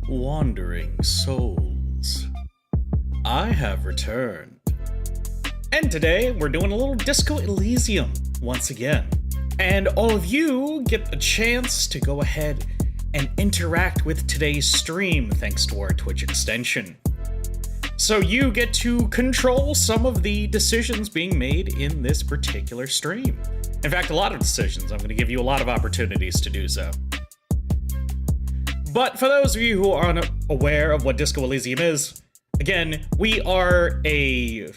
Wandering souls, I have returned. And today we're doing a little Disco Elysium once again. And all of you get a chance to go ahead and interact with today's stream thanks to our Twitch extension. So you get to control some of the decisions being made in this particular stream. In fact, a lot of decisions. I'm going to give you a lot of opportunities to do so. But for those of you who aren't aware of what Disco Elysium is, again, we are a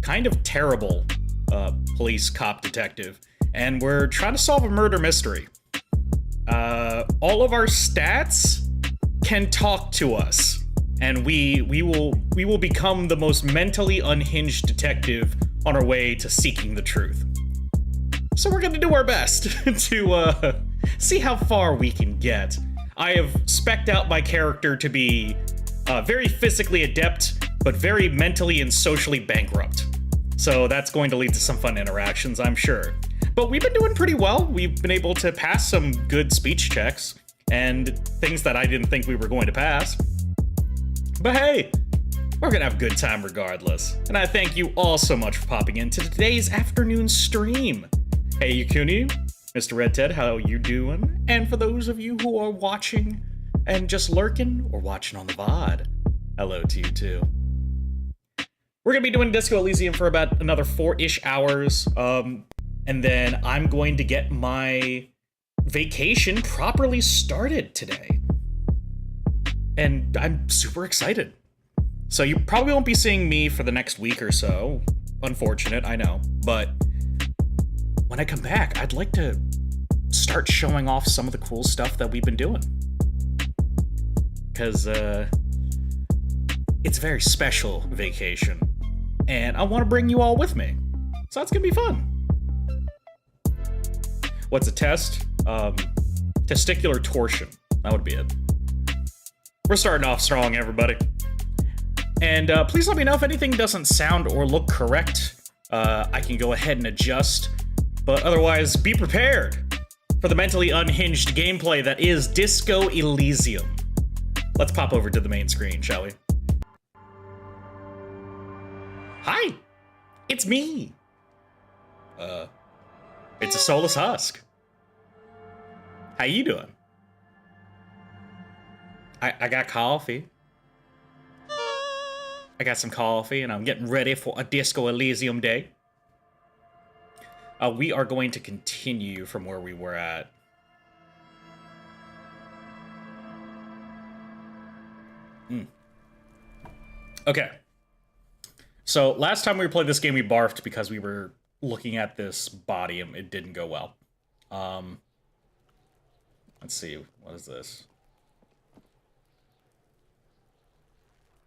kind of terrible police cop detective, and we're trying to solve a murder mystery. All of our stats can talk to us, and we will become the most mentally unhinged detective on our way to seeking the truth. So we're gonna do our best to see how far we can get. I have spec'd out my character to be very physically adept, but very mentally and socially bankrupt. So that's going to lead to some fun interactions, I'm sure. But we've been doing pretty well. We've been able to pass some good speech checks and things that I didn't think we were going to pass. But hey, we're gonna have a good time regardless. And I thank you all so much for popping into today's afternoon stream. Hey Yukuni, Mr. Red Ted, how you doing? And for those of you who are watching and just lurking or watching on the VOD, hello to you too. We're gonna be doing Disco Elysium for about another 4-ish hours, and then I'm going to get my vacation properly started today. And I'm super excited. So you probably won't be seeing me for the next week or so. Unfortunate, I know. But when I come back, I'd like to start showing off some of the cool stuff that we've been doing. Because it's a very special vacation. And I want to bring you all with me. So that's going to be fun. What's a test? Testicular torsion. That would be it. We're starting off strong, everybody. And please let me know if anything doesn't sound or look correct. I can go ahead and adjust. But otherwise, be prepared for the mentally unhinged gameplay that is Disco Elysium. Let's pop over to the main screen, shall we? Hi! It's me! It's a Soulless Husk. How you doing? I got coffee. I got some coffee, and I'm getting ready for a Disco Elysium day. We are going to continue from where we were at. Okay. So last time we played this game, we barfed because we were looking at this body and it didn't go well. Let's see. What is this?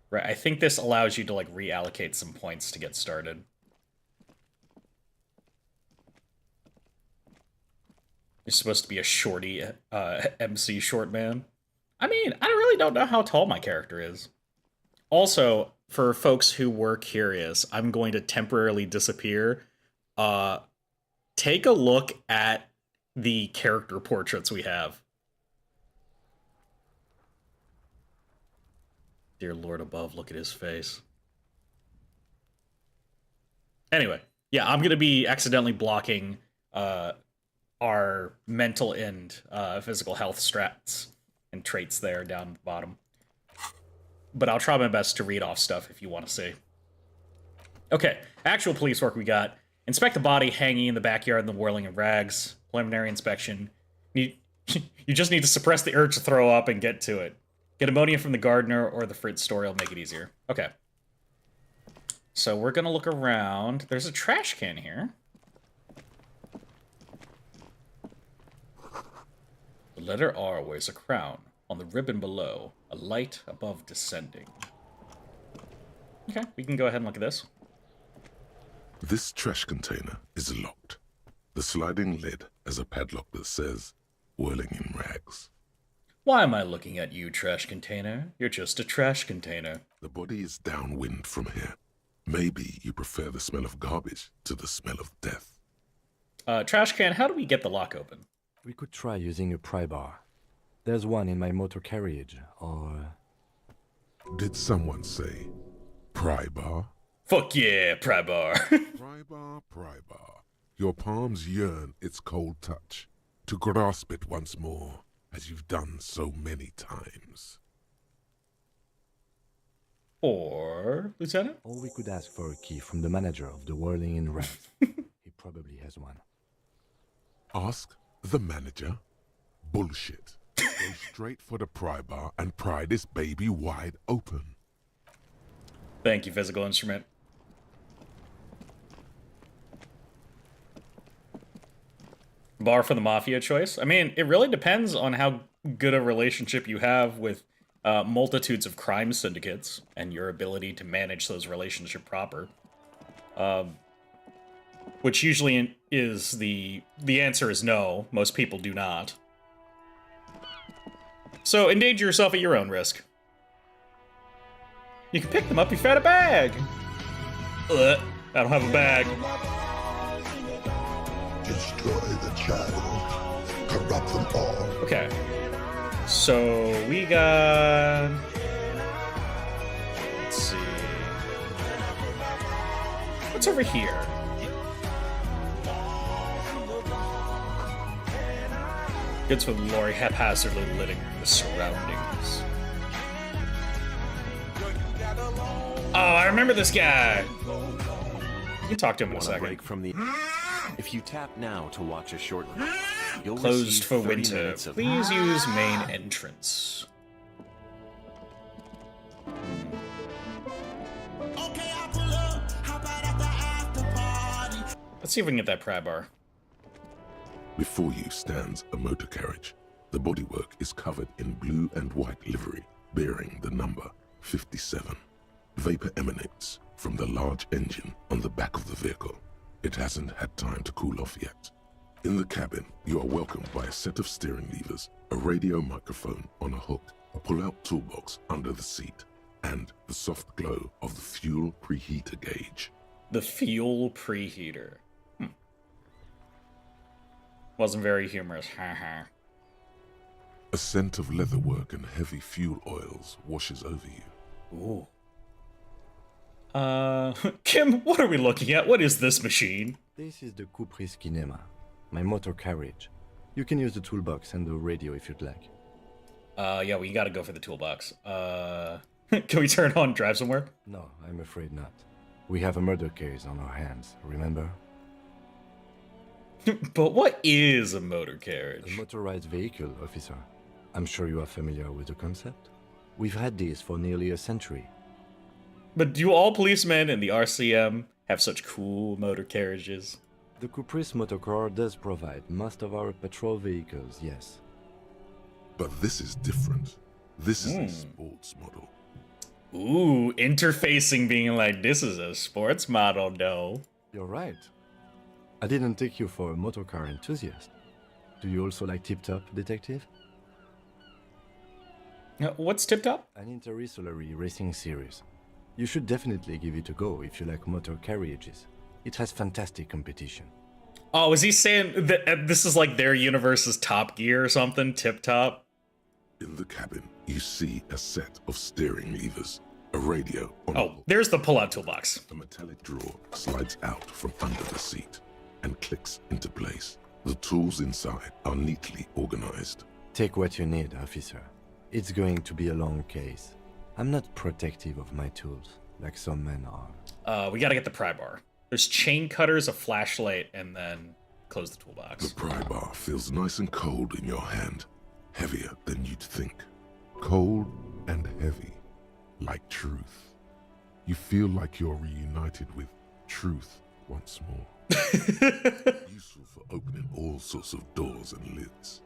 Right, I think this allows you to, like, reallocate some points to get started. You're supposed to be a shorty MC short man. I mean, I really don't know how tall my character is. Also, for folks who were curious, I'm going to temporarily disappear. Take a look at the character portraits we have. Dear Lord above, look at his face. Anyway, yeah, I'm going to be accidentally blocking our mental and physical health strats and traits there down at the bottom. But I'll try my best to read off stuff if you want to see. Okay, actual police work we got. Inspect the body hanging in the backyard in the whirling of rags. Preliminary inspection. You just need to suppress the urge to throw up and get to it. Get ammonia from the gardener or the fridge store. It'll make it easier. Okay. So we're going to look around. There's a trash can here. The letter R wears a crown. On the ribbon below, a light above descending. Okay, we can go ahead and look at this. This trash container is locked. The sliding lid has a padlock that says, whirling in rags. Why am I looking at you, trash container? You're just a trash container. The body is downwind from here. Maybe you prefer the smell of garbage to the smell of death. Trash can, how do we get the lock open? We could try using a pry bar. There's one in my motor carriage, or... Did someone say pry bar? Fuck yeah, pry bar. Pry bar, pry bar. Your palms yearn its cold touch, to grasp it once more, as you've done so many times. Or, Lieutenant? Or we could ask for a key from the manager of the Whirling in Rags. He probably has one. Ask the manager? Bullshit. Go straight for the pry bar and pry this baby wide open. Thank you, physical instrument. Bar for the Mafia choice? I mean, it really depends on how good a relationship you have with multitudes of crime syndicates and your ability to manage those relationships proper. Which usually is the answer is no. Most people do not. So endanger yourself at your own risk. You can pick them up if you had a bag. I don't have a bag. Destroy the child. Corrupt them all. Okay. So we got... Let's see. What's over here? Goods with Lori haphazardly littering the surroundings. Oh, I remember this guy. You can talk to him in a second. Break from the... If you tap now to watch a short... You'll Closed receive for 30 winter. minutes of... Please use main entrance. Let's see if we can get that pry bar. Before you stands a motor carriage. The bodywork is covered in blue and white livery, bearing the number 57. Vapor emanates from the large engine on the back of the vehicle. It hasn't had time to cool off yet. In the cabin, you are welcomed by a set of steering levers, a radio microphone on a hook, a pull-out toolbox under the seat, and the soft glow of the fuel preheater gauge. The fuel preheater. Wasn't very humorous, haha. A scent of leatherwork and heavy fuel oils washes over you. Ooh. Kim, what are we looking at? What is this machine? This is the Kupris Kinema, my motor carriage. You can use the toolbox and the radio if you'd like. Yeah, we gotta go for the toolbox. Can we turn on drive somewhere? No, I'm afraid not. We have a murder case on our hands, remember? But what is a motor A carriage? motorized vehicle, officer. I'm sure you are familiar with the concept. We've had these for nearly a century. But do all policemen in the RCM have such cool motor carriages? The Kupris Motorcar does provide most of our patrol vehicles, yes. But this is different. This is a sports model. Ooh, interfacing being like, this is a sports model, though. You're right. I didn't take you for a motorcar enthusiast. Do you also like Tip Top, Detective? What's Tip Top? An interstellary racing series. You should definitely give it a go if you like motor carriages. It has fantastic competition. Oh, is he saying that this is like their universe's Top Gear or something? Tip Top? In the cabin, you see a set of steering levers, a radio on a Oh, hook. there's the pull-out toolbox. A metallic drawer slides out from under the seat and clicks into place. The tools inside are neatly organized. Take what you need, officer. It's going to be a long case. I'm not protective of my tools, like some men are. We gotta get the pry bar. There's chain cutters, a flashlight, and then close the toolbox. The pry bar feels nice and cold in your hand, heavier than you'd think. Cold and heavy, like truth. You feel like you're reunited with truth once more. Useful for opening all sorts of doors and lids.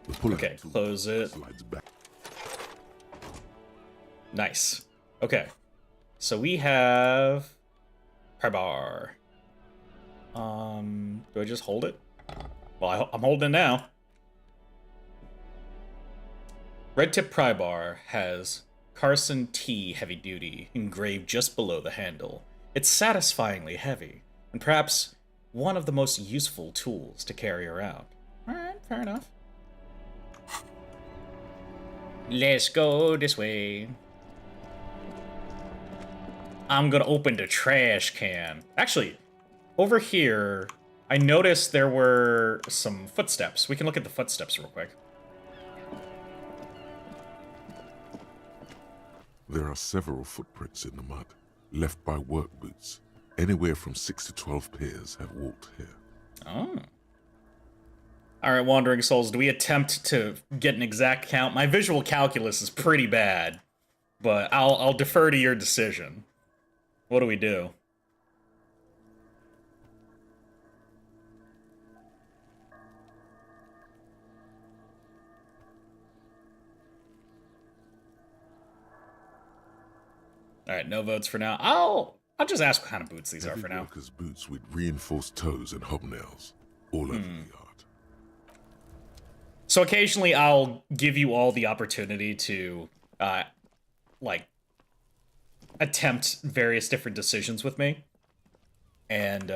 The pull-out Okay, tool close it. slides back. Nice. Okay. So we have pry bar. Do I just hold it? Well, I'm holding it now. Red tip pry bar has Carson T heavy duty engraved just below the handle. It's satisfyingly heavy, and perhaps one of the most useful tools to carry around. Alright, fair enough. Let's go this way. I'm gonna open the trash can. Actually, over here, I noticed there were some footsteps. We can look at the footsteps real quick. There are several footprints in the mud, left by work boots. Anywhere from 6 to 12 pairs have walked here. Oh. Alright, Wandering Souls, do we attempt to get an exact count? My visual calculus is pretty bad, but I'll defer to your decision. What do we do? Alright, no votes for now. I'll just ask what kind of boots these are for now. Workers' boots with reinforced toes and hobnails, all over the yard. So occasionally I'll give you all the opportunity to, like, attempt various different decisions with me. And,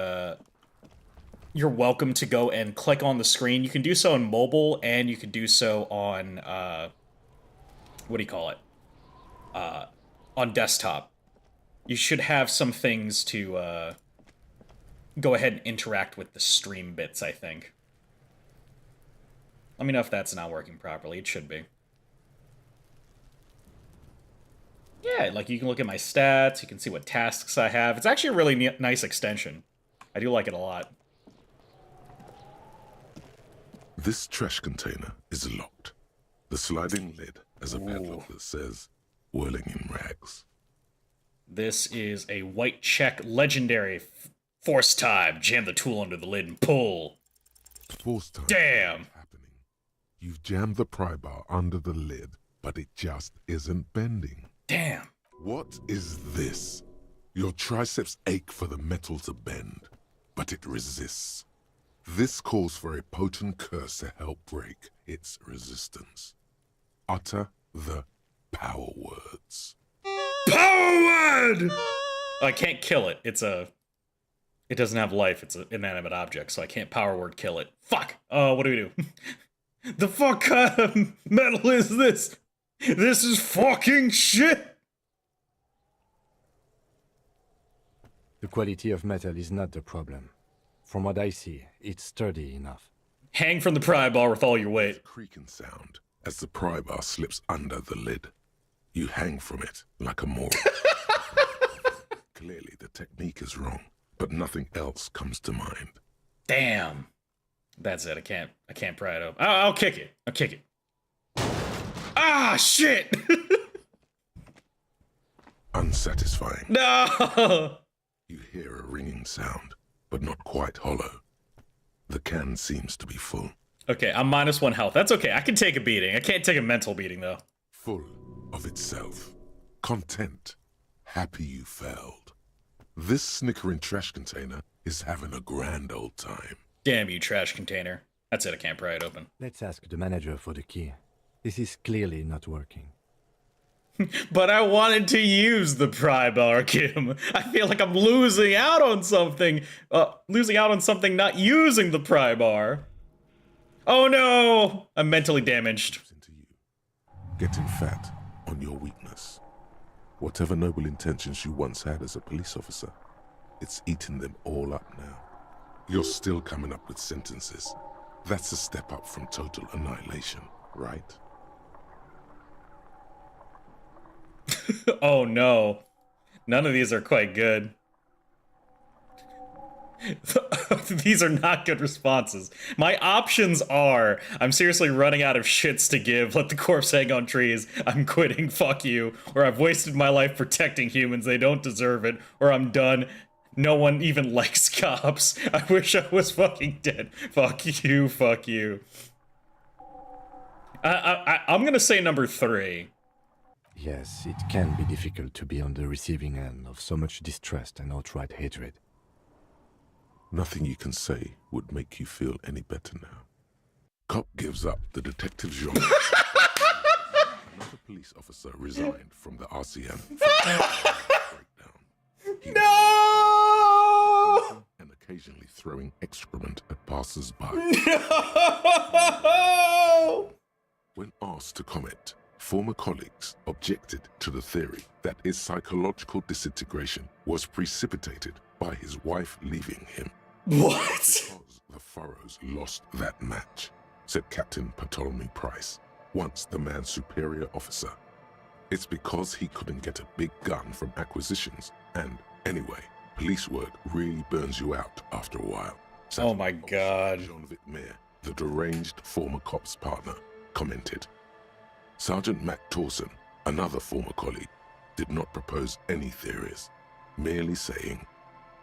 you're welcome to go and click on the screen. You can do so on mobile, and you can do so on, what do you call it? On desktop. You should have some things to, go ahead and interact with the stream bits, I think. Let me know if that's not working properly. It should be. Yeah, like you can look at my stats, you can see what tasks I have. It's actually a really nice extension. I do like it a lot. This trash container is locked. The sliding lid has a padlock that says, "Whirling in rags." This is a white check legendary force time. Jam the tool under the lid and pull. Force time. Damn! Happening. You've jammed the pry bar under the lid, but it just isn't bending. Damn. What is this? Your triceps ache for the metal to bend, but it resists. This calls for a potent curse to help break its resistance. Utter the power words. Power word! I can't kill it. It doesn't have life. It's an inanimate object, so I can't power word kill it. Fuck! What do we do? The fuck kind of metal is this? This is fucking shit! The quality of metal is not the problem. From what I see, it's sturdy enough. Hang from the pry bar with all your weight. Creaking sound as the pry bar slips under the lid. You hang from it like a moron. Clearly the technique is wrong, but nothing else comes to mind. Damn. That's it. I can't pry it open. I'll kick it. I'll kick it. Ah, shit! Unsatisfying. No! You hear a ringing sound, but not quite hollow. The can seems to be full. Okay, I'm -1 health. That's okay. I can take a beating. I can't take a mental beating, though. Full of itself. Content. Happy you failed. This snickering trash container is having a grand old time. Damn you, trash container. That's it. I can't pry it open. Let's ask the manager for the key. This is clearly not working. But I wanted to use the pry bar, Kim. I feel like I'm losing out on something. Not using the pry bar. Oh no! I'm mentally damaged. Into you. Getting fat on your weakness. Whatever noble intentions you once had as a police officer, it's eating them all up now. You're still coming up with sentences. That's a step up from total annihilation, right? Oh no. None of these are quite good. These are not good responses. My options are, I'm seriously running out of shits to give, let the corpse hang on trees, I'm quitting, fuck you, or I've wasted my life protecting humans, they don't deserve it, or I'm done, no one even likes cops, I wish I was fucking dead, fuck you, fuck you. I'm gonna say number 3. Yes, it can be difficult to be on the receiving end of so much distrust and outright hatred. Nothing you can say would make you feel any better now. Cop gives up the detective genre. Another police officer resigned from the RCM. Breakdown. No! And occasionally throwing excrement at passers-by. No! When asked to comment, Former colleagues objected to the theory that his psychological disintegration was precipitated by his wife leaving him. What? Because the Furrows lost that match, said Captain Ptolemy Price, once the man's superior officer. It's because he couldn't get a big gun from acquisitions, and anyway, police work really burns you out after a while. Oh my God. Jean-Vic Mayer, the deranged former cop's partner, commented. Sergeant Mac Torson, another former colleague, did not propose any theories, merely saying,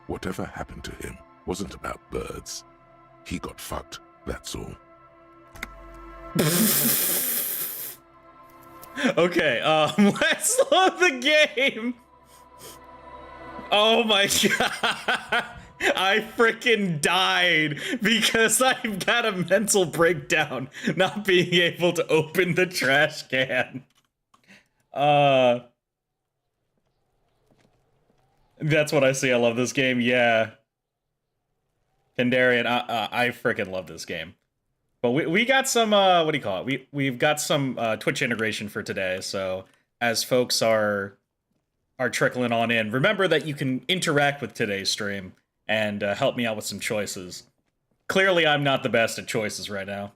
whatever happened to him wasn't about birds. He got fucked, that's all. Okay, let's load the game. Oh my God. I freaking died because I've got a mental breakdown not being able to open the trash can. That's what I see. I love this game. Yeah. Kendarian, I freaking love this game. But we got some, what do you call it? We've got some Twitch integration for today. So as folks are trickling on in, remember that you can interact with today's stream and help me out with some choices. Clearly, I'm not the best at choices right now.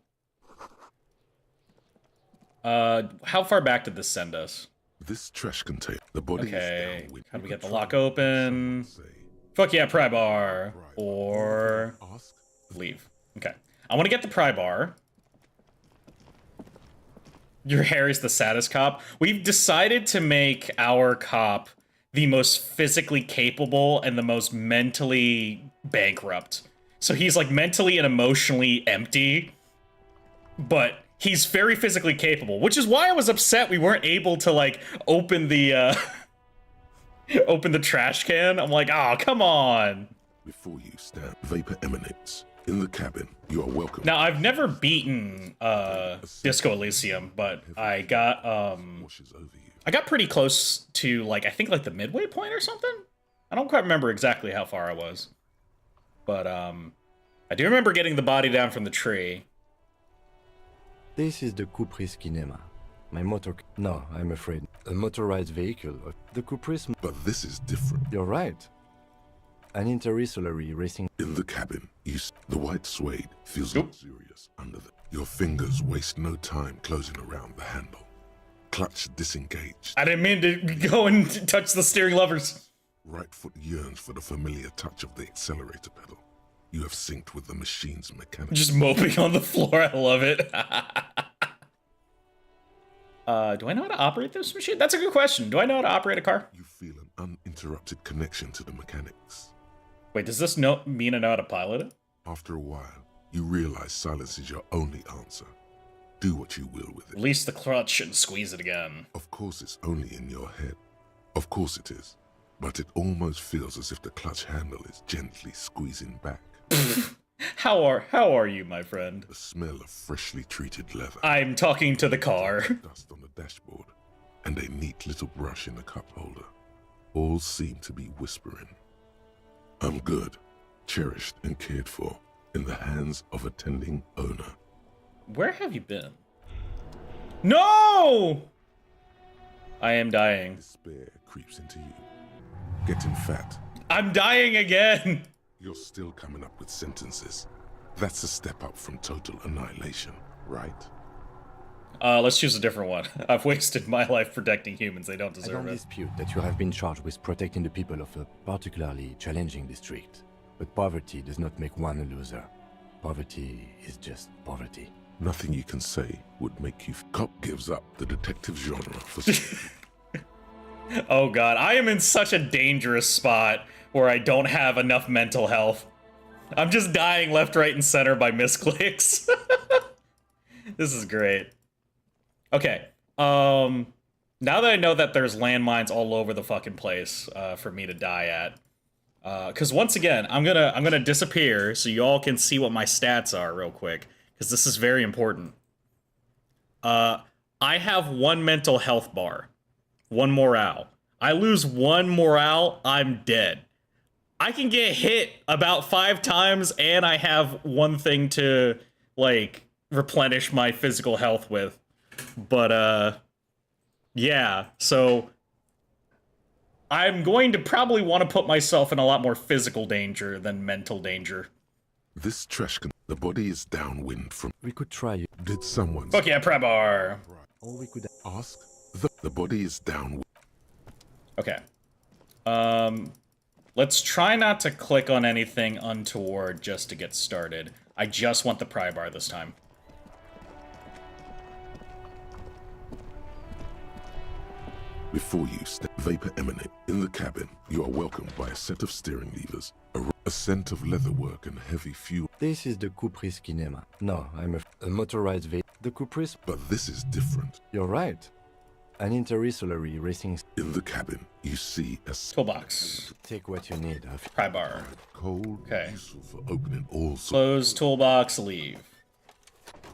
How far back did this send us? This trash container, the body Okay, is down how do we get the control. lock open? Some say, Fuck yeah, pry bar. Or ask leave. Okay. I want to get the pry bar. Your Harry's the saddest cop. We've decided to make our cop the most physically capable and the most mentally bankrupt. So he's like mentally and emotionally empty, but he's very physically capable, which is why I was upset we weren't able to like open the open the trash can. I'm like, oh, come on. Before you stand, vapor emanates. In the cabin, you are welcome. Now, I've never beaten Disco Elysium, but I got Washes over you. I got pretty close to like I think like the midway point or something. I don't quite remember exactly how far I was. But I do remember getting the body down from the tree. This is the Caprice Kinema. My motor... No, I'm afraid. A motorized vehicle. The Caprice... But this is different. You're right. An interstellary racing... In the cabin, the white suede feels luxurious under the... Your fingers waste no time closing around the handle. Clutch disengaged. I didn't mean to go and touch the steering levers. Right foot yearns for the familiar touch of the accelerator pedal. You have synced with the machine's mechanics. Just moping on the floor. I love it. Do I know how to operate this machine? That's a good question. Do I know how to operate a car? You feel an uninterrupted connection to the mechanics. Wait, does this mean I know how to pilot it? After a while, you realize silence is your only answer. Do what you will with it. Release the clutch and squeeze it again. Of course it's only in your head. Of course it is. But it almost feels as if the clutch handle is gently squeezing back. How are you, my friend? The smell of freshly treated leather. I'm talking to the car. Dust on the dashboard. And a neat little brush in the cup holder. All seem to be whispering. I'm good, cherished and cared for, in the hands of a tending owner. Where have you been? No! I am dying. Despair creeps into you. Getting fat. I'm dying again. You're still coming up with sentences. That's a step up from total annihilation, right? Let's choose a different one. I've wasted my life protecting humans. They don't I deserve don't it. dispute that you have been charged with protecting the people of a particularly challenging district. But poverty does not make one a loser. Poverty is just poverty. Nothing you can say would make you... Cop gives up the detective genre for... Oh god, I am in such a dangerous spot where I don't have enough mental health. I'm just dying left, right, and center by misclicks. This is great. Okay, now that I know that there's landmines all over the fucking place for me to die at, because once again, I'm gonna disappear so you all can see what my stats are real quick, because this is very important. I have 1 mental health bar. 1 morale. I lose 1 morale, I'm dead. I can get hit about 5 times, and I have 1 thing to, like, replenish my physical health with. But, Yeah, so I'm going to probably want to put myself in a lot more physical danger than mental danger. This trash can. The body is downwind from. We could try it. Did someone Fuck yeah, Prebar! Or we could... ask? The body is downwind. Okay. Let's try not to click on anything untoward just to get started. I just want the pry bar this time. Before you step, vapor emanate. In the cabin, you are welcomed by a set of steering levers, a scent of leatherwork and heavy fuel. This is the Kupris Kinema. No, I'm a motorized vehicle. The Kupris... But this is different. You're right. An interstellary racing... In the cabin, you see a Toolbox. Take what you need. Pry bar. cold, Okay. useful for opening all sorts. Close toolbox, leave.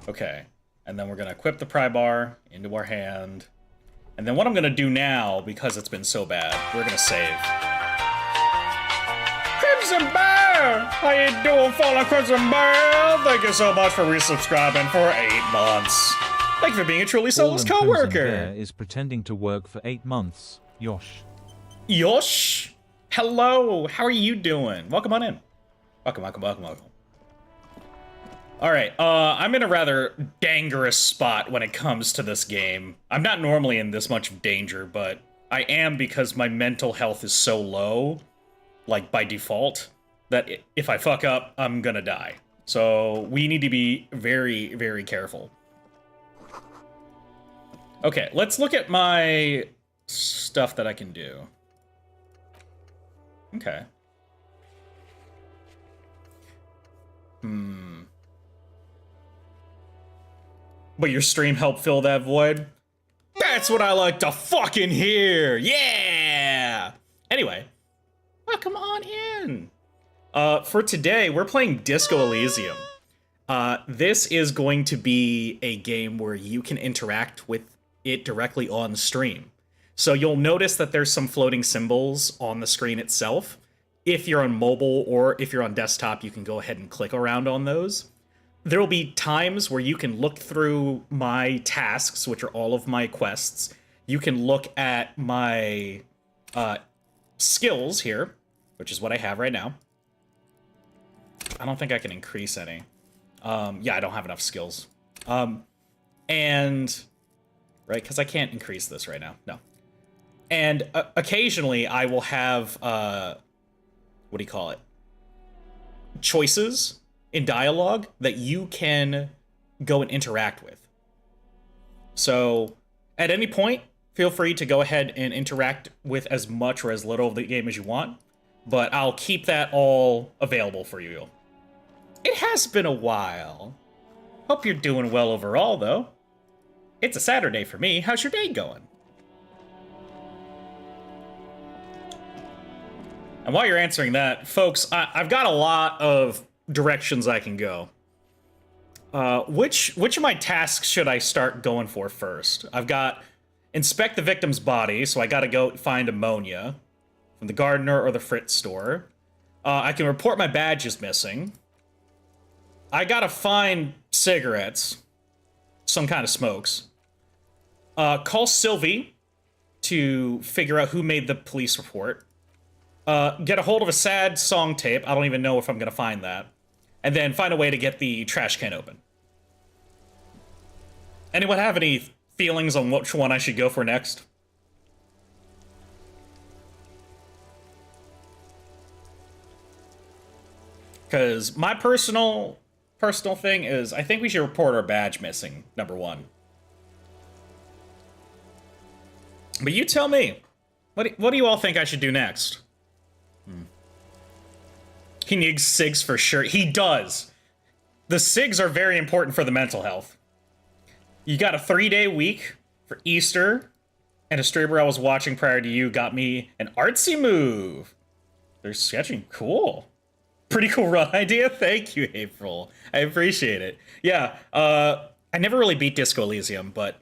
Okay. And then we're gonna equip the pry bar into our hand. And then what I'm gonna do now, because it's been so bad, we're gonna save. Crimson Bear! How you doing, Fallen Crimson Bear? Thank you so much for resubscribing for 8 months. Thank you for being a truly soulless Fallen Crimson co-worker. Bear is pretending to work for 8 months. Yosh. Yosh! Hello, how are you doing? Welcome on in. Welcome. Alright, I'm in a rather dangerous spot when it comes to this game. I'm not normally in this much danger, but I am because my mental health is so low, like by default, that if I fuck up, I'm gonna die. So we need to be very, very careful. Okay, let's look at my stuff that I can do. Okay. But your stream helped fill that void? That's what I like to fucking hear! Yeah! Anyway, welcome on in. For today, we're playing Disco Elysium. This is going to be a game where you can interact with it directly on stream. So you'll notice that there's some floating symbols on the screen itself. If you're on mobile or if you're on desktop, you can go ahead and click around on those. There will be times where you can look through my tasks, which are all of my quests. You can look at my skills here, which is what I have right now. I don't think I can increase any. Yeah, I don't have enough skills. And, right, because I can't increase this right now. No. And occasionally I will have, what do you call it? Choices in dialogue that you can go and interact with. So at any point, feel free to go ahead and interact with as much or as little of the game as you want, but I'll keep that all available for you. It has been a while. Hope you're doing well overall, though. It's a Saturday for me. How's your day going? And while you're answering that, folks, I've got a lot of directions I can go. Which of my tasks should I start going for first? I've got inspect the victim's body, so I gotta go find ammonia from the gardener or the Fritz store. I can report my badge is missing. I gotta find cigarettes, some kind of smokes. Call Sylvie to figure out who made the police report. Get a hold of a sad song tape. I don't even know if I'm gonna find that. And then find a way to get the trash can open. Anyone have any feelings on which one I should go for next? Because my personal thing is, I think we should report our badge missing, number one. But you tell me. What do you all think I should do next? He needs SIGs for sure. He does. The SIGs are very important for the mental health. You got a 3-day week for Easter, and a streamer I was watching prior to you got me an artsy move. They're sketching. Cool. Pretty cool run idea. Thank you, April. I appreciate it. Yeah, I never really beat Disco Elysium, but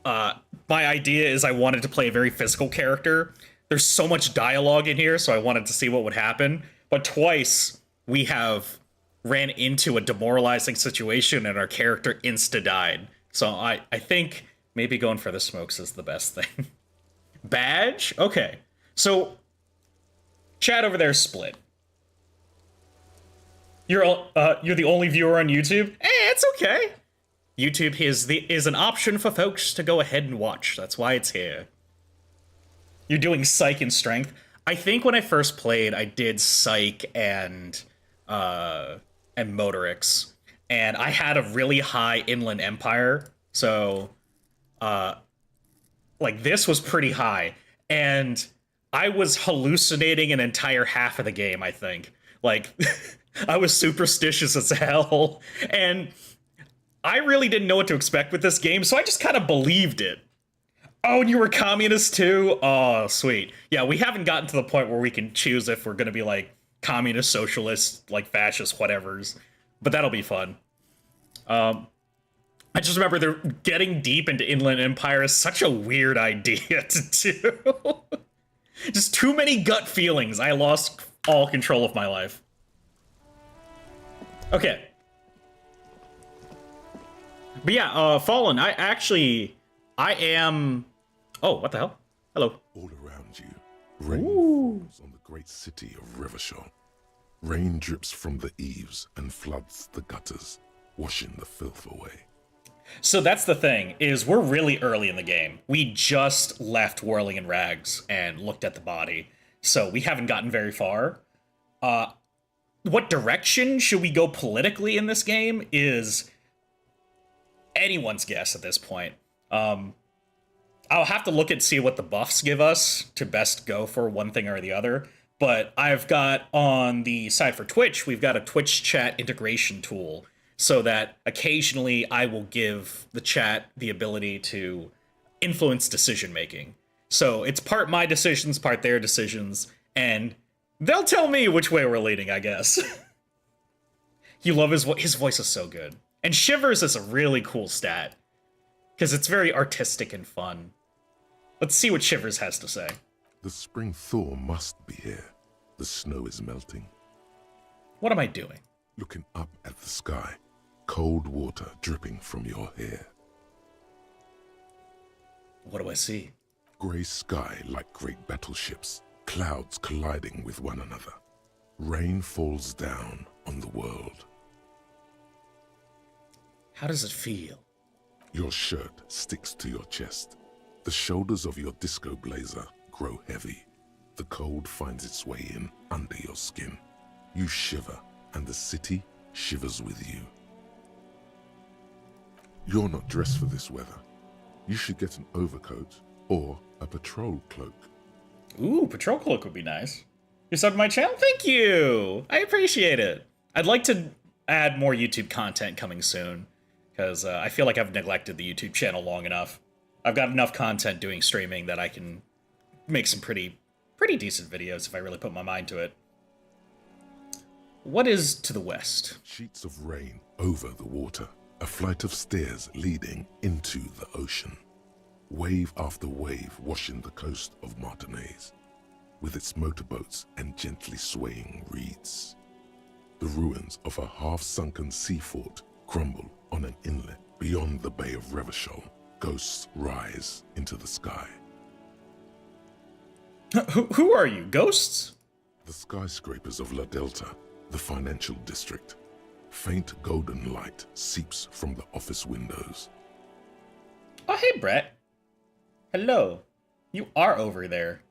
my idea is I wanted to play a very physical character. There's so much dialogue in here, so I wanted to see what would happen. But twice we have ran into a demoralizing situation and our character insta-died. So I think Maybe going for the smokes is the best thing. Badge? Okay. So, chat over there split. You're the only viewer on YouTube? It's okay. YouTube is an option for folks to go ahead and watch. That's why it's here. You're doing Psych and Strength. I think when I first played, I did Psych and Motorix, and I had a really high Inland Empire, so like this was pretty high, and I was hallucinating an entire half of the game, I think. Like, I was superstitious as hell, and I really didn't know what to expect with this game, so I just kind of believed it. Oh, and you were communist too? Oh, sweet. Yeah, we haven't gotten to the point where we can choose if we're gonna be like communist, socialist, like fascist, whatevers. But that'll be fun. I just remember they're getting deep into Inland Empire is such a weird idea to do. Just too many gut feelings. I lost all control of my life. Okay. But yeah, Fallen, I am... Oh, what the hell? Hello. All around you, rain falls on the great city of Revachol. Rain drips from the eaves and floods the gutters, washing the filth away. So that's the thing, is we're really early in the game. We just left Whirling in Rags and looked at the body, so we haven't gotten very far. What direction should we go politically in this game is anyone's guess at this point. I'll have to look and see what the buffs give us to best go for one thing or the other. But I've got on the side for Twitch, we've got a Twitch chat integration tool so that occasionally I will give the chat the ability to influence decision making. So it's part my decisions, part their decisions, and they'll tell me which way we're leading, I guess. You love his voice is so good. And Shivers is a really cool stat, because it's very artistic and fun. Let's see what Shivers has to say. The spring thaw must be here. The snow is melting. What am I doing? Looking up at the sky, cold water dripping from your hair. What do I see? Grey sky like great battleships, clouds colliding with one another. Rain falls down on the world. How does it feel? Your shirt sticks to your chest. The shoulders of your disco blazer grow heavy. The cold finds its way in under your skin. You shiver, and the city shivers with you. You're not dressed for this weather. You should get an overcoat or a patrol cloak. Ooh, patrol cloak would be nice. You subbed my channel? Thank you! I appreciate it. I'd like to add more YouTube content coming soon, because I feel like I've neglected the YouTube channel long enough. I've got enough content doing streaming that I can make some pretty decent videos if I really put my mind to it. What is to the west? Sheets of rain over the water. A flight of stairs leading into the ocean. Wave after wave washing the coast of Martinaise, with its motorboats and gently swaying reeds. The ruins of a half-sunken sea fort crumble on an inlet beyond the Bay of Revachol. Ghosts rise into the sky. Who are you, ghosts? The skyscrapers of La Delta, the financial district. Faint golden light seeps from the office windows. Oh, hey, Brett. Hello. You are over there.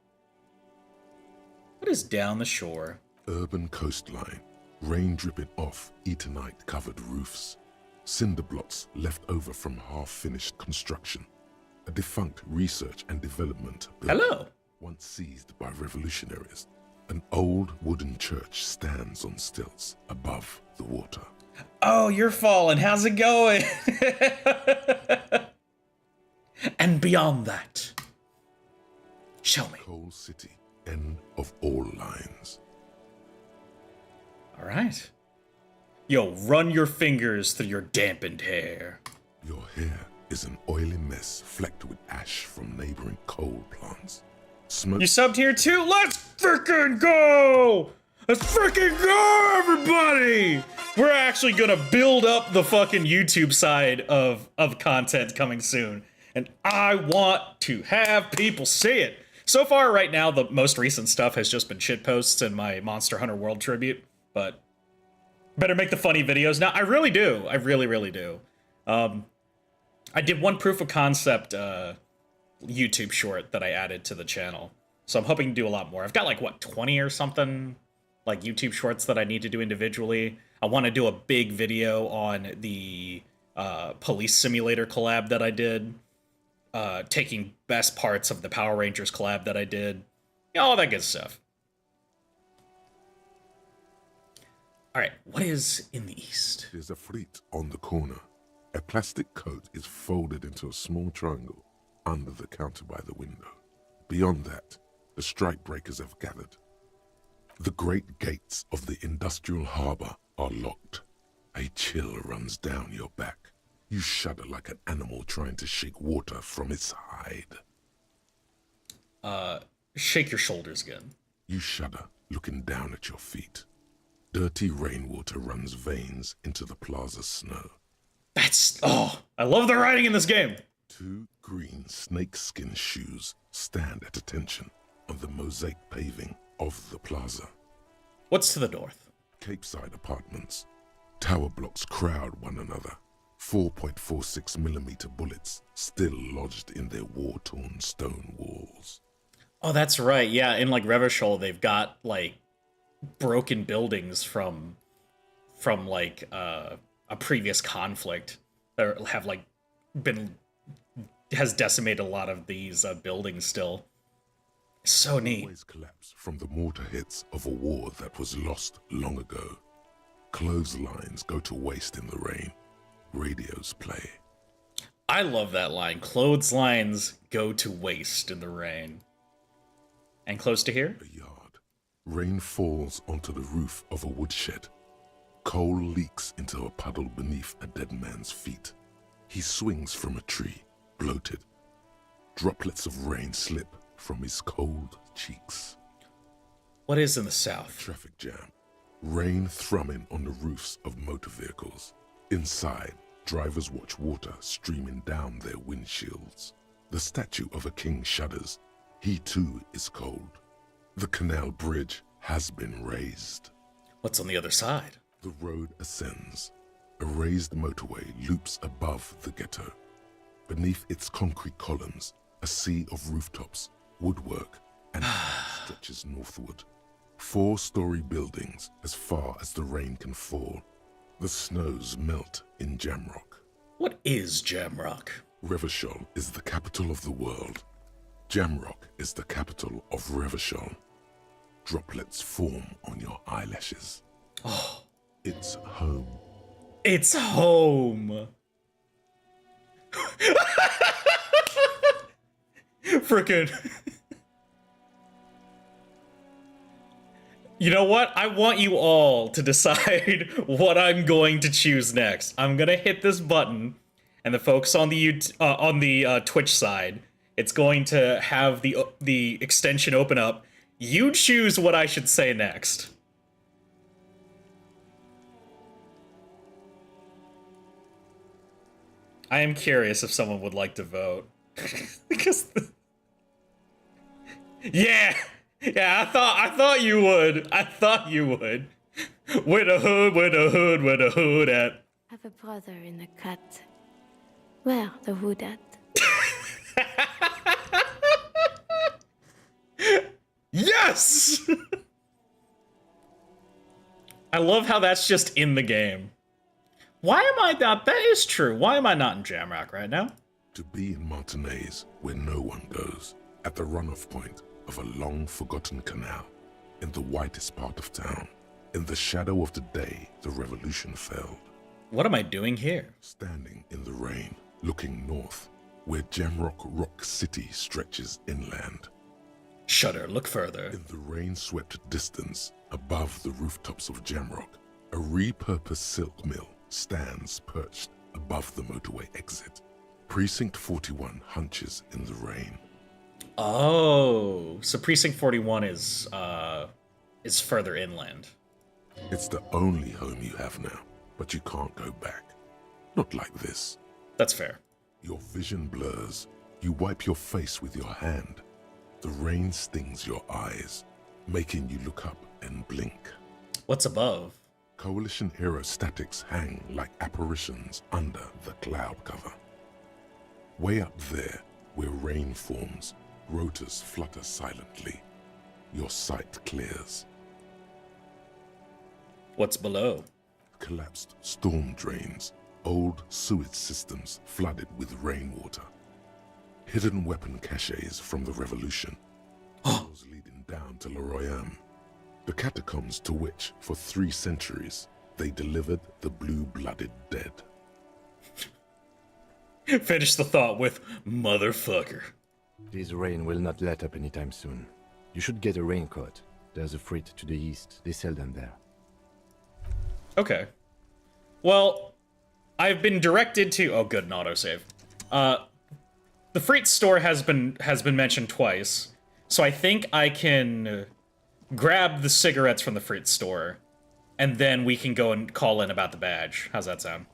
What is down the shore? Urban coastline, rain dripping off Eternite-covered roofs. Cinder blocks left over from half-finished construction. A defunct research and development building. Hello. Once seized by revolutionaries. An old wooden church stands on stilts above the water. Oh, you're Fallen. How's it going? And beyond that, show me. Coal City, end of all lines. All right. Yo, run your fingers through your dampened hair. Your hair is an oily mess flecked with ash from neighboring coal plants. Smoke. You subbed here too? Let's frickin' go! Let's frickin' go, everybody! We're actually gonna build up the fucking YouTube side of content coming soon. and I want to have people see it. So far, right now, the most recent stuff has just been shitposts and my Monster Hunter World tribute, but better make the funny videos. Now, I really do. I really, really do. I did one proof of concept YouTube short that I added to the channel, so I'm hoping to do a lot more. I've got like, what, 20 or something? Like YouTube shorts that I need to do individually. I want to do a big video on the police simulator collab that I did, taking best parts of the Power Rangers collab that I did, all that good stuff. All right, what is in the east? There's a fleet on the corner. A plastic coat is folded into a small triangle under the counter by the window. Beyond that, the strike breakers have gathered. The great gates of the industrial harbor are locked. A chill runs down your back. You shudder like an animal trying to shake water from its hide. Shake your shoulders again. You shudder, looking down at your feet. Dirty rainwater runs veins into the plaza's snow. Oh, I love the writing in this game. 2 green snakeskin shoes stand at attention on the mosaic paving of the plaza. What's to the north? Capeside apartments. Tower blocks crowd one another. 4.46mm bullets still lodged in their war-torn stone walls. Oh, that's right. Yeah, in like Revachol, they've got like broken buildings from like a previous conflict that have like has decimated a lot of these buildings still. So neat. Always collapse from the mortar hits of a war that was lost long ago. Clotheslines go to waste in the rain. Radios play. I love that line. Clotheslines go to waste in the rain. And close to here? A yard. Rain falls onto the roof of a woodshed. Coal leaks into a puddle beneath a dead man's feet. He swings from a tree, bloated. Droplets of rain slip from his cold cheeks. What is in the south? Traffic jam. Rain thrumming on the roofs of motor vehicles. Inside, drivers watch water streaming down their windshields. The statue of a king shudders. He too is cold. The canal bridge has been raised. What's on the other side? The road ascends. A raised motorway loops above the ghetto. Beneath its concrete columns, a sea of rooftops, woodwork, and stretches northward. 4-story buildings as far as the rain can fall. The snows melt in Jamrock. What is Jamrock? Revachol is the capital of the world. Jamrock is the capital of Revachol. Droplets form on your eyelashes. Oh. It's home. It's home. Frickin'. You know what? I want you all to decide what I'm going to choose next. I'm gonna hit this button, and the folks on the Twitch side, it's going to have the extension open up. You choose what I should say next. I am curious if someone would like to vote. Because yeah, I thought you would. I thought you would. Where the hood at? Have a brother in the cut. Where the hood at? Yes! I love how that's just in the game. Why am I not? That is true. Why am I not in Jamrock right now? To be in Martinez, where no one goes, at the runoff point of a long-forgotten canal, in the whitest part of town, in the shadow of the day the revolution fell. What am I doing here? Standing in the rain, looking north, where Jamrock Rock City stretches inland. Shudder, look further. In the rain-swept distance, above the rooftops of Jamrock, a repurposed silk mill stands perched above the motorway exit. Precinct 41 hunches in the rain. Oh, so Precinct 41 is further inland. It's the only home you have now, but you can't go back. Not like this. That's fair. Your vision blurs. You wipe your face with your hand. The rain stings your eyes, making you look up and blink. What's above? Coalition aerostatics hang like apparitions under the cloud cover. Way up there, where rain forms, rotors flutter silently. Your sight clears. What's below? Collapsed storm drains, old sewage systems flooded with rainwater. Hidden weapon caches from the Revolution. Those leading down to Le Royaume. The catacombs to which, for 3 centuries, they delivered the blue-blooded dead. Finish the thought with motherfucker. This rain will not let up anytime soon. You should get a raincoat. There's a freight to the east. They sell them there. Okay. Well, I've been directed to... Oh, good, an autosave. The freight store has been mentioned twice, so I think I can grab the cigarettes from the freight store, and then we can go and call in about the badge. How's that sound?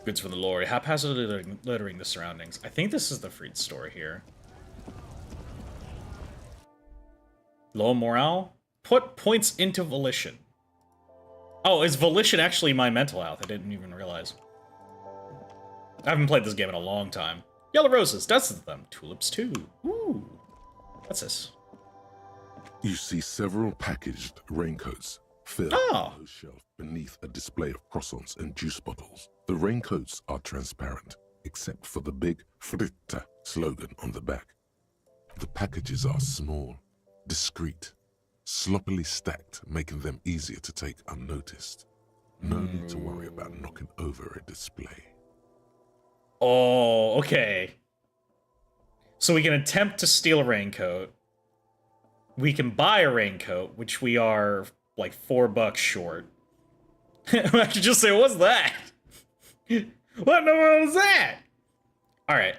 Goods from the lorry, haphazardly littering the surroundings. I think this is the freight store here. Low morale? Put points into volition. Oh, is volition actually my mental health? I didn't even realize. I haven't played this game in a long time. Yellow roses, dozens of them. Tulips too. Ooh. What's this? You see several packaged raincoats filled Oh. on a shelf beneath a display of croissants and juice bottles. The raincoats are transparent, except for the big Fritta slogan on the back. The packages are small, discreet, sloppily stacked, making them easier to take unnoticed. No need to worry about knocking over a display. Oh, okay. So we can attempt to steal a raincoat. We can buy a raincoat, which we are like $4 short. I could just say, what's that? What in the world is that? All right.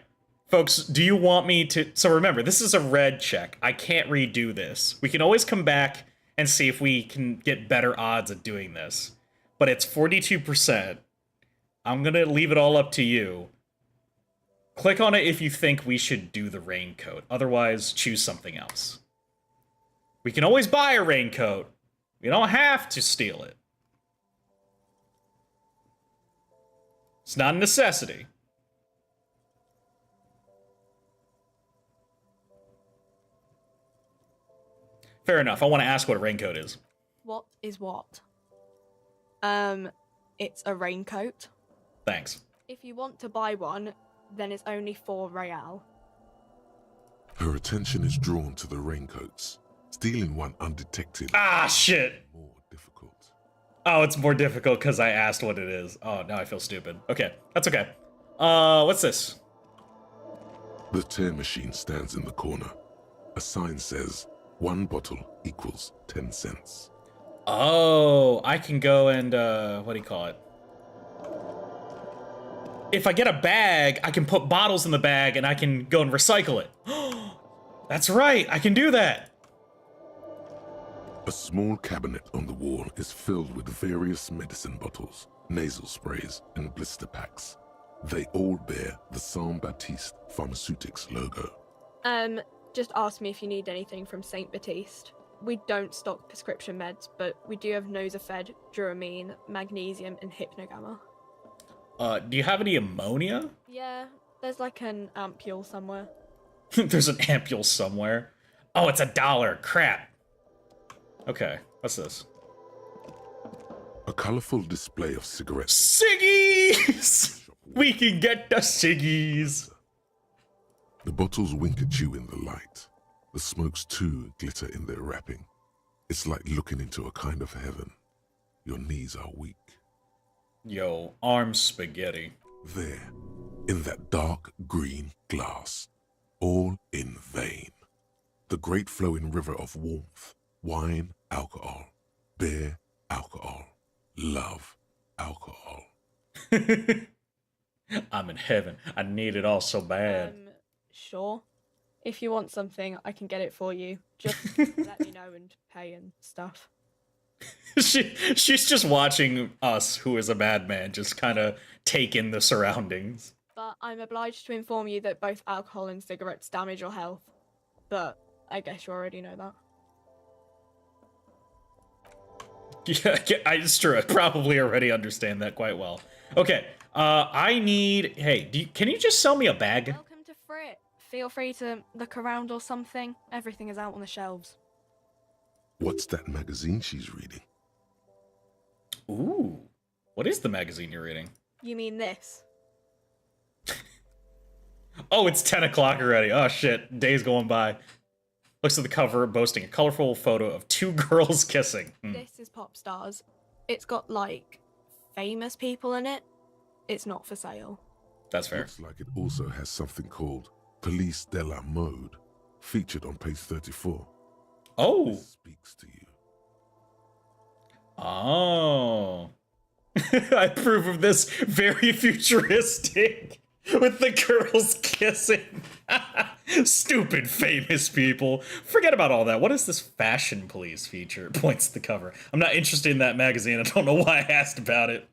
Folks, do you want me to... So remember, this is a red check. I can't redo this. We can always come back and see if we can get better odds at doing this. But it's 42%. I'm going to leave it all up to you. Click on it if you think we should do the raincoat. Otherwise, choose something else. We can always buy a raincoat. We don't have to steal it. It's not a necessity. Fair enough. I want to ask what a raincoat is. What is what? It's a raincoat. Thanks. If you want to buy one, then it's only 4 real. Her attention is drawn to the raincoats. Stealing one undetected Ah, shit. more difficult. Oh, it's more difficult because I asked what it is. Oh, now I feel stupid. Okay, that's okay. What's this? The tear machine stands in the corner. A sign says, 1 bottle equals 10 cents. Oh, I can go and, what do you call it? If I get a bag, I can put bottles in the bag and I can go and recycle it. That's right, I can do that. A small cabinet on the wall is filled with various medicine bottles, nasal sprays, and blister packs. They all bear the Saint Baptiste Pharmaceutics logo. Just ask me if you need anything from Saint Baptiste. We don't stock prescription meds, but we do have Nosafed, Duramine, Magnesium, and Hypnogamma. Do you have any ammonia? Yeah, there's like an ampule somewhere. There's an ampule somewhere. Oh, it's $1. Crap. Okay, what's this? A colorful display of cigarettes. Ciggies! We can get the ciggies! The bottles wink at you in the light. The smokes too glitter in their wrapping. It's like looking into a kind of heaven. Your knees are weak. Yo, arm spaghetti. There, in that dark green glass, all in vain. The great flowing river of warmth, wine, alcohol, beer, alcohol, love, alcohol. I'm in heaven. I need it all so bad. Sure. If you want something, I can get it for you. Just let me know and pay and stuff. She's just watching us, who is a madman, just kind of take in the surroundings. But I'm obliged to inform you that both alcohol and cigarettes damage your health. But I guess you already know that. Yeah, it's true. I probably already understand that quite well. Okay, I need... Hey, can you just sell me a bag? Welcome to Frit. Feel free to look around or something. Everything is out on the shelves. What's that magazine she's reading? Ooh. What is the magazine you're reading? You mean this? Oh, it's 10 o'clock already. Oh, shit. Days going by. Looks at the cover, boasting a colorful photo of two girls kissing. This is Pop Stars. It's got, like, famous people in it. It's not for sale. That's fair. Looks like it also has something called Police de la Mode, featured on page 34. Oh. This speaks to you. Oh. I approve of this. Very futuristic. With the girls kissing. Stupid famous people. Forget about all that. What is this fashion police feature? Points to the cover. I'm not interested in that magazine. I don't know why I asked about it.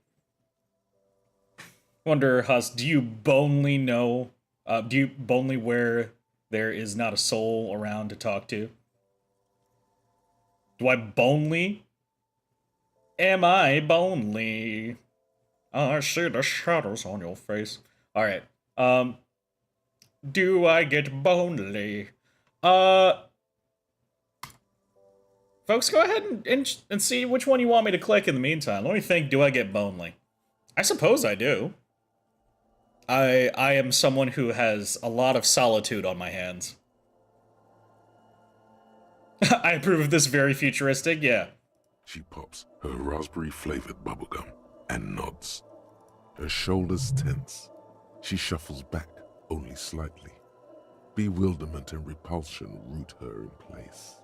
Wonder, Husk, do you bonely know? Do you bonely where there is not a soul around to talk to? Do I bonely? Am I bonely? I see the shadows on your face. All right. Do I get bonely? Folks, go ahead and see which one you want me to click in the meantime. Let me think. Do I get bonely? I suppose I do. I am someone who has a lot of solitude on my hands. I approve of this. Very futuristic, yeah. She pops her raspberry-flavored bubblegum and nods. Her shoulders tense. She shuffles back only slightly. Bewilderment and repulsion root her in place.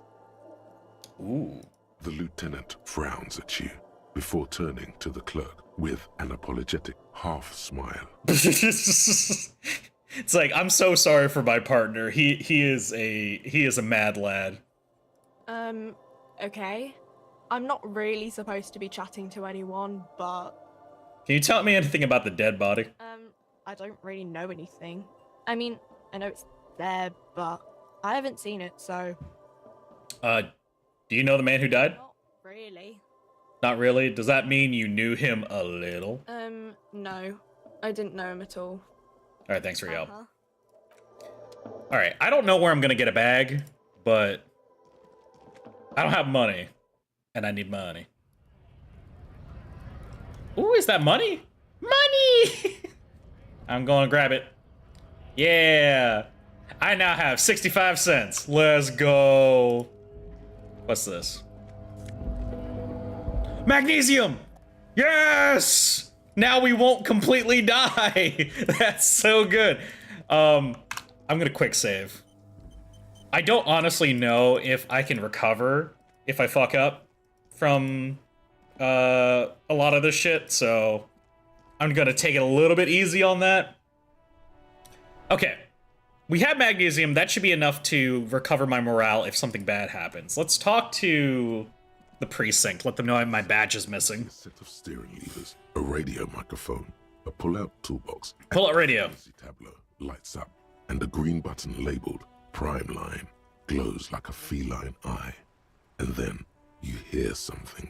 Ooh. The lieutenant frowns at you before turning to the clerk with an apologetic half smile. It's like, I'm so sorry for my partner. He is a mad lad. Okay. I'm not really supposed to be chatting to anyone, but... Can you tell me anything about the dead body? I don't really know anything. I mean, I know it's there, but I haven't seen it, so... Do you know the man who died? Not really. Not really? Does that mean you knew him a little? No. I didn't know him at all. Alright, thanks for your help. Alright, I don't know where I'm gonna get a bag, but... I don't have money. And I need money. Ooh, is that money? Money! I'm gonna grab it. Yeah! I now have 65 cents. Let's go. What's this? Magnesium! Yes! Now we won't completely die. That's so good. I'm gonna quick save. I don't honestly know if I can recover if I fuck up from a lot of this shit, so I'm gonna take it a little bit easy on that. Okay. We have magnesium. That should be enough to recover my morale if something bad happens. Let's talk to the precinct. Let them know my badge is missing. A set of steering levers, a radio microphone, a pull-out toolbox. Pull-out radio. The tableau lights up, and a green button labeled Prime Line glows like a feline eye. And then you hear something.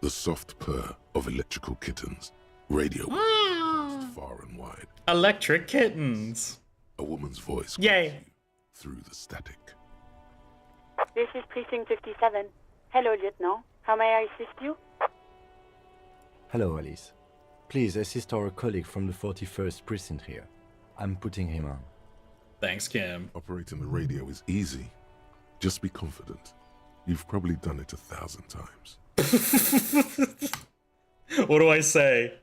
The soft purr of electrical kittens. Radio waves far and wide. Electric kittens. A woman's voice Yay. calls you through the static. This is Precinct 57. Hello, Lieutenant. How may I assist you? Hello, Alice. Please assist our colleague from the 41st precinct here. I'm putting him on. Thanks, Kim. Operating the radio is easy. Just be confident. You've probably done it 1,000 times. What do I say?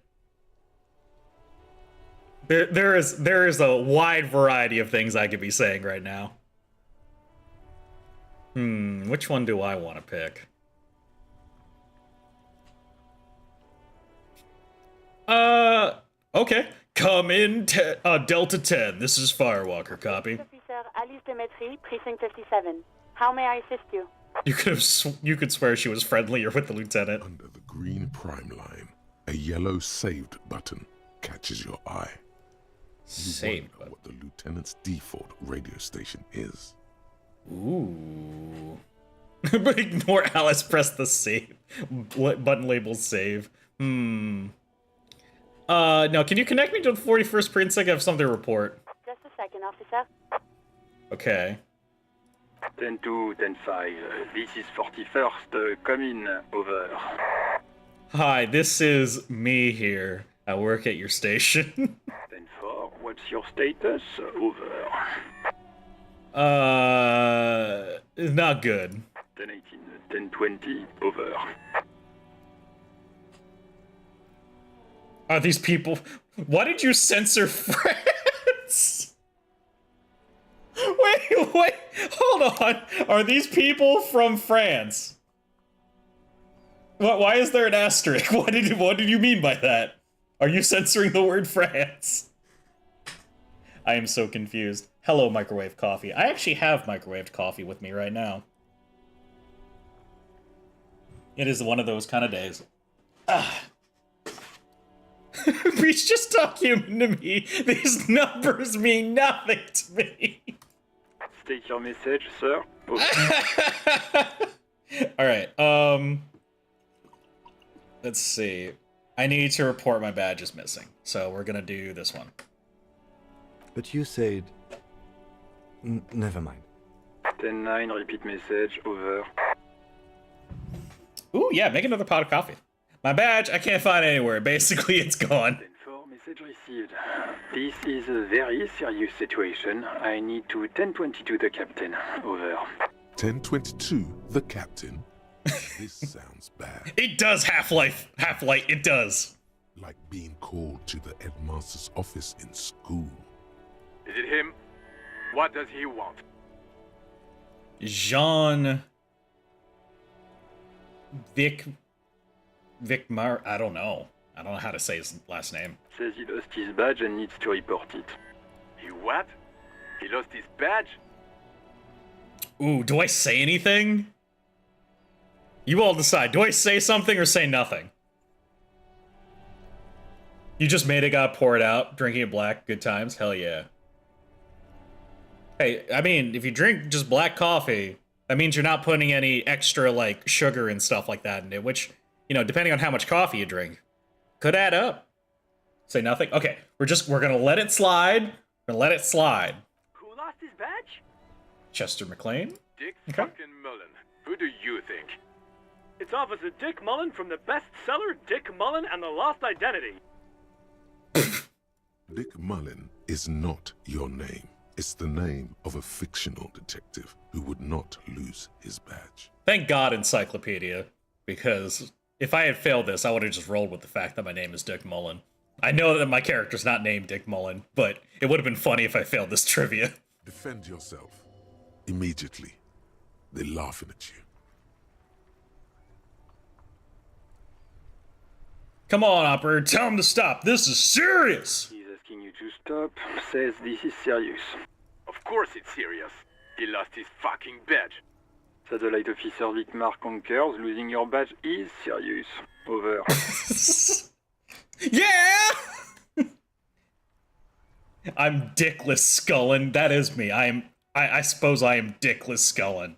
There is a wide variety of things I could be saying right now. Which one do I want to pick? Okay. Come in, Delta 10. This is Firewalker, copy. Officer Alice Demetri, Precinct 57. How may I assist you? You could swear she was friendlier with the lieutenant. Under the green prime line, a yellow saved button catches your eye. You Saved wonder what the lieutenant's default radio station is. Ooh. But ignore Alice, press the save. Button labeled save. No, can you connect me to the 41st precinct? I have something to report. Just a second, officer. Okay. 10-2, 10-5. This is 41st. Come in. Over. Hi, this is me here. I work at your station. 10-4. What's your status? Over. Not good. 10-18. 10-20. Over. Are these people... Why did you censor France? Wait, hold on. Are these people from France? Why is there an asterisk? What did you mean by that? Are you censoring the word France? I am so confused. Hello, microwave coffee. I actually have microwaved coffee with me right now. It is one of those kind of days. He's just talking to me. These numbers mean nothing to me. State your message, sir. Alright, let's see. I need to report my badge is missing, so we're gonna do this one. But you said... never mind. 10-9, repeat message. Over. Ooh, yeah, make another pot of coffee. My badge, I can't find it anywhere. Basically, it's gone. 10-4, message received. This is a very serious situation. I need to 10-22 the captain. Over. 1022, the captain. This sounds bad. It does, Half-Life, it does. Like being called to the headmaster's office in school. Is it him? What does he want? Jean... Vicmar... I don't know. I don't know how to say his last name. Says he lost his badge and needs to report it. He what? He lost his badge? Ooh, do I say anything? You all decide. Do I say something or say nothing? You just made it, got poured out, drinking it black, good times? Hell yeah. Hey, I mean, if you drink just black coffee, that means you're not putting any extra, like, sugar and stuff like that in it, which, you know, depending on how much coffee you drink, could add up. Say nothing? Okay, we're gonna let it slide. We're gonna let it slide. Who lost his badge? Chester McLean? Dick fucking Mullen. Who do you think? It's Officer Dick Mullen from the bestseller Dick Mullen and the Lost Identity. Dick Mullen is not your name. It's the name of a fictional detective who would not lose his badge. Thank God, Encyclopedia, because if I had failed this, I would have just rolled with the fact that my name is Dick Mullen. I know that my character's not named Dick Mullen, but it would have been funny if I failed this trivia. Defend yourself. Immediately. They're laughing at you. Come on, operator, tell him to stop. This is serious! He's asking you to stop. Says this is serious. Of course it's serious. He lost his fucking badge. Satellite Officer Vicmar concurs. Losing your badge is serious. Over. Yeah! I'm Dickless Scullin. That is me. I suppose I am Dickless Scullin.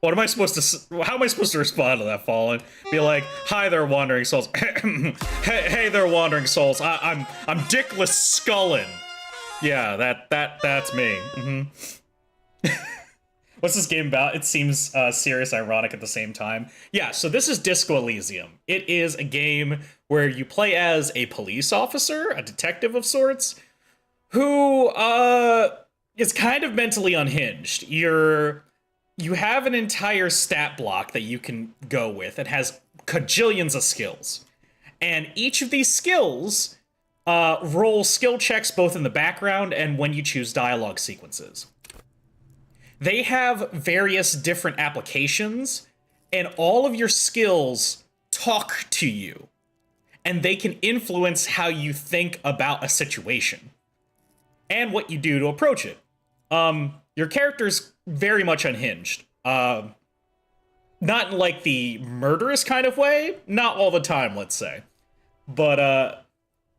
What am I supposed to... How am I supposed to respond to that, Fallen? Be like, hi there, Wandering Souls. hey there, Wandering Souls. I'm Dickless Scullin. Yeah, that's me. Mm-hmm. What's this game about? It seems serious, ironic at the same time. Yeah, so this is Disco Elysium. It is a game where you play as a police officer, a detective of sorts, who is kind of mentally unhinged. You have an entire stat block that you can go with. It has cajillions of skills. And each of these skills roll skill checks both in the background and when you choose dialogue sequences. They have various different applications, and all of your skills talk to you. And they can influence how you think about a situation and what you do to approach it. Your character's very much unhinged. not in like the murderous kind of way, not all the time, let's say. But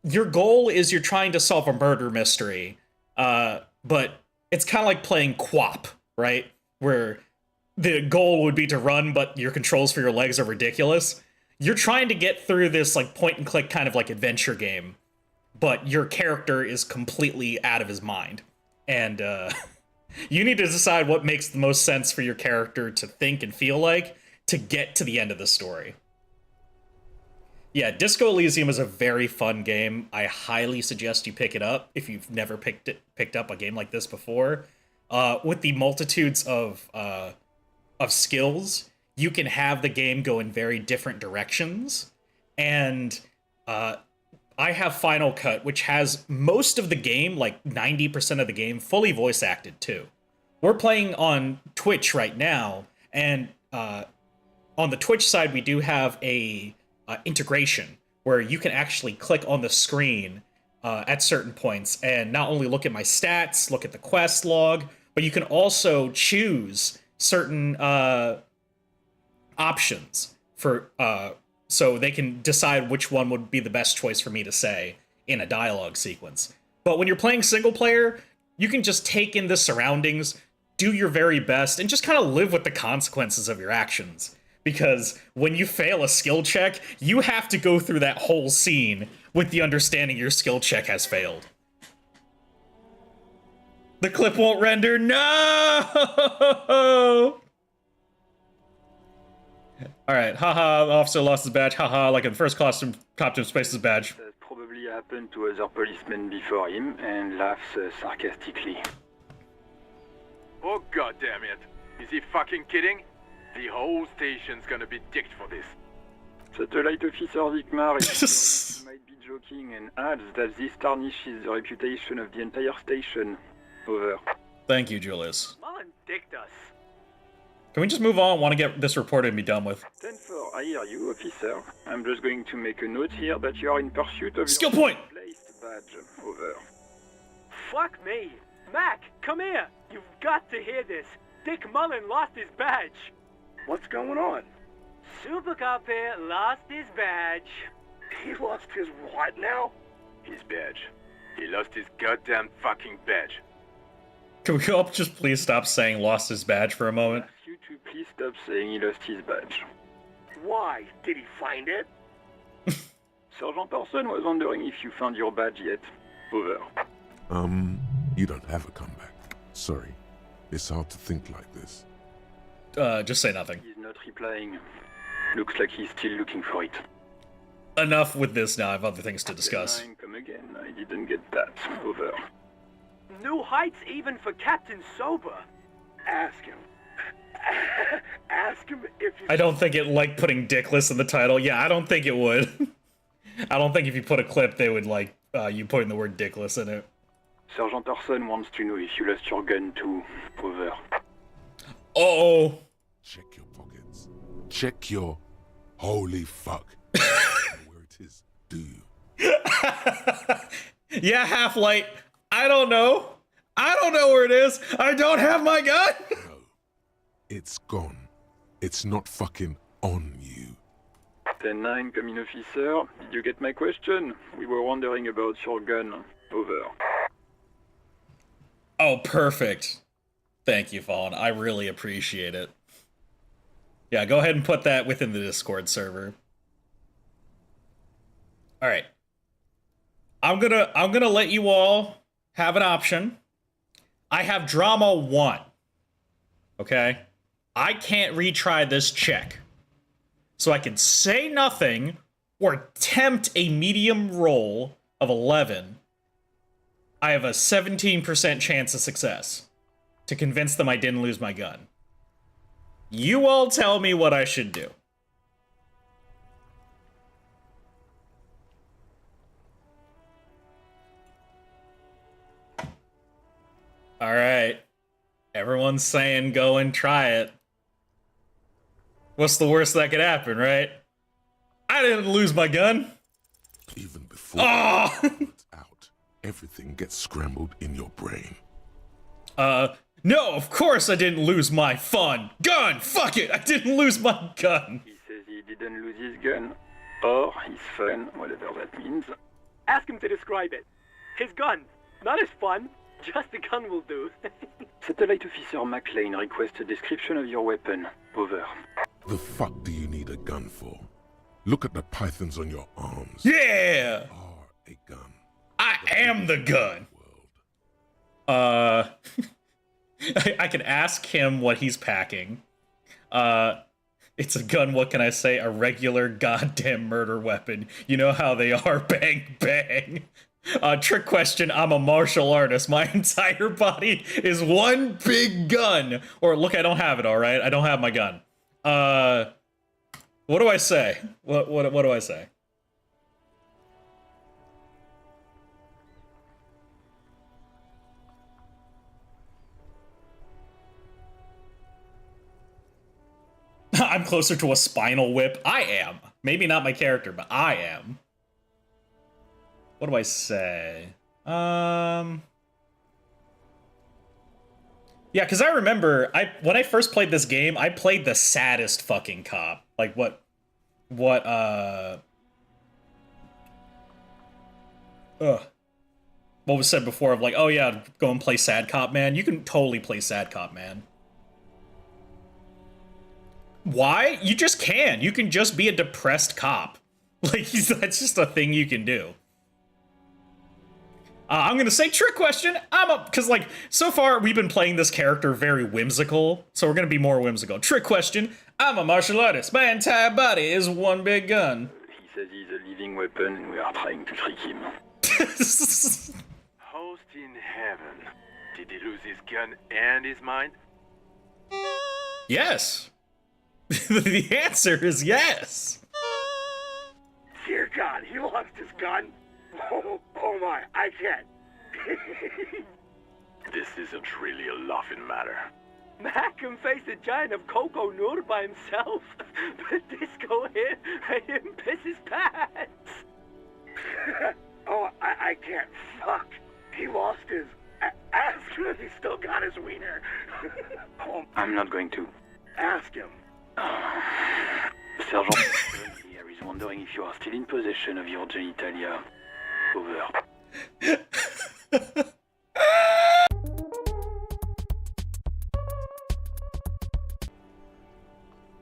your goal is you're trying to solve a murder mystery, but it's kind of like playing Quap, right? Where the goal would be to run, but your controls for your legs are ridiculous. You're trying to get through this like point and click kind of like adventure game, but your character is completely out of his mind. And you need to decide what makes the most sense for your character to think and feel like to get to the end of the story. Yeah, Disco Elysium is a very fun game. I highly suggest you pick it up if you've never picked up a game like this before. With the multitudes of skills, you can have the game go in very different directions. And I have Final Cut, which has most of the game, like 90% of the game, fully voice acted too. We're playing on Twitch right now, and on the Twitch side, we do have a integration where you can actually click on the screen at certain points and not only look at my stats, look at the quest log, but you can also choose certain options for so they can decide which one would be the best choice for me to say in a dialogue sequence. But when you're playing single player, you can just take in the surroundings, do your very best, and just kind of live with the consequences of your actions. Because when you fail a skill check, you have to go through that whole scene with the understanding your skill check has failed. The clip won't render. No! Alright, haha, the officer lost his badge. Haha, like in the first costume Space's badge. That probably happened to other policemen before him, and laughs sarcastically. Oh god damn it. Is he fucking kidding? The whole station's gonna be dicked for this. Satellite Officer Vicmar is he might be joking and adds that this tarnishes the reputation of the entire station. Over. Thank you, Julius. Mullen dicked us. Can we just move on? I want to get this reported and be done with. 10-4, I hear you, officer. I'm just going to make a note here that you are in pursuit of skill your point placed badge. Over. Fuck me. Mac, come here. You've got to hear this. Dick Mullen lost his badge. What's going on? Super Cop here lost his badge. He lost his what now? His badge. He lost his goddamn fucking badge. Can we all just please stop saying lost his badge for a moment? I ask you to please stop saying he lost his badge. Why? Did he find it? Sergeant Person was wondering if you found your badge yet. Over. You don't have a comeback. Sorry. It's hard to think like this. Just say nothing. He's not replying. Looks like he's still looking for it. Enough with this now, I have other things to discuss. Come again, I didn't get that. Over. New heights even for Captain Sober. Ask him. Ask him if you... I don't think it like putting dickless in the title. Yeah, I don't think it would. I don't think if you put a clip, they would like you putting the word dickless in it. Sergeant Orson wants to know if you lost your gun too. Over. Uh-oh. Check your pockets. Check your... Holy fuck. Where it is, do you? Yeah, Half-Light. I don't know. I don't know where it is. I don't have my gun. No. It's gone. It's not fucking on you. 10-9, coming officer. Did you get my question? We were wondering about your gun. Over. Oh, perfect. Thank you, Fawn. I really appreciate it. Yeah, go ahead and put that within the Discord server. All right. I'm gonna let you all have an option. I have drama 1. Okay? I can't retry this check. So I can say nothing or attempt a medium roll of 11. I have a 17% chance of success to convince them I didn't lose my gun. You all tell me what I should do. All right. Everyone's saying go and try it. What's the worst that could happen, right? I didn't lose my gun. Even before it's out, everything gets scrambled in your brain. No, of course I didn't lose my fun gun. Fuck it, I didn't lose my gun. He says he didn't lose his gun. Or his fun, whatever that means. Ask him to describe it. His gun, not his fun. Just the gun will do. Satellite Officer McLean requests a description of your weapon. Over. The fuck do you need a gun for? Look at the pythons on your arms. Yeah! Are a gun. I am the gun. I could ask him what he's packing. It's a gun, what can I say? A regular goddamn murder weapon. You know how they are, bang, bang. Trick question, I'm a martial artist. My entire body is one big gun. Or, look, I don't have it, alright? I don't have my gun. What do I say? What do I say? I'm closer to a spinal whip. I am. Maybe not my character, but I am. What do I say? Yeah, because I remember, when I first played this game, I played the saddest fucking cop. Like, what was said before of like, oh yeah, go and play sad cop, man. You can totally play sad cop, man. Why? You just can. You can just be a depressed cop. Like, that's just a thing you can do. I'm gonna say trick question. Because, like, so far we've been playing this character very whimsical, so we're gonna be more whimsical. Trick question. I'm a martial artist. My entire body is one big gun. He says he's a living weapon and we are trying to trick him. Host in heaven. Did he lose his gun and his mind? Yes. The answer is yes. Dear God, he lost his gun. Oh my, I can't. This isn't really a laughing matter. Mac can face a giant of Coco Nur by himself, but Disco here made him piss his pants. Oh, I can't. Fuck. He lost his ass. He still got his wiener. Oh, I'm not going to. ask him. Sergeant here is wondering if you are still in possession of your genitalia. Over.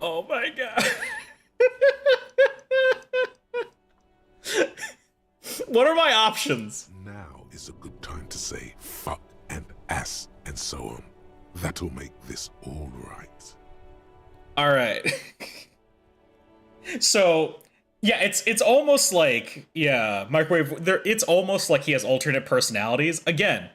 Oh my god. What are my options? Now is a good time to say fuck and ass and so on. That'll make this all right. All right. So, yeah, it's almost like, yeah, Microwave, it's almost like he has alternate personalities. Again,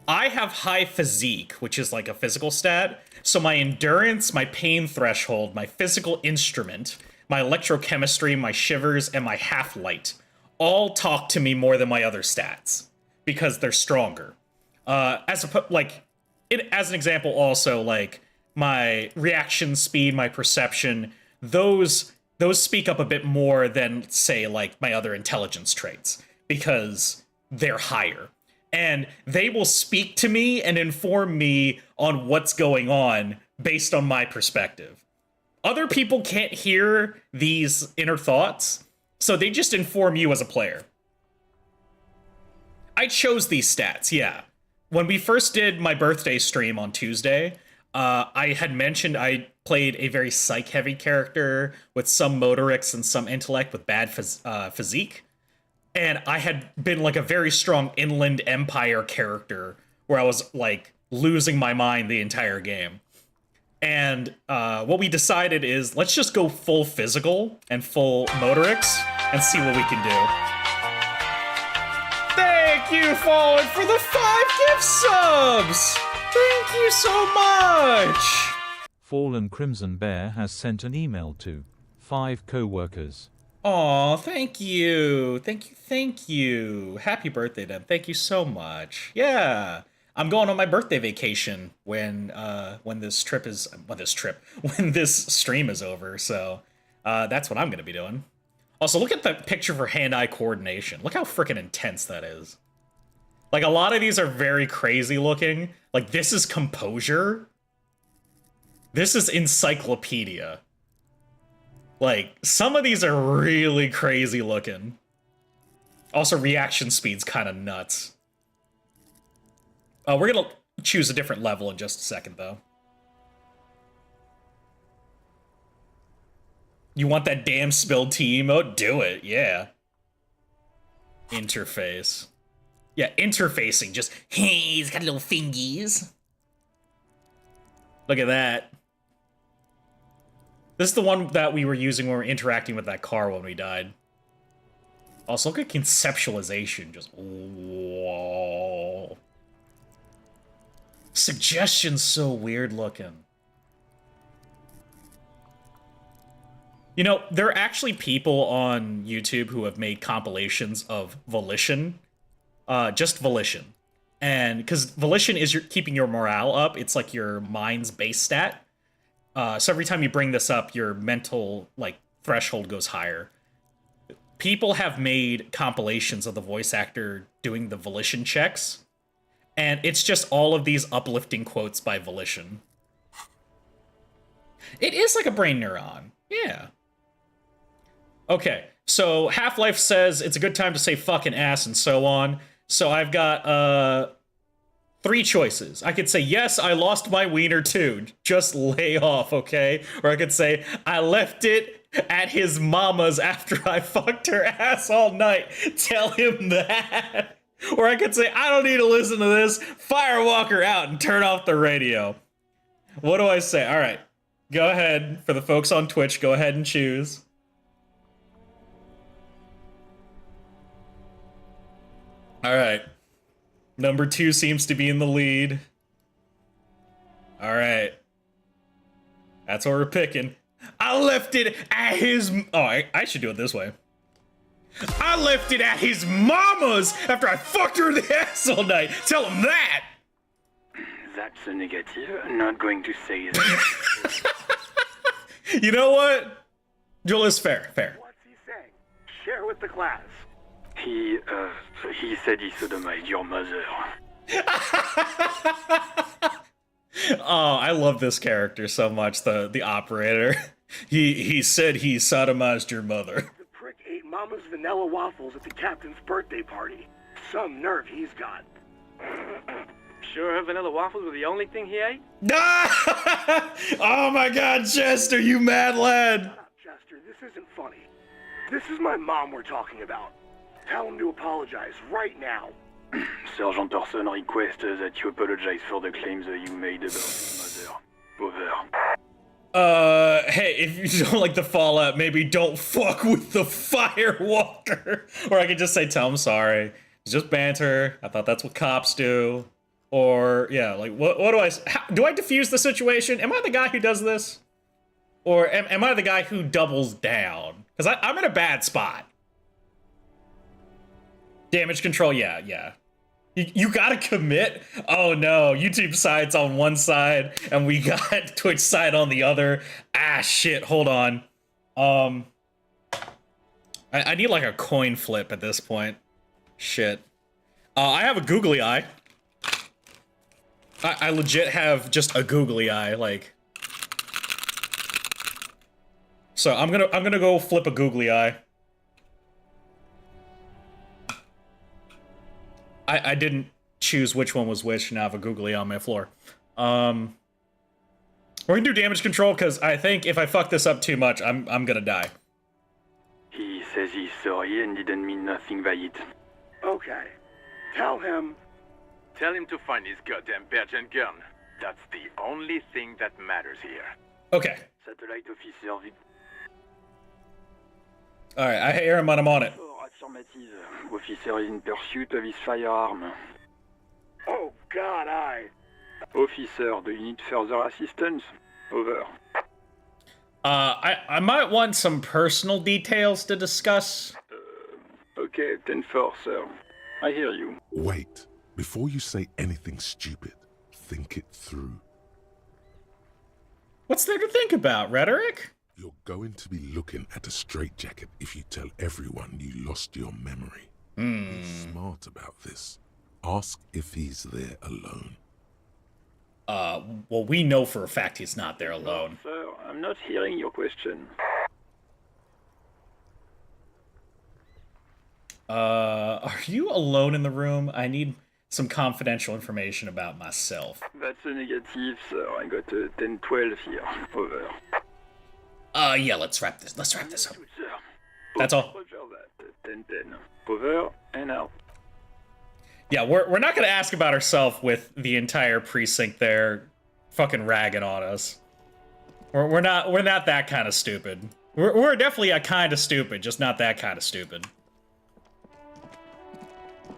I have high physique, which is like a physical stat. So my endurance, my pain threshold, my physical instrument, my electrochemistry, my shivers, and my half-light all talk to me more than my other stats because they're stronger. As an example, also, like, my reaction speed, my perception, those speak up a bit more than, say, like, my other intelligence traits, because they're higher. And they will speak to me and inform me on what's going on based on my perspective. Other people can't hear these inner thoughts, so they just inform you as a player. I chose these stats, yeah. When we first did my birthday stream on Tuesday, I had mentioned I played a very psych-heavy character with some motorics and some intellect with bad physique. And I had been like a very strong Inland Empire character where I was like losing my mind the entire game. And what we decided is let's just go full physical and full motorics and see what we can do. Thank you, Fallen, for the 5 gift subs! Thank you so much! Fallen Crimson Bear has sent an email to 5 co-workers. Aw, thank you. Thank you. Happy birthday, Deb. Thank you so much. Yeah. I'm going on my birthday vacation when this stream is over, so that's what I'm gonna be doing. Also, look at the picture for hand-eye coordination. Look how freaking intense that is. Like, a lot of these are very crazy looking. Like, this is composure. This is encyclopedia. Like, some of these are really crazy looking. Also, reaction speed's kind of nuts. We're gonna choose a different level in just a second, though. You want that damn spilled tea emote? Do it, yeah. Interface. Yeah, interfacing, just, hey, he's got little fingies. Look at that. This is the one that we were using when we were interacting with that car when we died. Also, look at conceptualization, just, whoa. Suggestion's so weird looking. You know, there are actually people on YouTube who have made compilations of Volition. Just Volition. And because Volition is keeping your morale up, it's like your mind's base stat. So every time you bring this up, your mental, like, threshold goes higher. People have made compilations of the voice actor doing the Volition checks. And it's just all of these uplifting quotes by Volition. It is like a brain neuron. Yeah. Okay, so Half-Life says it's a good time to say fucking ass and so on. So I've got 3 choices. I could say, yes, I lost my wiener too. Just lay off, okay? Or I could say, I left it at his mama's after I fucked her ass all night. Tell him that. Or I could say, I don't need to listen to this. Firewalker out and turn off the radio. What do I say? All right, go ahead. For the folks on Twitch, go ahead and choose. All right. Number 2 seems to be in the lead. All right. That's what we're picking. I left it at his... Oh, I should do it this way. I left it at his mama's after I fucked her in the ass all night. Tell him that. That's a negative. I'm not going to say that. You know what? Julius, fair. What's he saying? Share with the class. He said he sodomized your mother. Oh, I love this character so much, the operator. He said he sodomized your mother. The prick ate Mama's vanilla waffles at the captain's birthday party. Some nerve he's got. Sure her vanilla waffles were the only thing he ate? Oh my god, Chester, you mad lad! Shut up, Chester, this isn't funny. This is my mom we're talking about. Tell him to apologize right now. Sergeant Orson requests that you apologize for the claims that you made about his mother. Over. Hey, if you don't like the Fallout, maybe don't fuck with the Firewalker. Or I could just say, tell him sorry. It's just banter. I thought that's what cops do. Or, yeah, like, what do I... do I defuse the situation? Am I the guy who does this? Or am I the guy who doubles down? Because I'm in a bad spot. Damage control, yeah. You gotta commit? Oh no, YouTube side's on one side, and we got Twitch side on the other. Ah, shit, hold on. I need like a coin flip at this point. Shit. I have a googly eye. I legit have just a googly eye, like. So I'm gonna go flip a googly eye. I didn't choose which one was which, and I have a googly eye on my floor. We're gonna do damage control, because I think if I fuck this up too much, I'm gonna die. He says he's sorry and didn't mean nothing by it. Okay. Tell him to find his goddamn badge and gun. That's the only thing that matters here. Okay. Satellite officer. Alright, I hear him and I'm on it. Affirmative. Officer in pursuit of his firearm. Oh god, Officer, do you need further assistance? Over. I might want some personal details to discuss. Okay, 10-4, sir. I hear you. Wait. Before you say anything stupid, think it through. What's there to think about, rhetoric? You're going to be looking at a straitjacket if you tell everyone you lost your memory. Be smart about this. Ask if he's there alone. Well, we know for a fact he's not there alone. Sir, I'm not hearing your question. Are you alone in the room? I need some confidential information about myself. That's a negative, sir. I got a 10-12 here. Over. Yeah, let's wrap this up. That's all. Roger that. 10-10. Over and out. Yeah, we're not gonna ask about ourselves with the entire precinct there fucking ragging on us. We're not that kind of stupid. We're definitely a kind of stupid, just not that kind of stupid.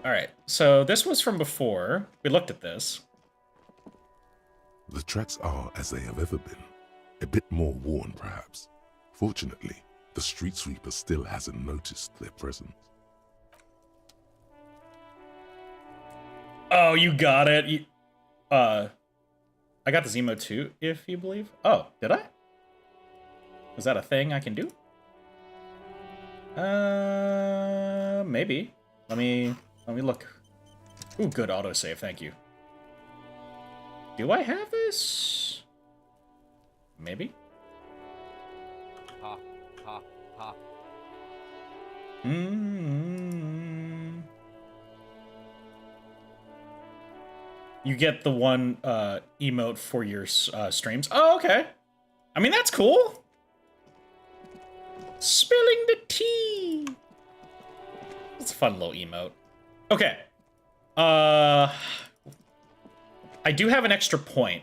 Alright, so this was from before. We looked at this. The tracks are as they have ever been. A bit more worn, perhaps. Fortunately, the street sweeper still hasn't noticed their presence. Oh, you got it. I got the Zemo too, if you believe. Oh, did I? Was that a thing I can do? Maybe. Let me look. Ooh, good autosave, thank you. Do I have this? Maybe. You get the one emote for your streams. Oh, okay. I mean, that's cool. Spilling the tea. It's a fun little emote. Okay. I do have an extra point.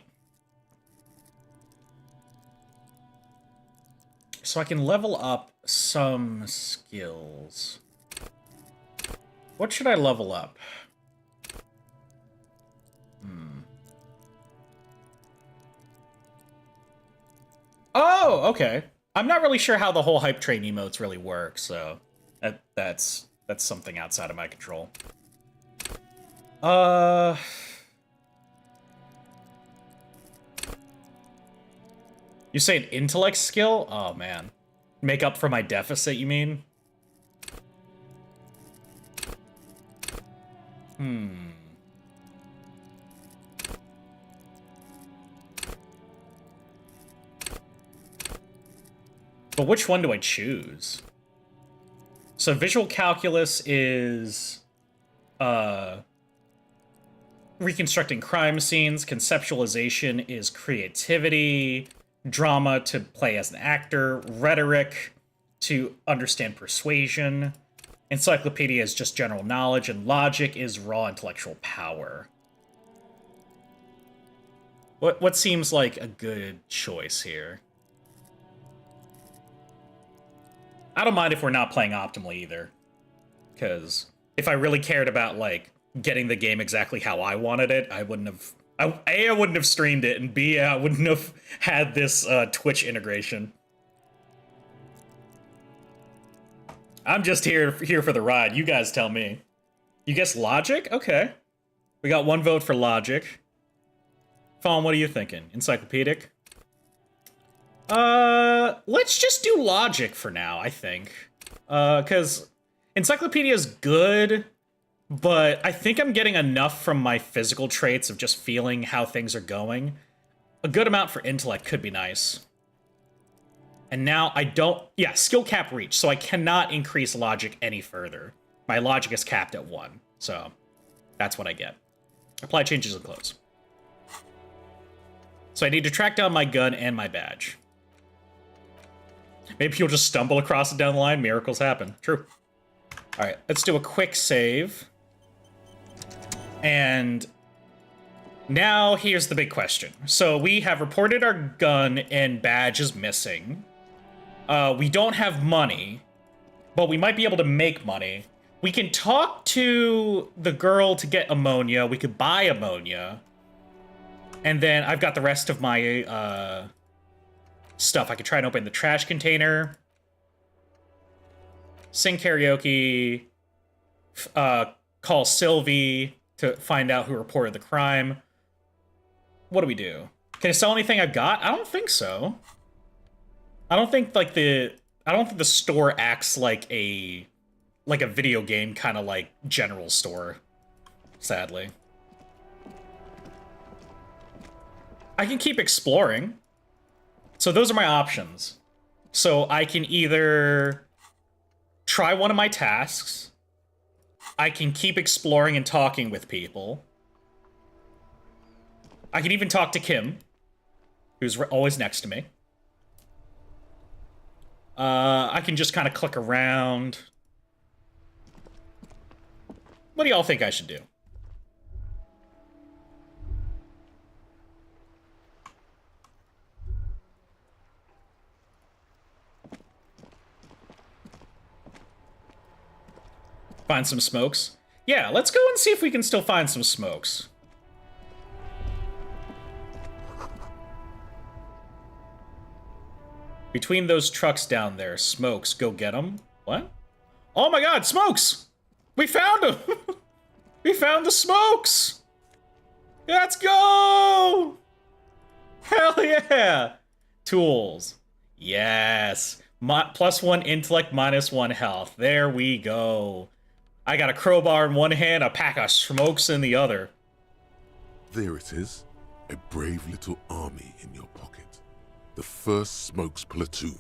So I can level up some skills. What should I level up? Oh, okay. I'm not really sure how the whole hype train emotes really work, so that's something outside of my control. You say an intellect skill? Oh man. Make up for my deficit, you mean? But which one do I choose? So visual calculus is reconstructing crime scenes. Conceptualization is creativity. Drama to play as an actor. Rhetoric to understand persuasion. Encyclopedia is just general knowledge. And logic is raw intellectual power. What seems like a good choice here? I don't mind if we're not playing optimally either. Because if I really cared about, like, getting the game exactly how I wanted it, I wouldn't have... A, I wouldn't have streamed it, and B, I wouldn't have had this Twitch integration. I'm just here for the ride. You guys tell me. You guess logic? Okay. We got one vote for logic. Fawn, what are you thinking? Encyclopedic? Let's just do logic for now, I think. Because Encyclopedia is good, but I think I'm getting enough from my physical traits of just feeling how things are going. A good amount for intellect could be nice. And now I don't... Yeah, skill cap reach, so I cannot increase logic any further. My logic is capped at 1, so that's what I get. Apply changes and close. So I need to track down my gun and my badge. Maybe you'll just stumble across it down the line. Miracles happen. True. All right, let's do a quick save. And now here's the big question. So we have reported our gun and badge is missing. We don't have money, but we might be able to make money. We can talk to the girl to get ammonia. We could buy ammonia. And then I've got the rest of my stuff. I could try and open the trash container. Sing karaoke. Call Sylvie to find out who reported the crime. What do we do? Can I sell anything I've got? I don't think so. I don't think the store acts like a video game kind of like general store. sadly. I can keep exploring. So those are my options. So I can either try one of my tasks. I can keep exploring and talking with people. I can even talk to Kim, who's always next to me. I can just kind of click around. What do y'all think I should do? Find some smokes? Yeah, let's go and see if we can still find some smokes. Between those trucks down there, smokes, go get them. What? Oh my god, smokes! We found them! We found the smokes! Let's go! Hell yeah! Tools. Yes. +1 intellect, -1 health. There we go. I got a crowbar in one hand, a pack of smokes in the other. There it is. A brave little army in your pocket. The 1st Smokes Platoon.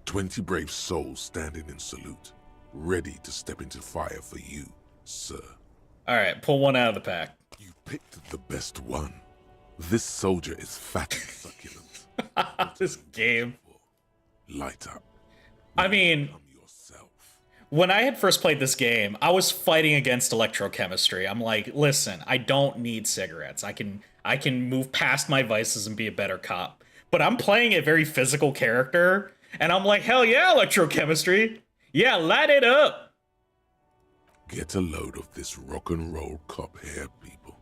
20 brave souls standing in salute. Ready to step into fire for you, sir. Alright, pull one out of the pack. You picked the best one. This soldier is fat and succulent. This game. Light up. I mean, when I had first played this game, I was fighting against electrochemistry. I'm like, listen, I don't need cigarettes. I can move past my vices and be a better cop. But I'm playing a very physical character, and I'm like, hell yeah, electrochemistry. Yeah, light it up. Get a load of this rock and roll cop here, people.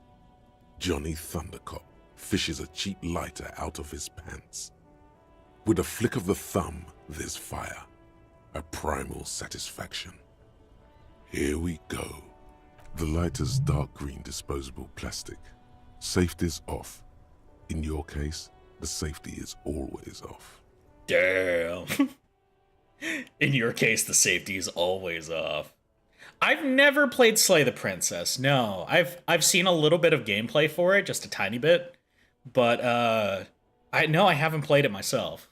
Johnny Thundercop fishes a cheap lighter out of his pants. With a flick of the thumb, there's fire. A primal satisfaction. Here we go. The lighter's dark green disposable plastic. Safety's off. In your case, the safety is always off. Damn. In your case, the safety is always off. I've never played Slay the Princess. No, I've seen a little bit of gameplay for it, just a tiny bit, but I haven't played it myself.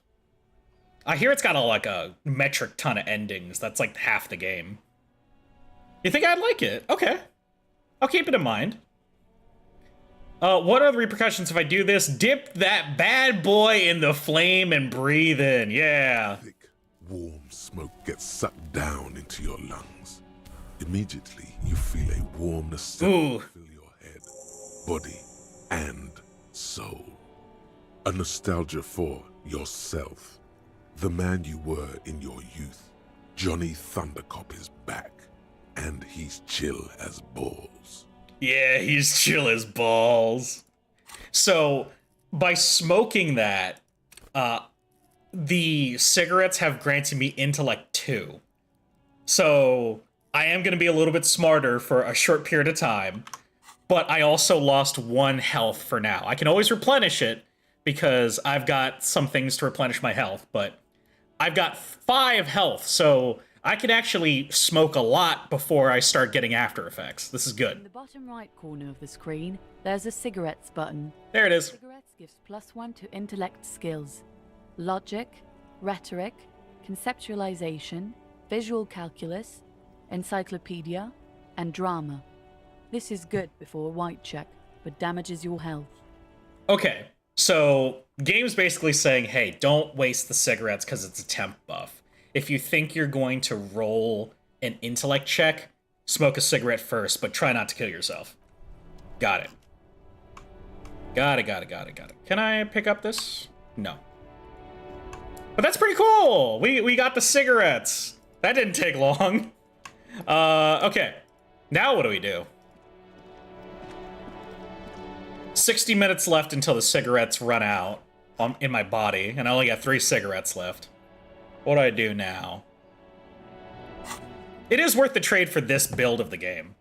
I hear it's got a metric ton of endings. That's like half the game. You think I'd like it? Okay. I'll keep it in mind. What are the repercussions if I do this? Dip that bad boy in the flame and breathe in. Yeah. Thick, warm smoke gets sucked down into your lungs. Immediately, you feel a warmness fill your head, body, and soul. A nostalgia for yourself. The man you were in your youth. Johnny Thundercop is back, and he's chill as balls. Yeah, he's chill as balls. So, by smoking that, the cigarettes have granted me intellect 2. So, I am going to be a little bit smarter for a short period of time, but I also lost 1 health for now. I can always replenish it, because I've got some things to replenish my health, but I've got 5 health, so I can actually smoke a lot before I start getting after effects. This is good. In the bottom right corner of the screen, there's a cigarettes button. There it is. Cigarettes gives +1 to intellect skills. Logic, rhetoric, conceptualization, visual calculus, encyclopedia, and drama. This is good before a white check, but damages your health. Okay. So, game's basically saying, hey, don't waste the cigarettes because it's a temp buff. If you think you're going to roll an intellect check, smoke a cigarette first, but try not to kill yourself. Got it. Got it. Can I pick up this? No. But that's pretty cool! We got the cigarettes! That didn't take long. Okay. Now what do we do? 60 minutes left until the cigarettes run out in my body, and I only got 3 cigarettes left. What do I do now? It is worth the trade for this build of the game.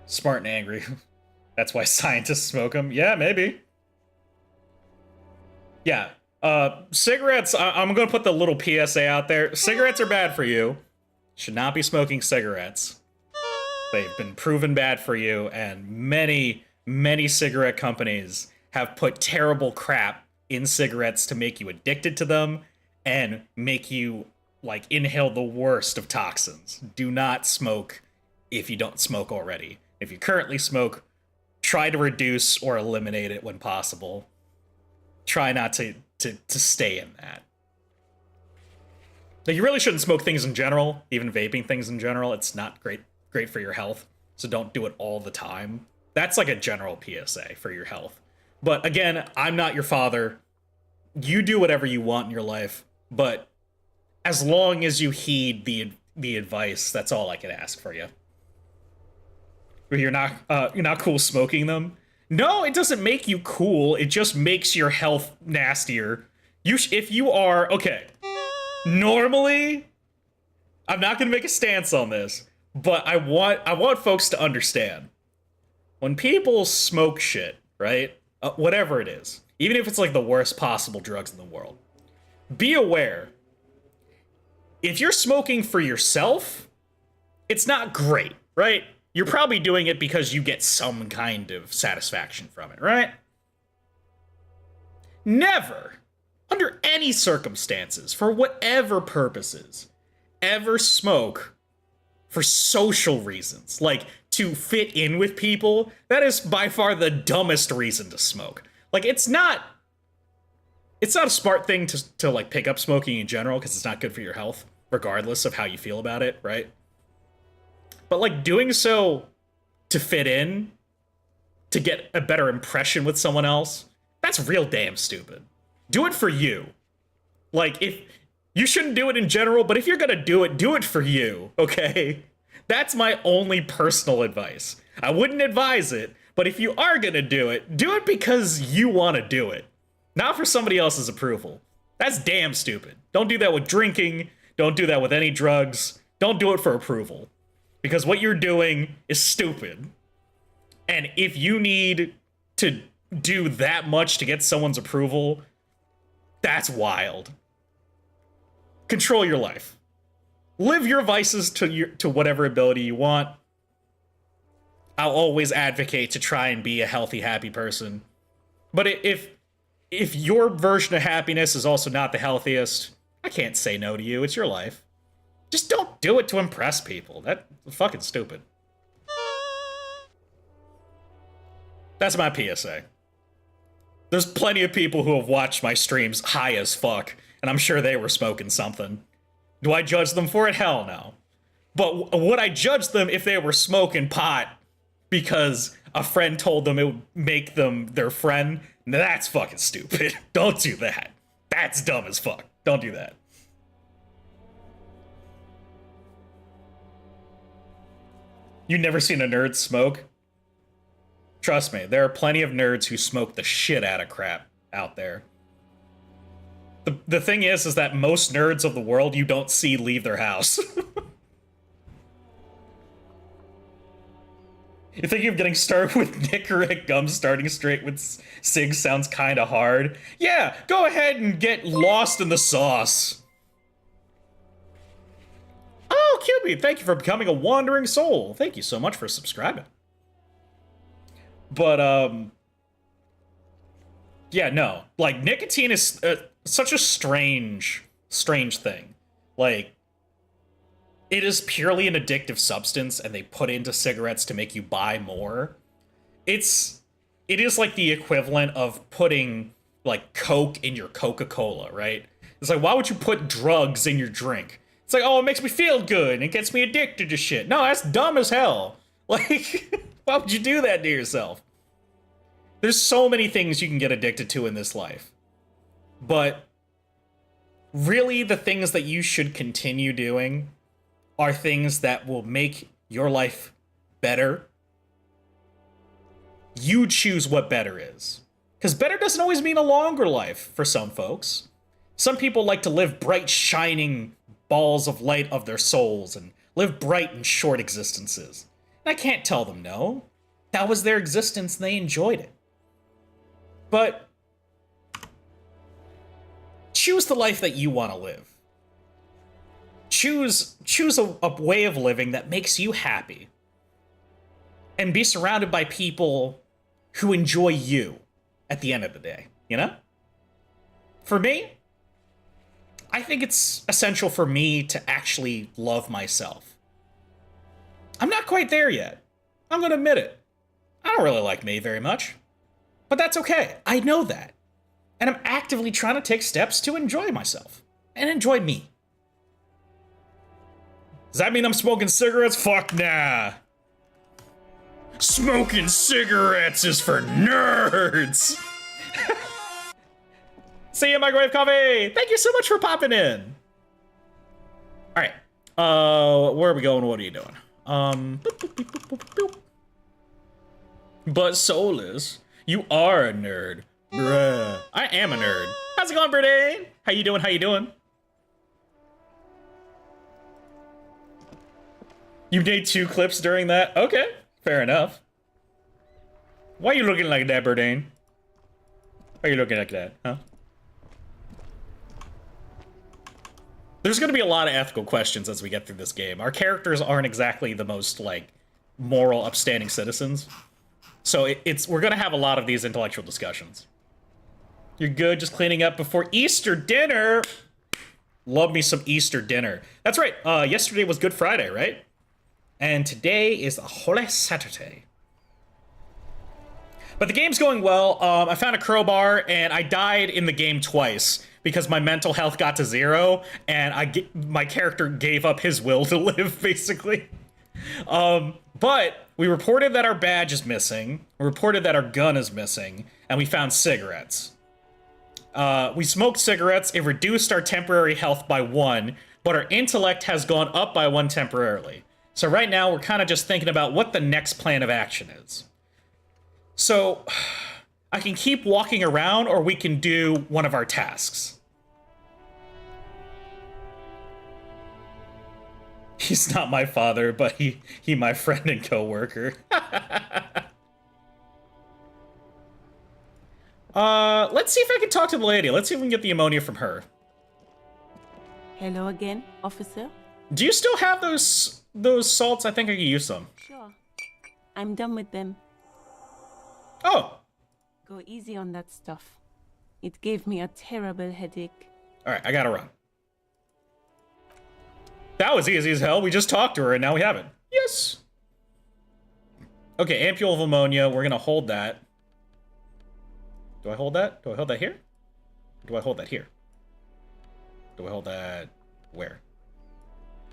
Smart and angry. That's why scientists smoke them. Yeah, maybe. Yeah. Cigarettes, I'm going to put the little PSA out there. Cigarettes are bad for you. Should not be smoking cigarettes. They've been proven bad for you, and many, many cigarette companies have put terrible crap in cigarettes to make you addicted to them and make you, like, inhale the worst of toxins. Do not smoke if you don't smoke already. If you currently smoke, try to reduce or eliminate it when possible. Try not to stay in that. Now, you really shouldn't smoke things in general, even vaping things in general. It's not great for your health, so don't do it all the time. That's like a general PSA for your health. But again, I'm not your father. You do whatever you want in your life, but as long as you heed the advice, that's all I can ask for you. You're not cool smoking them. No, it doesn't make you cool. It just makes your health nastier. If you are okay. Normally, I'm not gonna make a stance on this, but I want folks to understand. When people smoke shit, right? Whatever it is, even if it's like the worst possible drugs in the world, be aware. If you're smoking for yourself, it's not great, right? You're probably doing it because you get some kind of satisfaction from it, right? Never, under any circumstances, for whatever purposes, ever smoke for social reasons, like to fit in with people. That is by far the dumbest reason to smoke. Like, it's not a smart thing to like pick up smoking in general, because it's not good for your health, regardless of how you feel about it, right? But like doing so to fit in, to get a better impression with someone else, that's real damn stupid. Do it for you. Like, if you shouldn't do it in general, but if you're gonna do it for you, okay? That's my only personal advice. I wouldn't advise it, but if you are gonna do it because you want to do it, not for somebody else's approval. That's damn stupid. Don't do that with drinking. Don't do that with any drugs. Don't do it for approval. Because what you're doing is stupid. And if you need to do that much to get someone's approval, that's wild. Control your life. Live your vices to whatever ability you want. I'll always advocate to try and be a healthy, happy person. But if your version of happiness is also not the healthiest, I can't say no to you. It's your life. Just don't do it to impress people. That's fucking stupid. That's my PSA. There's plenty of people who have watched my streams high as fuck, and I'm sure they were smoking something. Do I judge them for it? Hell no. But would I judge them if they were smoking pot because a friend told them it would make them their friend? That's fucking stupid. Don't do that. That's dumb as fuck. Don't do that. You never seen a nerd smoke? Trust me, there are plenty of nerds who smoke the shit out of crap out there. The thing is that most nerds of the world you don't see leave their house. You think of getting started with Nicorette gum starting straight with Sig sounds kinda hard? Yeah, go ahead and get lost in the sauce. Oh, QB, thank you for becoming a wandering soul. Thank you so much for subscribing. But, yeah, no. Like, nicotine is such a strange thing. Like, it is purely an addictive substance, and they put into cigarettes to make you buy more. It is like the equivalent of putting, like, Coke in your Coca-Cola, right? It's like, why would you put drugs in your drink? It's like, oh, it makes me feel good, and it gets me addicted to shit. No, that's dumb as hell. Like, why would you do that to yourself? There's so many things you can get addicted to in this life. But really, the things that you should continue doing are things that will make your life better. You choose what better is. Because better doesn't always mean a longer life for some folks. Some people like to live bright, shining balls of light of their souls and live bright and short existences. And I can't tell them no. That was their existence and they enjoyed it. But choose the life that you want to live. Choose a way of living that makes you happy. and be surrounded by people who enjoy you at the end of the day, you know? For me, I think it's essential for me to actually love myself. I'm not quite there yet. I'm gonna admit it. I don't really like me very much. But that's okay. I know that. And I'm actively trying to take steps to enjoy myself. And enjoy me. Does that mean I'm smoking cigarettes? Fuck nah. Smoking cigarettes is for nerds. See you, Microwave Coffee. Thank you so much for popping in. All right. Where are we going? What are you doing? Boop, boop, boop, boop, boop, boop. But Soulless, you are a nerd. Bruh. I am a nerd. How's it going, Berdane? How you doing? How you doing? You made 2 clips during that? Okay, fair enough. Why are you looking like that, Berdane? Why are you looking like that, huh? There's gonna be a lot of ethical questions as we get through this game. Our characters aren't exactly the most, like, moral, upstanding citizens. So we're gonna have a lot of these intellectual discussions. You're good, just cleaning up before Easter dinner. Love me some Easter dinner. That's right, yesterday was Good Friday, right? And today is a Holy Saturday. But the game's going well. I found a crowbar, and I died in the game twice because my mental health got to 0, and my character gave up his will to live, basically. But we reported that our badge is missing, we reported that our gun is missing, and we found cigarettes. We smoked cigarettes, it reduced our temporary health by 1, but our intellect has gone up by 1 temporarily. So right now, we're kind of just thinking about what the next plan of action is. So, I can keep walking around, or we can do one of our tasks. He's not my father, but he my friend and co-worker. Let's see if I can talk to the lady. Let's see if we can get the ammonia from her. Hello again, officer. Do you still have those salts? I think I can use them. Sure. I'm done with them. Oh. Go easy on that stuff. It gave me a terrible headache. Alright, I gotta run. That was easy as hell. We just talked to her and now we have it. Yes! Okay, ampule of ammonia. We're gonna hold that. Do I hold that? Do I hold that here? Or do I hold that here? Do I hold that where?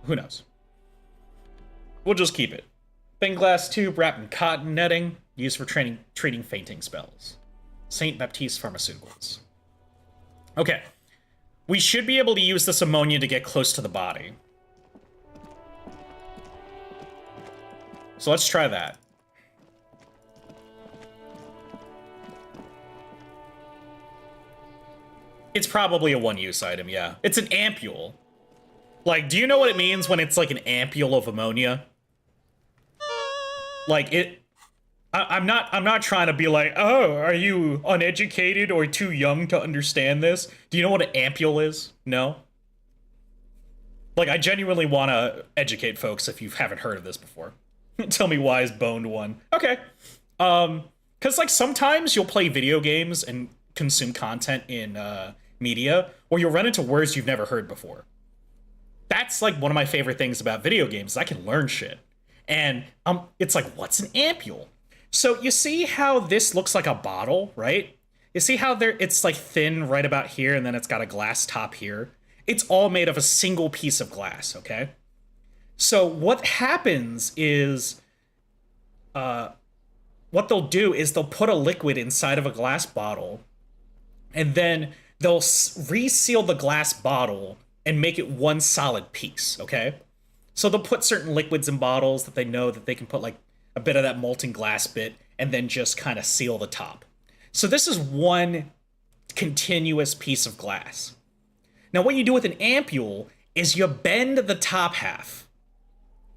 Who knows? We'll just keep it. Thin glass tube wrapped in cotton netting, used for treating fainting spells. St. Baptiste Pharmaceuticals. Okay. We should be able to use this ammonia to get close to the body. So let's try that. It's probably a one-use item, yeah. It's an ampule. Like, do you know what it means when it's like an ampule of ammonia? Like, I'm not trying to be like, oh, are you uneducated or too young to understand this? Do you know what an ampule is? No? Like, I genuinely want to educate folks if you haven't heard of this before. Tell me why is boned one. Okay. Because, like, sometimes you'll play video games and consume content in media, or you'll run into words you've never heard before. That's, like, one of my favorite things about video games, is I can learn shit. And it's like, what's an ampule? So you see how this looks like a bottle, right? You see how it's like thin right about here, and then it's got a glass top here? It's all made of a single piece of glass, okay? So what happens is, what they'll do is they'll put a liquid inside of a glass bottle, and then they'll reseal the glass bottle and make it one solid piece, okay? So they'll put certain liquids in bottles that they know that they can put like a bit of that molten glass bit and then just kind of seal the top. So this is one continuous piece of glass. Now what you do with an ampule is you bend the top half.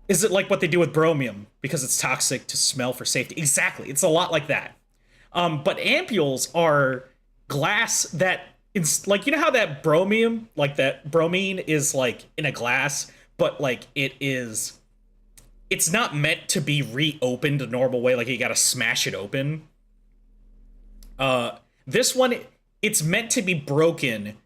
Is it like what they do with bromium because it's toxic to smell for safety? Exactly, it's a lot like that. But ampules are glass that, it's like, you know how that bromium, like that bromine is like in a glass, but like it is it's not meant to be reopened a normal way, like you gotta smash it open. This one, it's meant to be broken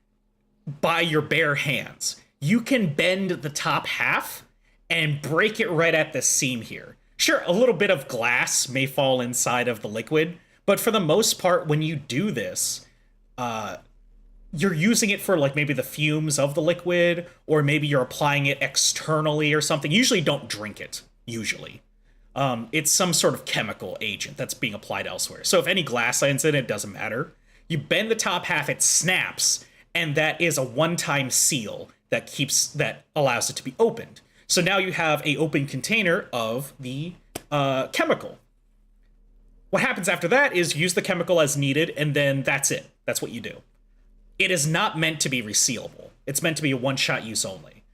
by your bare hands. You can bend the top half and break it right at the seam here. Sure, a little bit of glass may fall inside of the liquid, but for the most part, when you do this, you're using it for like maybe the fumes of the liquid, or maybe you're applying it externally or something. Usually don't drink it, usually. It's some sort of chemical agent that's being applied elsewhere. So if any glass lands in it, it doesn't matter. You bend the top half, it snaps, and that is a one-time seal that allows it to be opened. So now you have a open container of the chemical. What happens after that is use the chemical as needed, and then that's it. That's what you do. It is not meant to be resealable. It's meant to be a one-shot use only.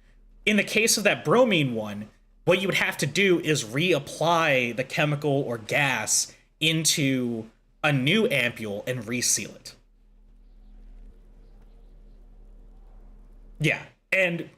In the case of that bromine one, what you would have to do is reapply the chemical or gas into a new ampule and reseal it. Yeah, and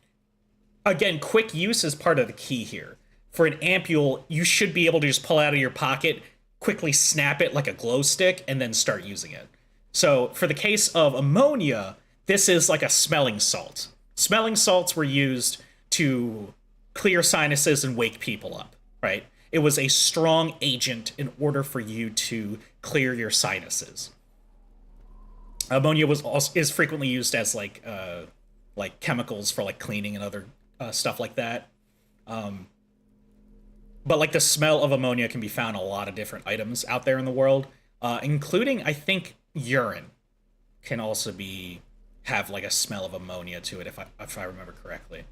again, quick use is part of the key here. For an ampule, you should be able to just pull it out of your pocket, quickly snap it like a glow stick, and then start using it. So for the case of ammonia, this is like a smelling salt. Smelling salts were used to clear sinuses and wake people up, right? It was a strong agent in order for you to clear your sinuses. Ammonia is frequently used as like chemicals for like cleaning and other stuff like that. But like the smell of ammonia can be found in a lot of different items out there in the world, including, I think, urine can also have like a smell of ammonia to it, if I remember correctly.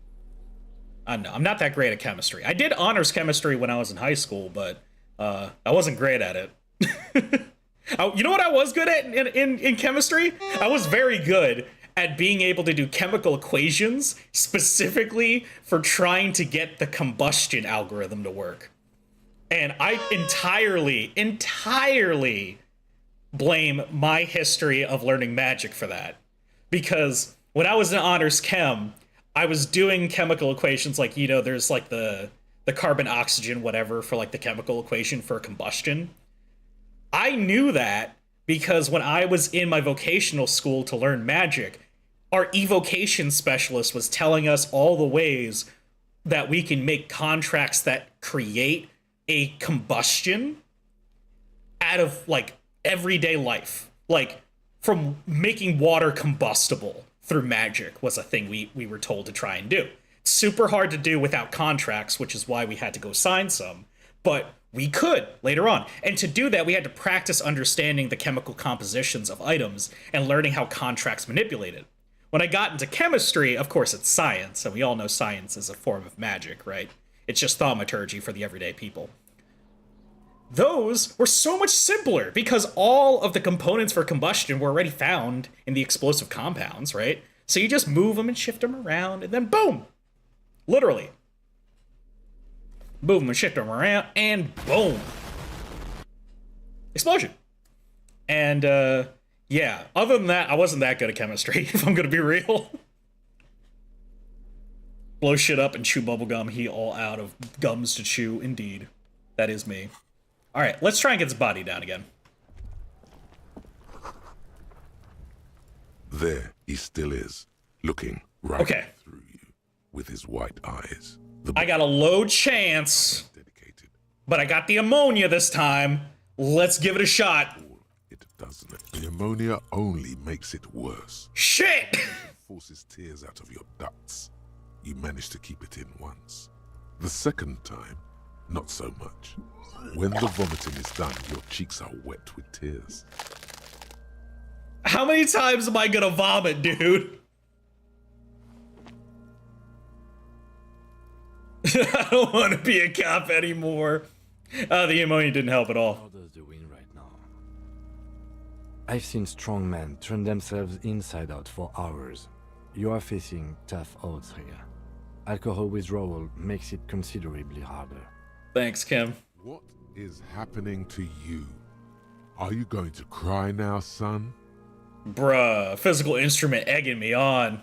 I don't know. I'm not that great at chemistry. I did honors chemistry when I was in high school, but I wasn't great at it. You know what I was good at in chemistry? I was very good at being able to do chemical equations specifically for trying to get the combustion algorithm to work. And I entirely blame my history of learning magic for that. Because when I was in honors chem, I was doing chemical equations like, you know, there's like the carbon, oxygen, whatever, for like the chemical equation for combustion. I knew that because when I was in my vocational school to learn magic, our evocation specialist was telling us all the ways that we can make contracts that create a combustion out of like everyday life. Like from making water combustible through magic was a thing we were told to try and do. It's super hard to do without contracts, which is why we had to go sign some, but we could later on. And to do that, we had to practice understanding the chemical compositions of items and learning how contracts manipulated. When I got into chemistry, of course, it's science, and we all know science is a form of magic, right? It's just thaumaturgy for the everyday people. Those were so much simpler because all of the components for combustion were already found in the explosive compounds, right? So you just move them and shift them around, and then boom! Literally. Move them and shift them around, and boom! Explosion. And, yeah, other than that, I wasn't that good at chemistry, if I'm gonna be real. Blow shit up and chew bubblegum, he all out of gums to chew, indeed. That is me. Alright, let's try and get his body down again. There he still is, looking right through you with his white eyes. I got a low chance, but I got the ammonia this time. Let's give it a shot. It doesn't. The ammonia only makes it worse. Shit! It forces tears out of your ducts. You manage to keep it in once. The second time, not so much. When the vomiting is done, your cheeks are wet with tears. How many times am I gonna vomit, dude? I don't want to be a cop anymore. The ammonia didn't help at all. How does the wind right now? I've seen strong men turn themselves inside out for hours. You are facing tough odds here. Alcohol withdrawal makes it considerably harder. Thanks, Kim. What is happening to you? Are you going to cry now, son? Bruh, physical instrument egging me on.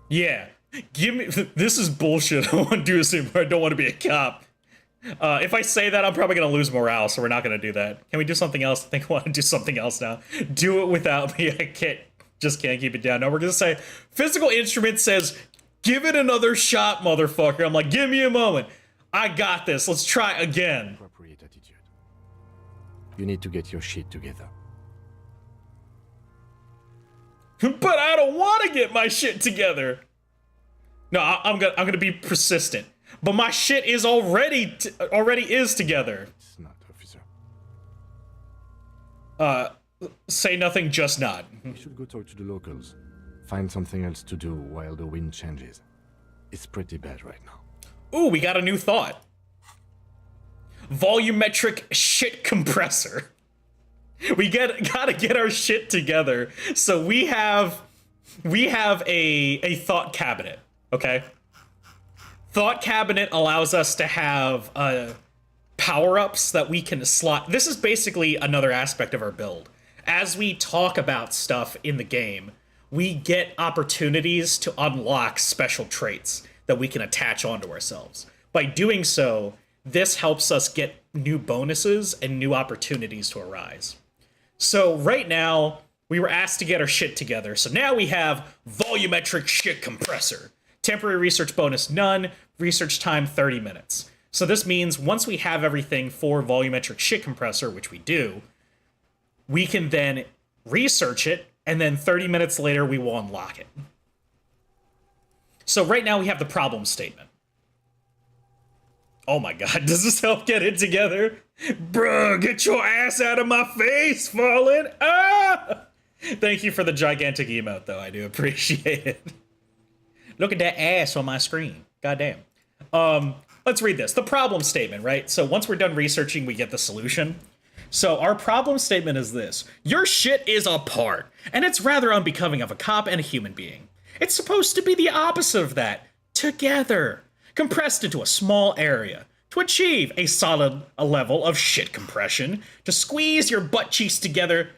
Yeah, Give me. This is bullshit. I don't want to do this anymore. I don't want to be a cop. If I say that, I'm probably going to lose morale, so we're not going to do that. Can we do something else? I think I want to do something else now. Do it without me. I can't keep it down. No, we're going to say, physical instrument says, give it another shot, motherfucker. I'm like, give me a moment. I got this. Let's try again. Appropriate attitude. You need to get your shit together. But I don't want to get my shit together. No, I'm gonna be persistent. But my shit is already is together. It's not, officer. Say nothing, just nod. You should go talk to the locals. Find something else to do while the wind changes. It's pretty bad right now. Ooh, we got a new thought. Volumetric shit compressor. We gotta get our shit together. So we have a thought cabinet, okay? Thought cabinet allows us to have power-ups that we can slot. This is basically another aspect of our build. As we talk about stuff in the game, we get opportunities to unlock special traits that we can attach onto ourselves. By doing so, this helps us get new bonuses and new opportunities to arise. So right now, we were asked to get our shit together. So now we have volumetric shit compressor. Temporary research bonus none, research time 30 minutes. So this means once we have everything for volumetric shit compressor, which we do, we can then research it, and then 30 minutes later we will unlock it. So right now we have the problem statement. Oh my god, does this help get it together? Bruh, get your ass out of my face, Fallen! Ah! Thank you for the gigantic emote, though. I do appreciate it. Look at that ass on my screen. Goddamn. Let's read this. The problem statement, right? So once we're done researching, we get the solution. So our problem statement is this. Your shit is apart, and it's rather unbecoming of a cop and a human being. It's supposed to be the opposite of that. Together. Compressed into a small area. To achieve a solid level of shit compression. To squeeze your butt cheeks together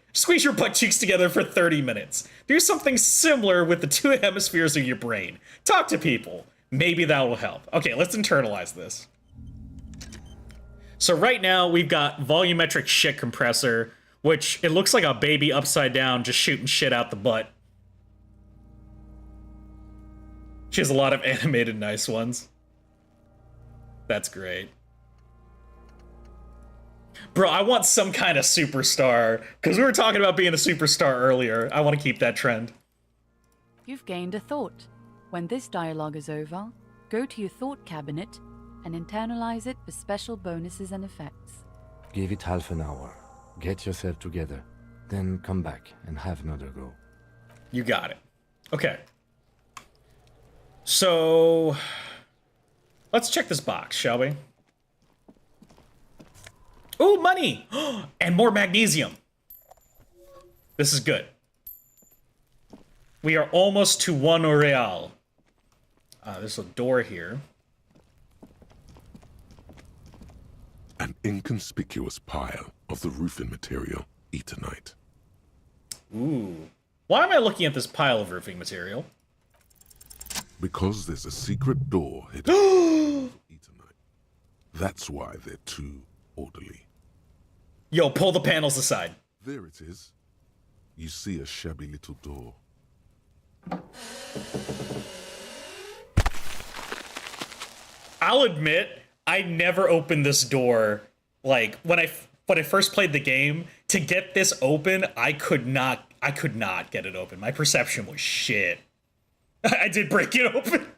for 30 minutes. Do something similar with the two hemispheres of your brain. Talk to people. Maybe that will help. Okay, let's internalize this. So right now, we've got volumetric shit compressor, which it looks like a baby upside down just shooting shit out the butt. She has a lot of animated nice ones. That's great. Bro, I want some kind of superstar, because we were talking about being a superstar earlier. I want to keep that trend. You've gained a thought. When this dialogue is over, go to your thought cabinet and internalize it for special bonuses and effects. Give it half an hour. Get yourself together. Then come back and have another go. You got it. Okay. So, let's check this box, shall we? Ooh, money! And more magnesium. This is good. We are almost to 1 real. There's a door here. An inconspicuous pile of the roofing material, Eternite. Ooh. Why am I looking at this pile of roofing material? Because there's a secret door hidden to Eternite. That's why they're too orderly. Yo, pull the panels aside. There it is. You see a shabby little door. I'll admit, I never opened this door. Like, when I first played the game, to get this open, I could not get it open. My perception was shit. I did break it open,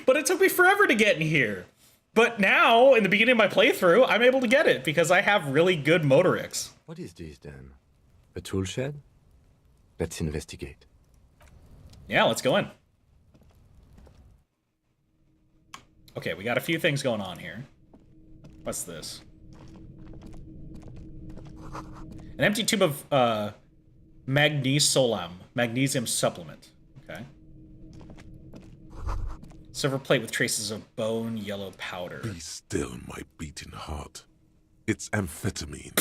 but it took me forever to get in here. But now, in the beginning of my playthrough, I'm able to get it because I have really good motorics. What is this then? A tool shed? Let's investigate. Yeah, let's go in. Okay, we got a few things going on here. What's this? An empty tube of magnesium supplement. Okay. Silver plate with traces of bone yellow powder. Be still, my beating heart. It's amphetamine.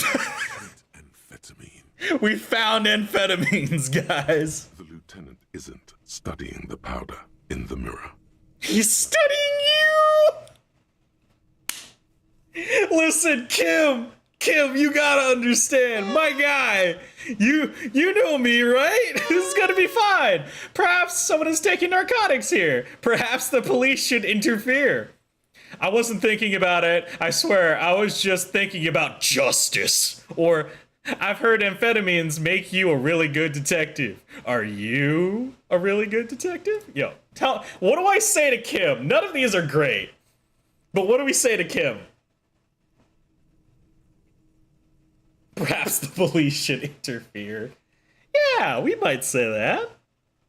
Amphetamine. We found amphetamines, guys. The lieutenant isn't studying the powder in the mirror. He's studying you! Listen, Kim, you gotta understand, my guy, you know me, right? This is gonna be fine. Perhaps someone is taking narcotics here. Perhaps the police should interfere. I wasn't thinking about it, I swear, I was just thinking about justice. Or, I've heard amphetamines make you a really good detective. Are you a really good detective? Yo, what do I say to Kim? None of these are great. But what do we say to Kim? Perhaps the police should interfere. Yeah, we might say that.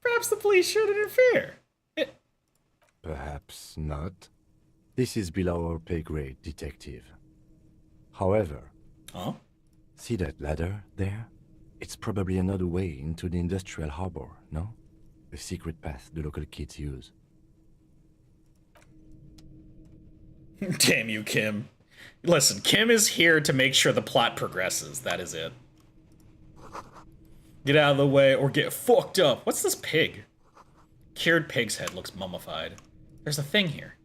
Perhaps the police should interfere. Perhaps not. This is below our pay grade, detective. However, see that ladder there? It's probably another way into the industrial harbor, no? A secret path the local kids use. Damn you, Kim. Listen, Kim is here to make sure the plot progresses. That is it. Get out of the way or get fucked up. What's this pig? Cured pig's head looks mummified. There's a thing here.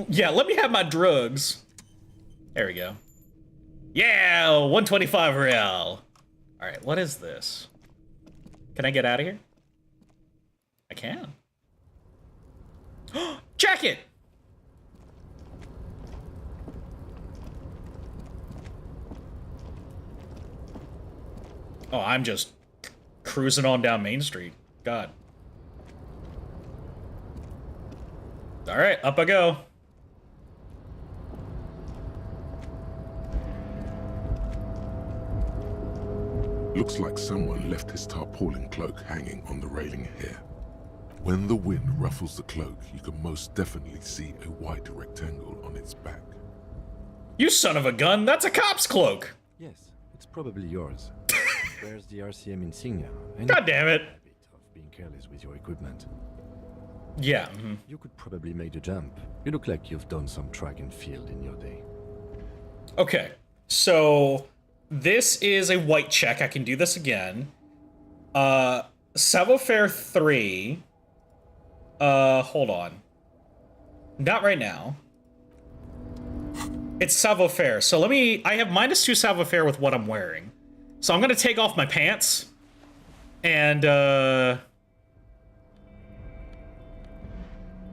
Yeah, let me have my drugs. There we go. Yeah, 125 real. Alright, what is this? Can I get out of here? I can. Jacket! Oh, I'm just cruising on down Main Street. God. Alright, up I go. Looks like someone left his tarpaulin cloak hanging on the railing here. When the wind ruffles the cloak, you can most definitely see a white rectangle on its back. You son of a gun, that's a cop's cloak! Yes, it's probably yours. Where's the RCM insignia? God damn it! Habit of being careless with your equipment. Yeah. You could probably make the jump. You look like you've done some track and field in your day. Okay, so this is a white check. I can do this again. Savoir-faire 3. Hold on. Not right now. It's savoir-faire. So I have -2 savoir-faire with what I'm wearing. So I'm gonna take off my pants. And, I'm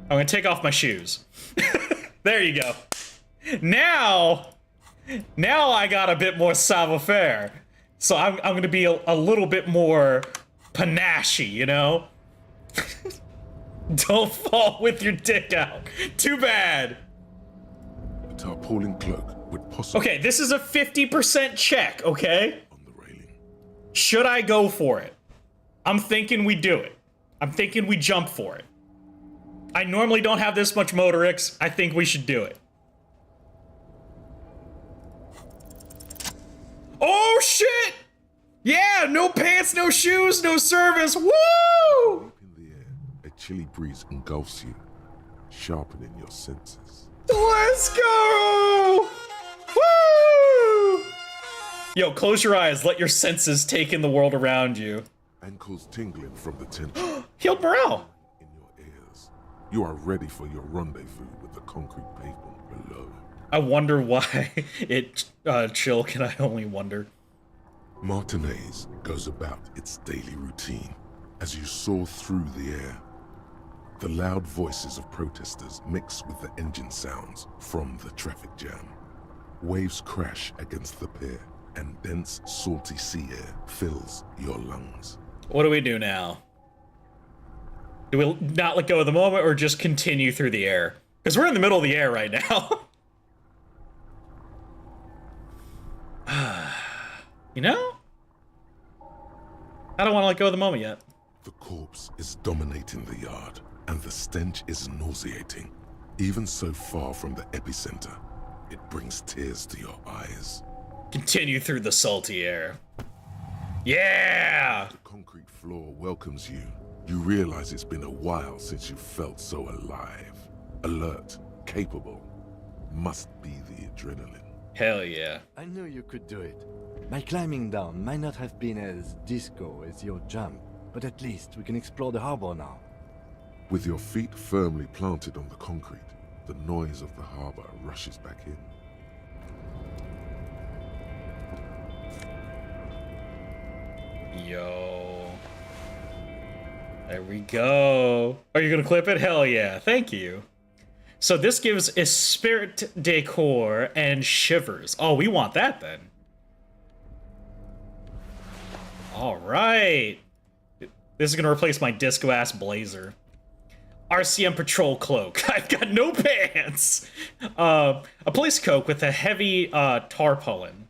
gonna take off my shoes. There you go. Now I got a bit more savoir-faire. So I'm gonna be a little bit more panache, you know? Don't fall with your dick out. Too bad. A tarpaulin cloak would possibly... Okay, this is a 50% check, okay? On the railing. Should I go for it? I'm thinking we do it. I'm thinking we jump for it. I normally don't have this much motorix. I think we should do it. Oh, shit! Yeah, no pants, no shoes, no service. Woo! In the air, a chilly breeze engulfs you, sharpening your senses. Let's go! Woo! Yo, close your eyes. Let your senses take in the world around you. Ankles tingling from the tension. Healed morale. In your ears, you are ready for your rendezvous with the concrete pavement below. I wonder why it chill. Can I only wonder? Martinez goes about its daily routine as you soar through the air. The loud voices of protesters mix with the engine sounds from the traffic jam. Waves crash against the pier, and dense, salty sea air fills your lungs. What do we do now? Do we not let go of the moment, or just continue through the air? Because we're in the middle of the air right now. You know? I don't want to let go of the moment yet. The corpse is dominating the yard, and the stench is nauseating. Even so far from the epicenter, it brings tears to your eyes. Continue through the salty air. Yeah! The concrete floor welcomes you. You realize it's been a while since you felt so alive. Alert, capable. Must be the adrenaline. Hell yeah. I knew you could do it. My climbing down might not have been as disco as your jump, but at least we can explore the harbor now. With your feet firmly planted on the concrete, the noise of the harbor rushes back in. Yo. There we go. Are you gonna clip it? Hell yeah. Thank you. So this gives Esprit Decor and Shivers. Oh, we want that then. All right. This is gonna replace my disco-ass blazer. RCM Patrol Cloak. I've got no pants! A police coat with a heavy tarpaulin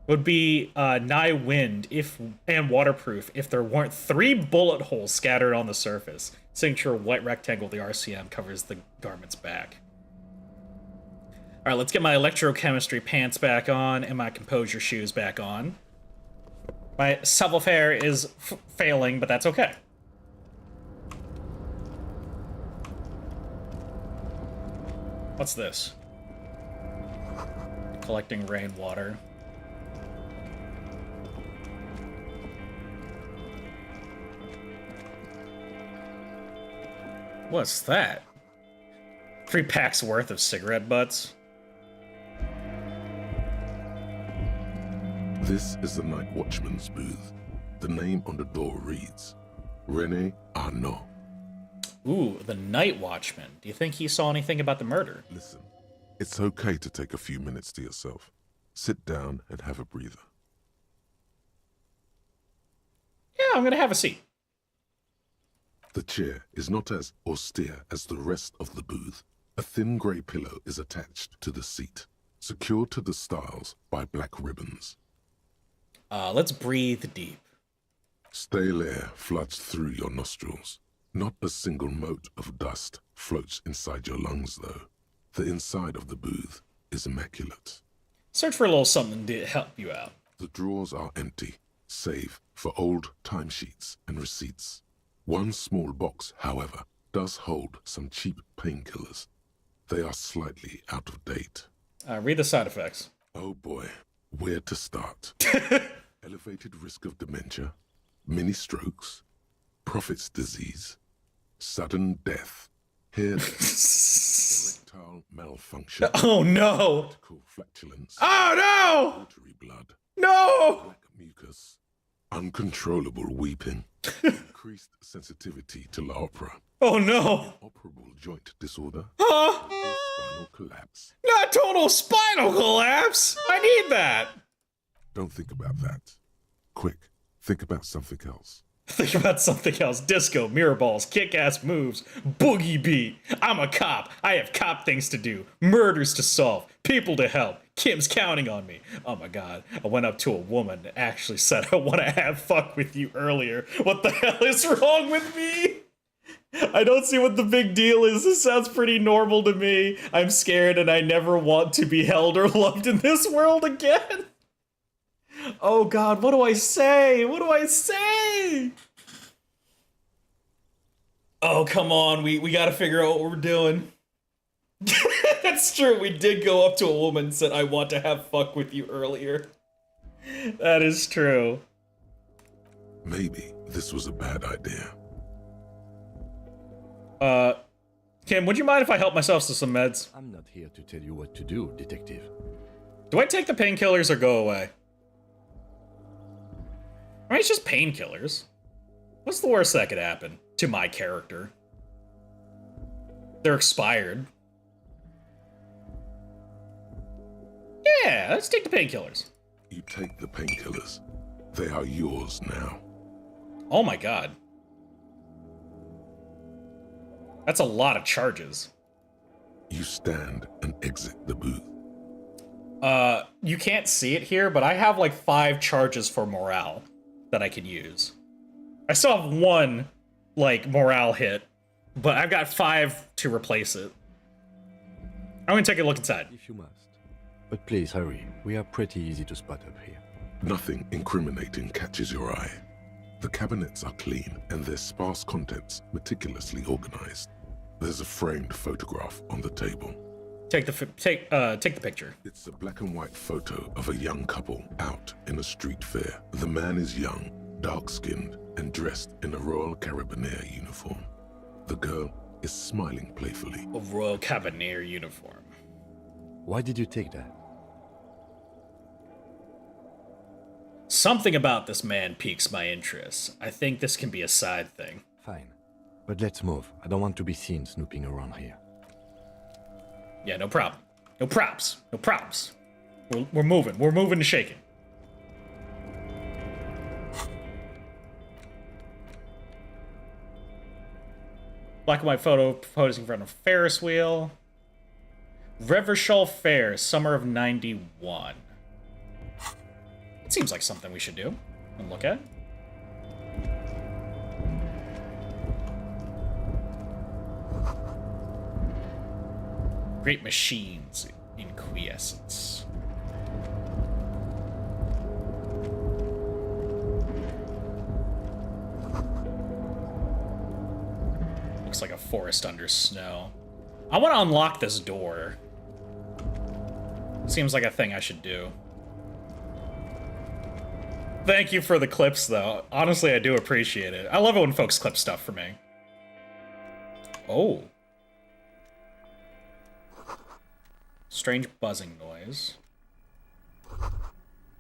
would be nigh wind and waterproof if there weren't 3 bullet holes scattered on the surface. Signature white rectangle of the RCM covers the garment's back. Alright, let's get my electrochemistry pants back on and my composure shoes back on. My savoir-faire is failing, but that's okay. What's this? Collecting rainwater. What's that? 3 packs worth of cigarette butts? This is the night watchman's booth. The name on the door reads, René Arnaud. Ooh, the night watchman. Do you think he saw anything about the murder? Listen, it's okay to take a few minutes to yourself. Sit down and have a breather. Yeah, I'm gonna have a seat. The chair is not as austere as the rest of the booth. A thin grey pillow is attached to the seat, secured to the stiles by black ribbons. Let's breathe deep. Stale air floods through your nostrils. Not a single mote of dust floats inside your lungs, though. The inside of the booth is immaculate. Search for a little something to help you out. The drawers are empty, save for old timesheets and receipts. One small box, however, does hold some cheap painkillers. They are slightly out of date. Read the side effects. Oh boy, where to start? Elevated risk of dementia, mini strokes, Prophet's disease, sudden death, hair loss, erectile malfunction. Oh no! Flatulence. Oh no! Watery blood. No! Black mucus. Uncontrollable weeping. Increased sensitivity to la opera. Oh no! Operable joint disorder. Huh? Spinal collapse. Not total spinal collapse! I need that! Don't think about that. Quick, think about something else. Think about something else. Disco, mirror balls, kick-ass moves, boogie beat. I'm a cop. I have cop things to do. Murders to solve. People to help. Kim's counting on me. Oh my god. I went up to a woman and actually said I want to have fuck with you earlier. What the hell is wrong with me? I don't see what the big deal is. This sounds pretty normal to me. I'm scared and I never want to be held or loved in this world again. Oh god, what do I say? What do I say? Oh, come on. We gotta figure out what we're doing. That's true. We did go up to a woman and said, I want to have fuck with you earlier. That is true. Maybe this was a bad idea. Kim, would you mind if I help myself to some meds? I'm not here to tell you what to do, detective. Do I take the painkillers or go away? I mean, it's just painkillers. What's the worst that could happen to my character? They're expired. Yeah, let's take the painkillers. You take the painkillers. They are yours now. Oh my god. That's a lot of charges. You stand and exit the booth. You can't see it here, but I have like 5 charges for morale that I can use. I still have 1, like, morale hit, but I've got 5 to replace it. I'm gonna take a look inside. If you must. But please hurry. We are pretty easy to spot up here. Nothing incriminating catches your eye. The cabinets are clean and their sparse contents meticulously organized. There's a framed photograph on the table. Take the picture. It's a black and white photo of a young couple out in a street fair. The man is young, dark-skinned, and dressed in a Royal Carabinieri uniform. The girl is smiling playfully. A Royal Cabinet uniform. Why did you take that? Something about this man piques my interest. I think this can be a side thing. Fine. But let's move. I don't want to be seen snooping around here. Yeah, no problem. No props. No props. We're moving. We're moving and shaking. Black and white photo posing in front of a Ferris wheel. Revershall Fair, summer of 91. It seems like something we should do and look at. Great machines in quiescence. Looks like a forest under snow. I want to unlock this door. Seems like a thing I should do. Thank you for the clips, though. Honestly, I do appreciate it. I love it when folks clip stuff for me. Oh. Strange buzzing noise.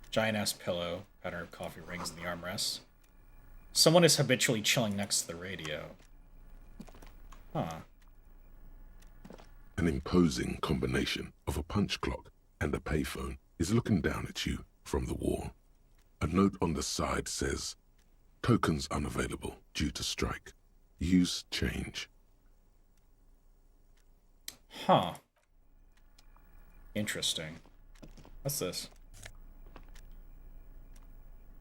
Giant-ass pillow. Pattern of coffee rings in the armrest. Someone is habitually chilling next to the radio. Huh. An imposing combination of a punch clock and a payphone is looking down at you from the wall. A note on the side says, "Tokens unavailable due to strike. Use change." Huh. Interesting. What's this?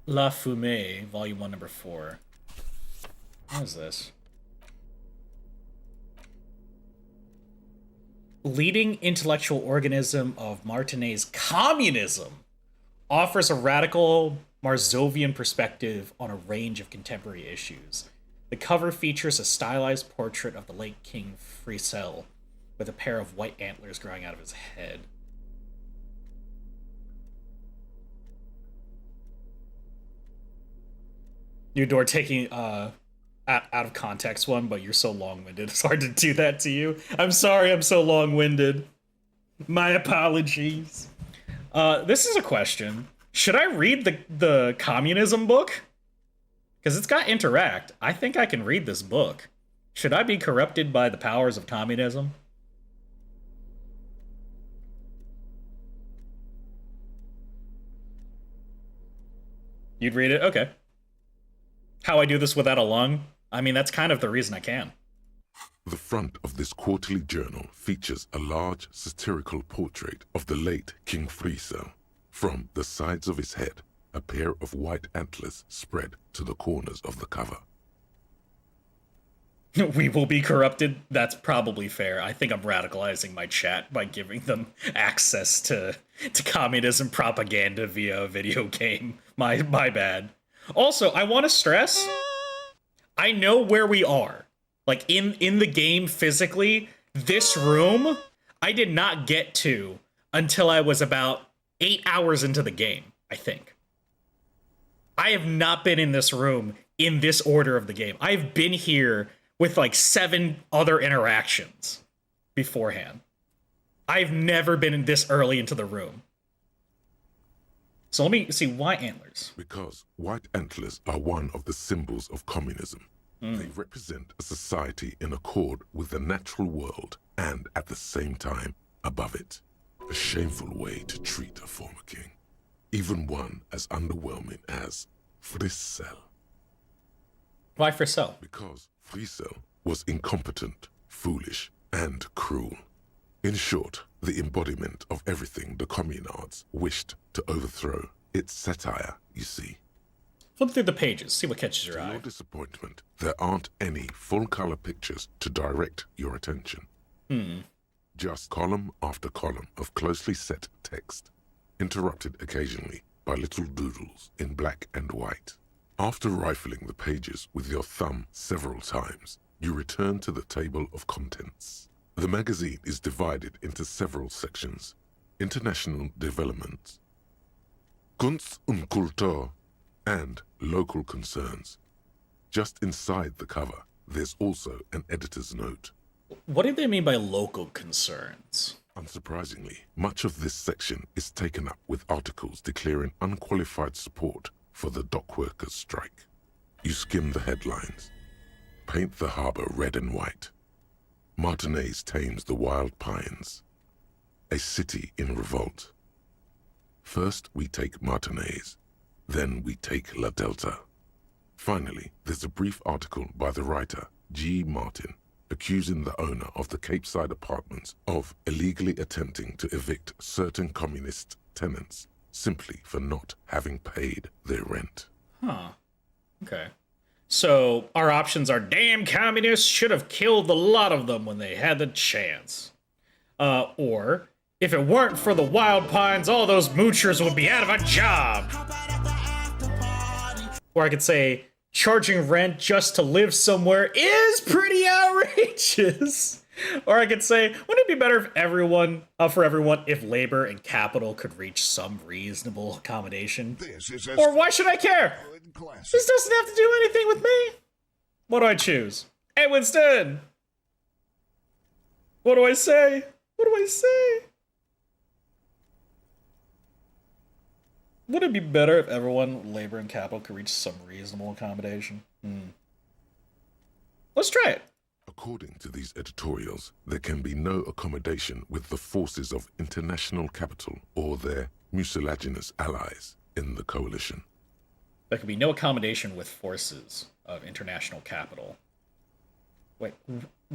La Fumée, Volume 1, Number 4. What is this? Leading intellectual organism of Martinez communism offers a radical Marzovian perspective on a range of contemporary issues. The cover features a stylized portrait of the late King Friesel with a pair of white antlers growing out of his head. Eudor taking out of context one, but you're so long-winded. It's hard to do that to you. I'm sorry I'm so long-winded. My apologies. This is a question. Should I read the communism book? Because it's got interact. I think I can read this book. Should I be corrupted by the powers of communism? You'd read it? Okay. How I do this without a lung? I mean, that's kind of the reason I can. The front of this quarterly journal features a large satirical portrait of the late King Friesel. From the sides of his head, a pair of white antlers spread to the corners of the cover. We will be corrupted? That's probably fair. I think I'm radicalizing my chat by giving them access to communism propaganda via a video game. My bad. Also, I want to stress, I know where we are. Like, in the game physically, this room, I did not get to until I was about 8 hours into the game, I think. I have not been in this room in this order of the game. I've been here with like 7 other interactions beforehand. I've never been in this early into the room. So let me see, why antlers? Because white antlers are one of the symbols of communism. They represent a society in accord with the natural world and at the same time above it. A shameful way to treat a former king. Even one as underwhelming as Friesel. Why Friesel? Because Friesel was incompetent, foolish, and cruel. In short, the embodiment of everything the communards wished to overthrow. It's satire, you see. Flip through the pages, see what catches your To eye. your disappointment, there aren't any full-color pictures to direct your attention. Just column after column of closely set text, interrupted occasionally by little doodles in black and white. After rifling the pages with your thumb several times, you return to the table of contents. The magazine is divided into several sections. International development, Kunst und Kultur, and local concerns. Just inside the cover, there's also an editor's note. What do they mean by local concerns? Unsurprisingly, much of this section is taken up with articles declaring unqualified support for the dockworkers' strike. You skim the headlines. Paint the harbor red and white. Martinez tames the wild pines. A city in revolt. First we take Martinez, then we take La Delta. Finally, there's a brief article by the writer, G. Martin, accusing the owner of the Capeside apartments of illegally attempting to evict certain communist tenants simply for not having paid their rent. Huh. Okay. So our options are damn communists should have killed the lot of them when they had the chance. Or if it weren't for the wild pines, all those moochers would be out of a job. Or I could say charging rent just to live somewhere is pretty outrageous. Or I could say, wouldn't it be better if for everyone if labor and capital could reach some reasonable accommodation? Or why should I care? This doesn't have to do anything with me. What do I choose? Hey, Winston! What do I say? What do I say? Would it be better if everyone, labor and capital, could reach some reasonable accommodation? Let's try it. According to these editorials, there can be no accommodation with the forces of international capital or their mucilaginous allies in the coalition. There could be no accommodation with forces of international capital. Wait,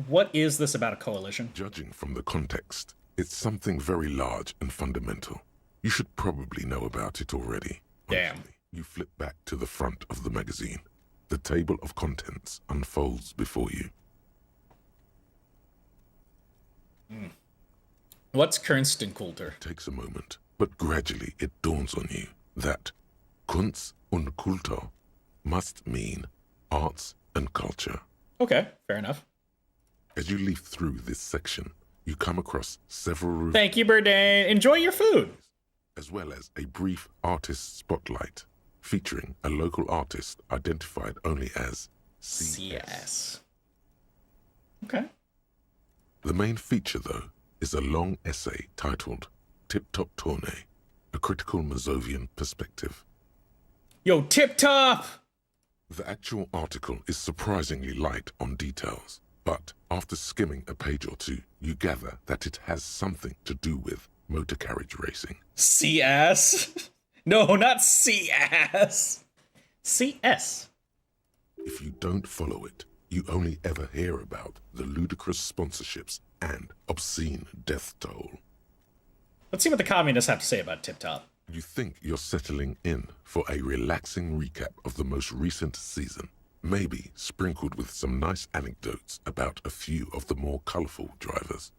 what is this about a coalition? Judging from the context, it's something very large and fundamental. You should probably know about it already. Damn. Honestly, you flip back to the front of the magazine. The table of contents unfolds before you. What's Kunstkultur? It takes a moment, but gradually it dawns on you that Kunst und Kultur must mean arts and culture. Okay, fair enough. As you leaf through this section, you come across several reviews. Thank you, Bourdain. Enjoy your food. As well as a brief artist spotlight featuring a local artist identified only as CS. Okay. The main feature, though, is a long essay titled Tip Top Tournée, a critical Mazovian perspective. Yo, Tip Top! The actual article is surprisingly light on details, but after skimming a page or two, you gather that it has something to do with motor carriage racing. CS? No, not CS. CS. If you don't follow it, you only ever hear about the ludicrous sponsorships and obscene death toll. Let's see what the communists have to say about Tip Top. You think you're settling in for a relaxing recap of the most recent season, maybe sprinkled with some nice anecdotes about a few of the more colorful drivers.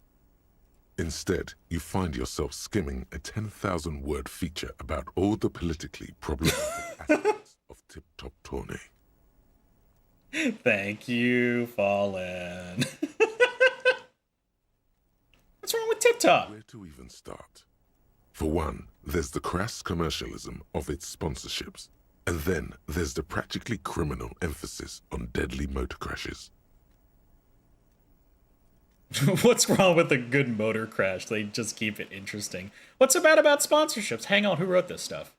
Instead, you find yourself skimming a 10,000-word feature about all the politically problematic aspects of Tip Top Tournée. Thank you, Fallen. What's wrong with Tip Top? Where to even start? For one, there's the crass commercialism of its sponsorships, and then there's the practically criminal emphasis on deadly motor crashes. What's wrong with a good motor crash? They just keep it interesting. What's so bad about sponsorships? Hang on, who wrote this stuff?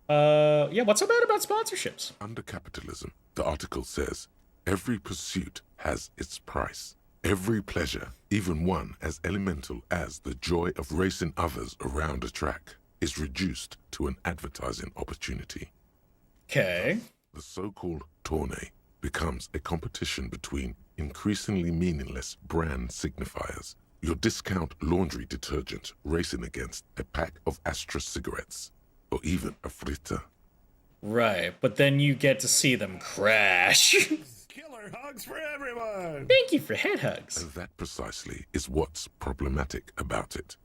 Yeah, what's so bad about sponsorships? Under capitalism, the article says, every pursuit has its price. Every pleasure, even one as elemental as the joy of racing others around a track, is reduced to an advertising opportunity. Okay. The so-called tournée becomes a competition between increasingly meaningless brand signifiers. Your discount laundry detergent racing against a pack of Astra cigarettes, or even a fritter. Right, but then you get to see them crash. Killer hugs for everyone! Thank you for head hugs. And that precisely is what's problematic about it.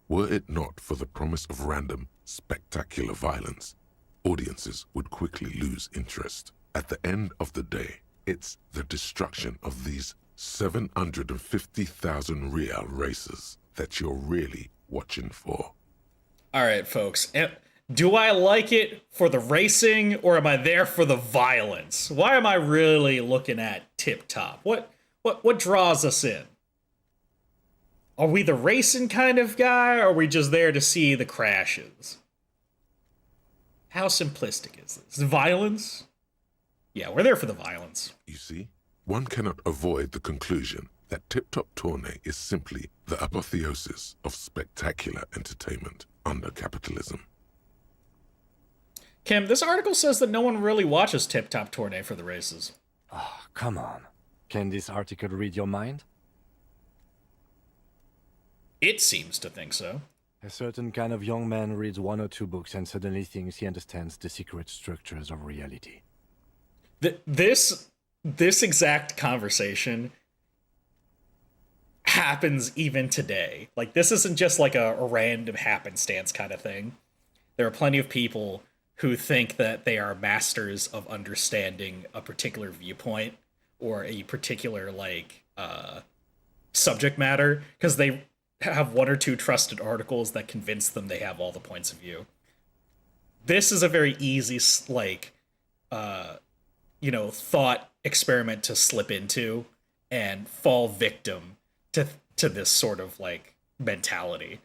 Were it not for the promise of random, spectacular violence, audiences would quickly lose interest. At the end of the day, it's the destruction of these 750,000 real races that you're really watching for. All right, folks. Do I like it for the racing, or am I there for the violence? Why am I really looking at Tip Top? What draws us in? Are we the racing kind of guy, or are we just there to see the crashes? How simplistic is this? Violence? Yeah, we're there for the violence. You see, one cannot avoid the conclusion that Tip Top Tourney is simply the apotheosis of spectacular entertainment under capitalism. Kim, this article says that no one really watches Tip Top Tourney for the races. Oh, come on. Can this article read your mind? It seems to think so. A certain kind of young man reads 1 or 2 books and suddenly thinks he understands the secret structures of reality. This exact conversation happens even today. Like, this isn't just like a random happenstance kind of thing. There are plenty of people who think that they are masters of understanding a particular viewpoint or a particular, like, subject matter because they have 1 or 2 trusted articles that convince them they have all the points of view. This is a very easy, like, thought experiment to slip into and fall victim to this sort of, like, mentality.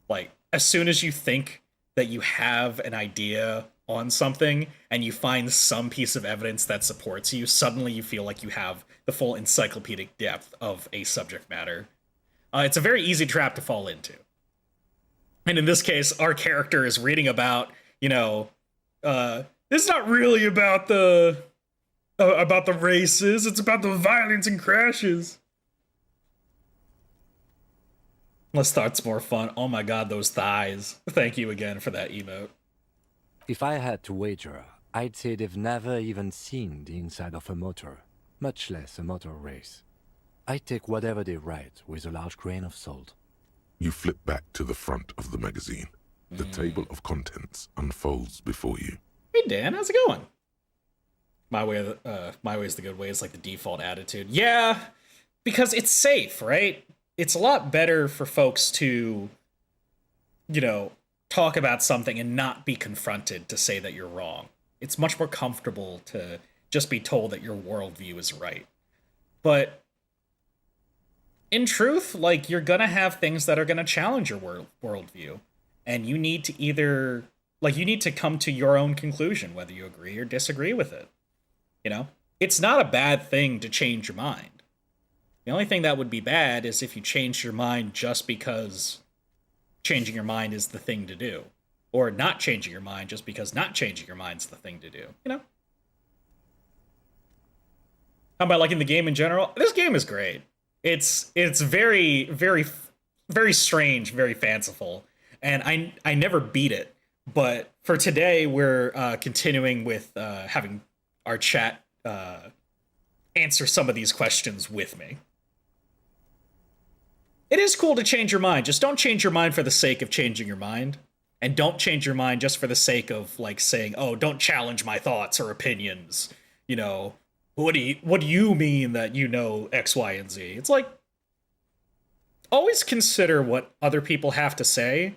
Like, as soon as you think that you have an idea on something and you find some piece of evidence that supports you, suddenly you feel like you have the full encyclopedic depth of a subject matter. It's a very easy trap to fall into. And in this case, our character is reading about, it's not really about the races, it's about the violence and crashes. Let's start some more fun. Oh my god, those thighs. Thank you again for that emote. If I had to wager, I'd say they've never even seen the inside of a motor, much less a motor race. I take whatever they write with a large grain of salt. You flip back to the front of the magazine. The table of contents unfolds before you. Hey Dan, how's it going? My way is the good way. It's like the default attitude. Yeah, because it's safe, right? It's a lot better for folks to, talk about something and not be confronted to say that you're wrong. It's much more comfortable to just be told that your worldview is right. But in truth, like, you're gonna have things that are gonna challenge your worldview. And you need to you need to come to your own conclusion, whether you agree or disagree with it. It's not a bad thing to change your mind. The only thing that would be bad is if you changed your mind just because changing your mind is the thing to do. Or not changing your mind just because not changing your mind is the thing to do. How about liking the game in general? This game is great. It's very, very, very strange, very fanciful. And I never beat it. But for today, we're continuing with having our chat answer some of these questions with me. It is cool to change your mind. Just don't change your mind for the sake of changing your mind. And don't change your mind just for the sake of, like, saying, oh, don't challenge my thoughts or opinions. What do you mean that you know X, Y, and Z? It's like, always consider what other people have to say,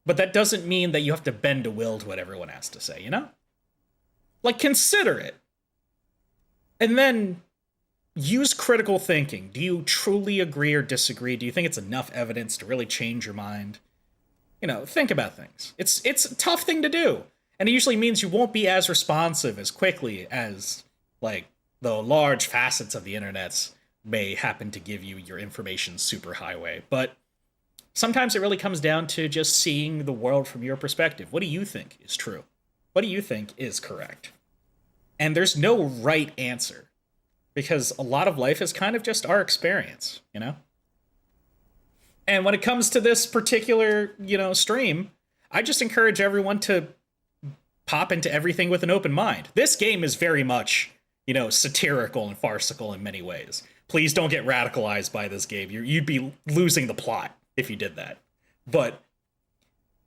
but that doesn't mean that you have to bend a will to what everyone has to say, Like, consider it. And then use critical thinking. Do you truly agree or disagree? Do you think it's enough evidence to really change your mind? Think about things. It's a tough thing to do. And it usually means you won't be as responsive as quickly as, like, the large facets of the internet may happen to give you your information superhighway. But sometimes it really comes down to just seeing the world from your perspective. What do you think is true? What do you think is correct? And there's no right answer, because a lot of life is kind of just our experience, And when it comes to this particular, stream, I just encourage everyone to pop into everything with an open mind. This game is very much, satirical and farcical in many ways. Please don't get radicalized by this game. You'd be losing the plot if you did that. But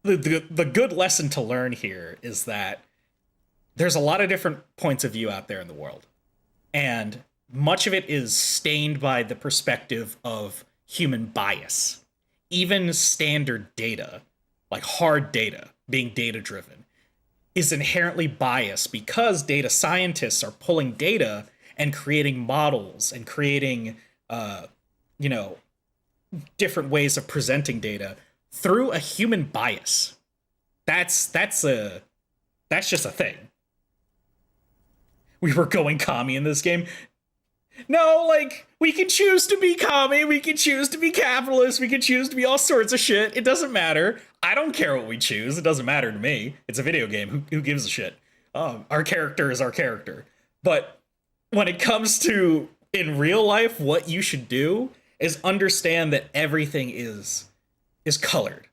the good lesson to learn here is that there's a lot of different points of view out there in the world. And much of it is stained by the perspective of human bias. Even standard data, like hard data, being data-driven, is inherently biased because data scientists are pulling data and creating models and creating, you know, different ways of presenting data through a human bias. That's just a thing. We were going commie in this game. No, like, we can choose to be commie, we can choose to be capitalist, we can choose to be all sorts of shit. It doesn't matter. I don't care what we choose. It doesn't matter to me. It's a video game. Who gives a shit? Our character is our character. But when it comes to, in real life, what you should do is understand that everything is colored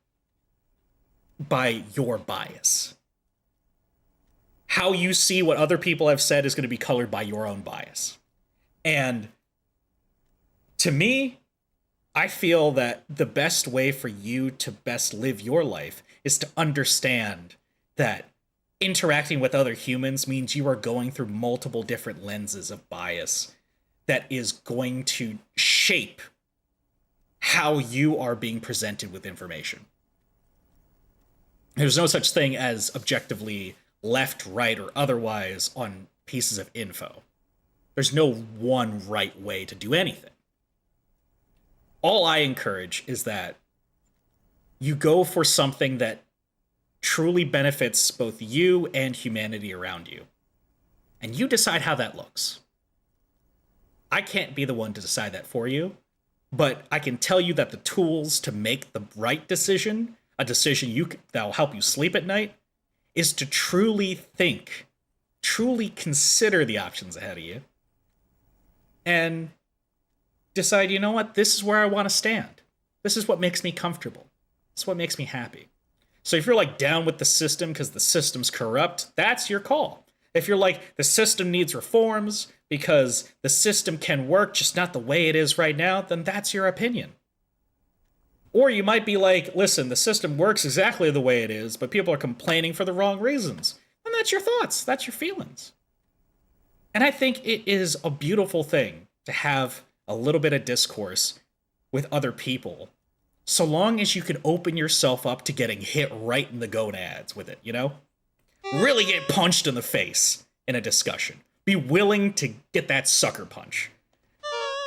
by your bias. How you see what other people have said is going to be colored by your own bias. And to me, I feel that the best way for you to best live your life is to understand that interacting with other humans means you are going through multiple different lenses of bias that is going to shape how you are being presented with information. There's no such thing as objectively left, right, or otherwise on pieces of info. There's no one right way to do anything. All I encourage is that you go for something that truly benefits both you and humanity around you. And you decide how that looks. I can't be the one to decide that for you, but I can tell you that the tools to make the right decision, a decision that will help you sleep at night, is to truly think, truly consider the options ahead of you, and decide, you know what, this is where I want to stand. This is what makes me comfortable. This is what makes me happy. So if you're like down with the system because the system's corrupt, that's your call. If you're like, the system needs reforms because the system can work, just not the way it is right now, then that's your opinion. Or you might be like, listen, the system works exactly the way it is, but people are complaining for the wrong reasons. And that's your thoughts. That's your feelings. And I think it is a beautiful thing to have a little bit of discourse with other people, so long as you can open yourself up to getting hit right in the gonads with it, you know? Really get punched in the face in a discussion. Be willing to get that sucker punch.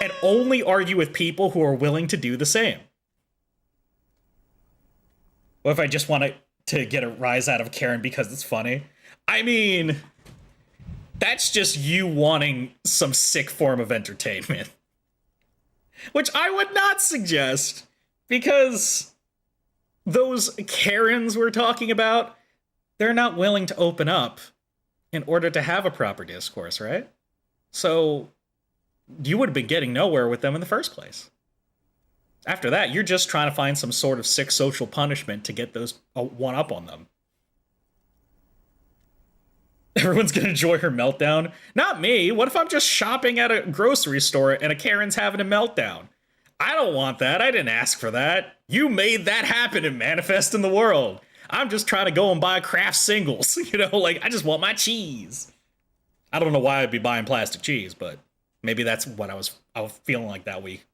And only argue with people who are willing to do the same. What if I just want to get a rise out of Karen because it's funny? I mean, that's just you wanting some sick form of entertainment. Which I would not suggest, because those Karens we're talking about, they're not willing to open up in order to have a proper discourse, right? So you would have been getting nowhere with them in the first place. After that, you're just trying to find some sort of sick social punishment to get those one up on them. Everyone's gonna enjoy her meltdown. Not me. What if I'm just shopping at a grocery store and a Karen's having a meltdown? I don't want that. I didn't ask for that. You made that happen and manifest in the world. I'm just trying to go and buy craft singles. You know, like, I just want my cheese. I don't know why I'd be buying plastic cheese, but maybe that's what I was feeling like that week.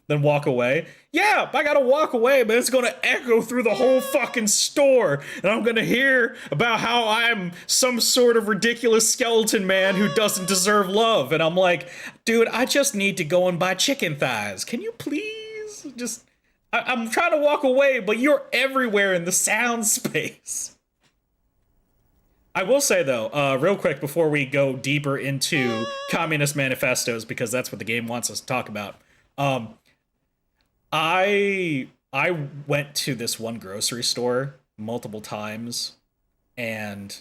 Then walk away. Yeah, I gotta walk away, but it's gonna echo through the whole fucking store. And I'm gonna hear about how I'm some sort of ridiculous skeleton man who doesn't deserve love. And I'm like, dude, I just need to go and buy chicken thighs. Can you please just... I'm trying to walk away, but you're everywhere in the sound space. I will say, though, real quick before we go deeper into communist manifestos, because that's what the game wants us to talk about, I went to this one grocery store multiple times, and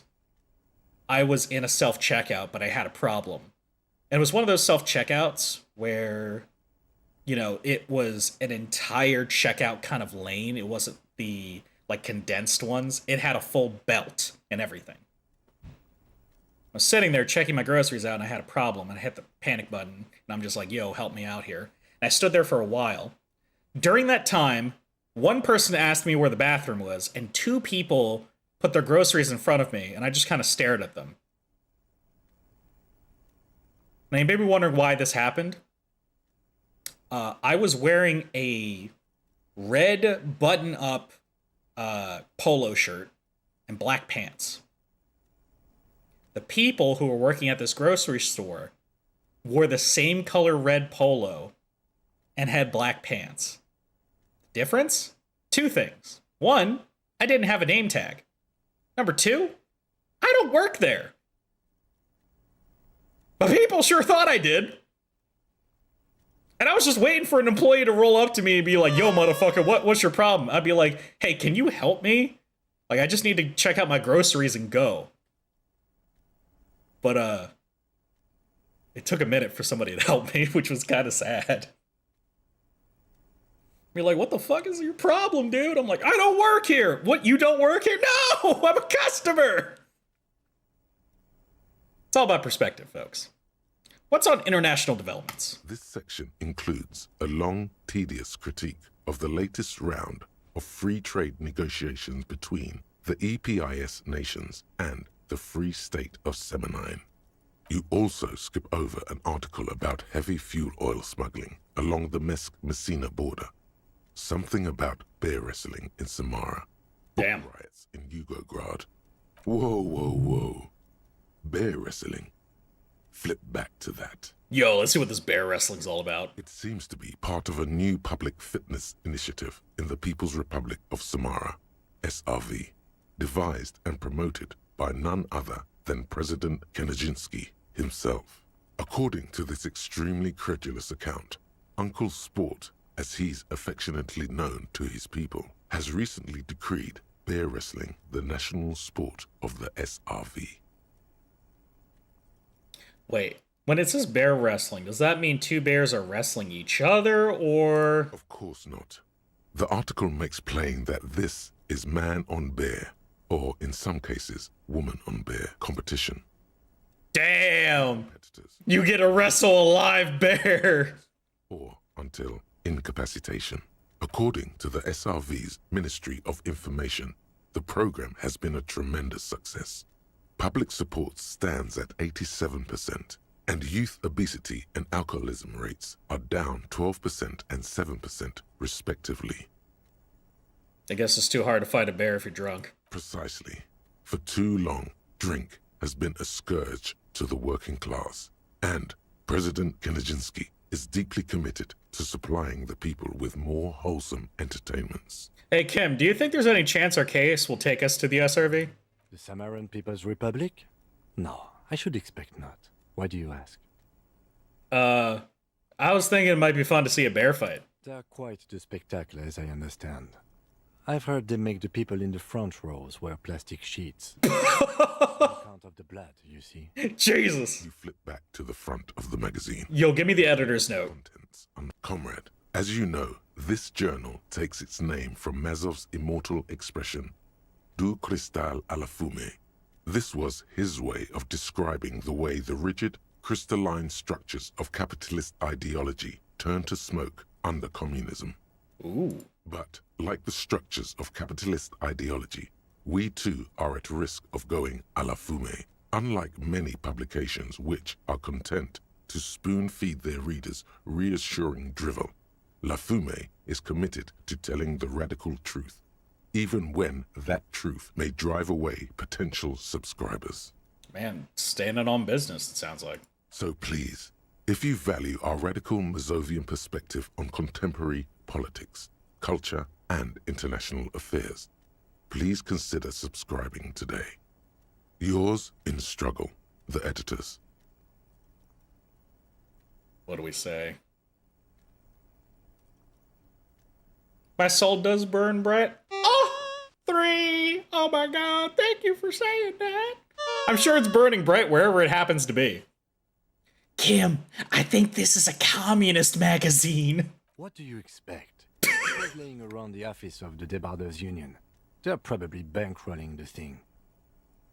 I was in a self-checkout, but I had a problem. And it was one of those self-checkouts where, you know, it was an entire checkout kind of lane. It wasn't the, like, condensed ones. It had a full belt and everything. I was sitting there checking my groceries out, and I had a problem, and I hit the panic button, and I'm just like, yo, help me out here. And I stood there for a while. During that time, one person asked me where the bathroom was, and two people put their groceries in front of me, and I just kind of stared at them. Now, you may be wondering why this happened. I was wearing a red button-up polo shirt and black pants. The people who were working at this grocery store wore the same color red polo and had black pants. Difference? Two things. One, I didn't have a name tag. Number two, I don't work there. But people sure thought I did. And I was just waiting for an employee to roll up to me and be like, yo, motherfucker, what's your problem? I'd be like, hey, can you help me? Like, I just need to check out my groceries and go. But, it took a minute for somebody to help me, which was kind of sad. You're like, what the fuck is your problem, dude? I'm like, I don't work here. What, you don't work here? No, I'm a customer. It's all about perspective, folks. What's on international developments? This section includes a long, tedious critique of the latest round of free trade negotiations between the EPIS nations and the Free State of Semenine. You also skip over an article about heavy fuel oil smuggling along the Mesk-Messina border. Something about bear wrestling in Samara. Damn. Book riots in Yugograd. Whoa, whoa, whoa. Bear wrestling. Flip back to that. Yo, let's see what this bear wrestling's all about. It seems to be part of a new public fitness initiative in the People's Republic of Samara, SRV, devised and promoted by none other than President Kenijinsky himself. According to this extremely credulous account, Uncle Sport, as he's affectionately known to his people, has recently decreed bear wrestling the national sport of the SRV. Wait, when it says bear wrestling, does that mean two bears are wrestling each other, or...? Of course not. The article makes plain that this is man on bear, or in some cases, woman on bear competition. Damn! You get to wrestle a live bear! Or until incapacitation. According to the SRV's Ministry of Information, the program has been a tremendous success. Public support stands at 87%, and youth obesity and alcoholism rates are down 12% and 7%, respectively. I guess it's too hard to fight a bear if you're drunk. Precisely. For too long, drink has been a scourge to the working class, and President Kenijinsky is deeply committed to supplying the people with more wholesome entertainments. Hey, Kim, do you think there's any chance our case will take us to the SRV? The Samaran People's Republic? No, I should expect not. Why do you ask? I was thinking it might be fun to see a bear fight. They're quite the spectacle, as I understand. I've heard they make the people in the front rows wear plastic sheets. On account of the blood, you see. Jesus! You flip back to the front of the magazine. Yo, give me the editor's note. Contents. Comrade, as you know, this journal takes its name from Mazov's immortal expression, Du cristal à la fumée. This was his way of describing the way the rigid, crystalline structures of capitalist ideology turn to smoke under communism. Ooh. But, like the structures of capitalist ideology, we too are at risk of going à la fumée, unlike many publications which are content to spoon-feed their readers reassuring drivel. La Fumée is committed to telling the radical truth, even when that truth may drive away potential subscribers. Man, standing on business, it sounds like. So please, if you value our radical Mazovian perspective on contemporary politics, culture, and international affairs, please consider subscribing today. Yours in struggle, the editors. What do we say? My soul does burn bright. Oh, 3! Oh my god, thank you for saying that. I'm sure it's burning bright wherever it happens to be. Kim, I think this is a communist magazine. What do you expect? They're laying around the office of the Debarders Union. They're probably bankrolling the thing.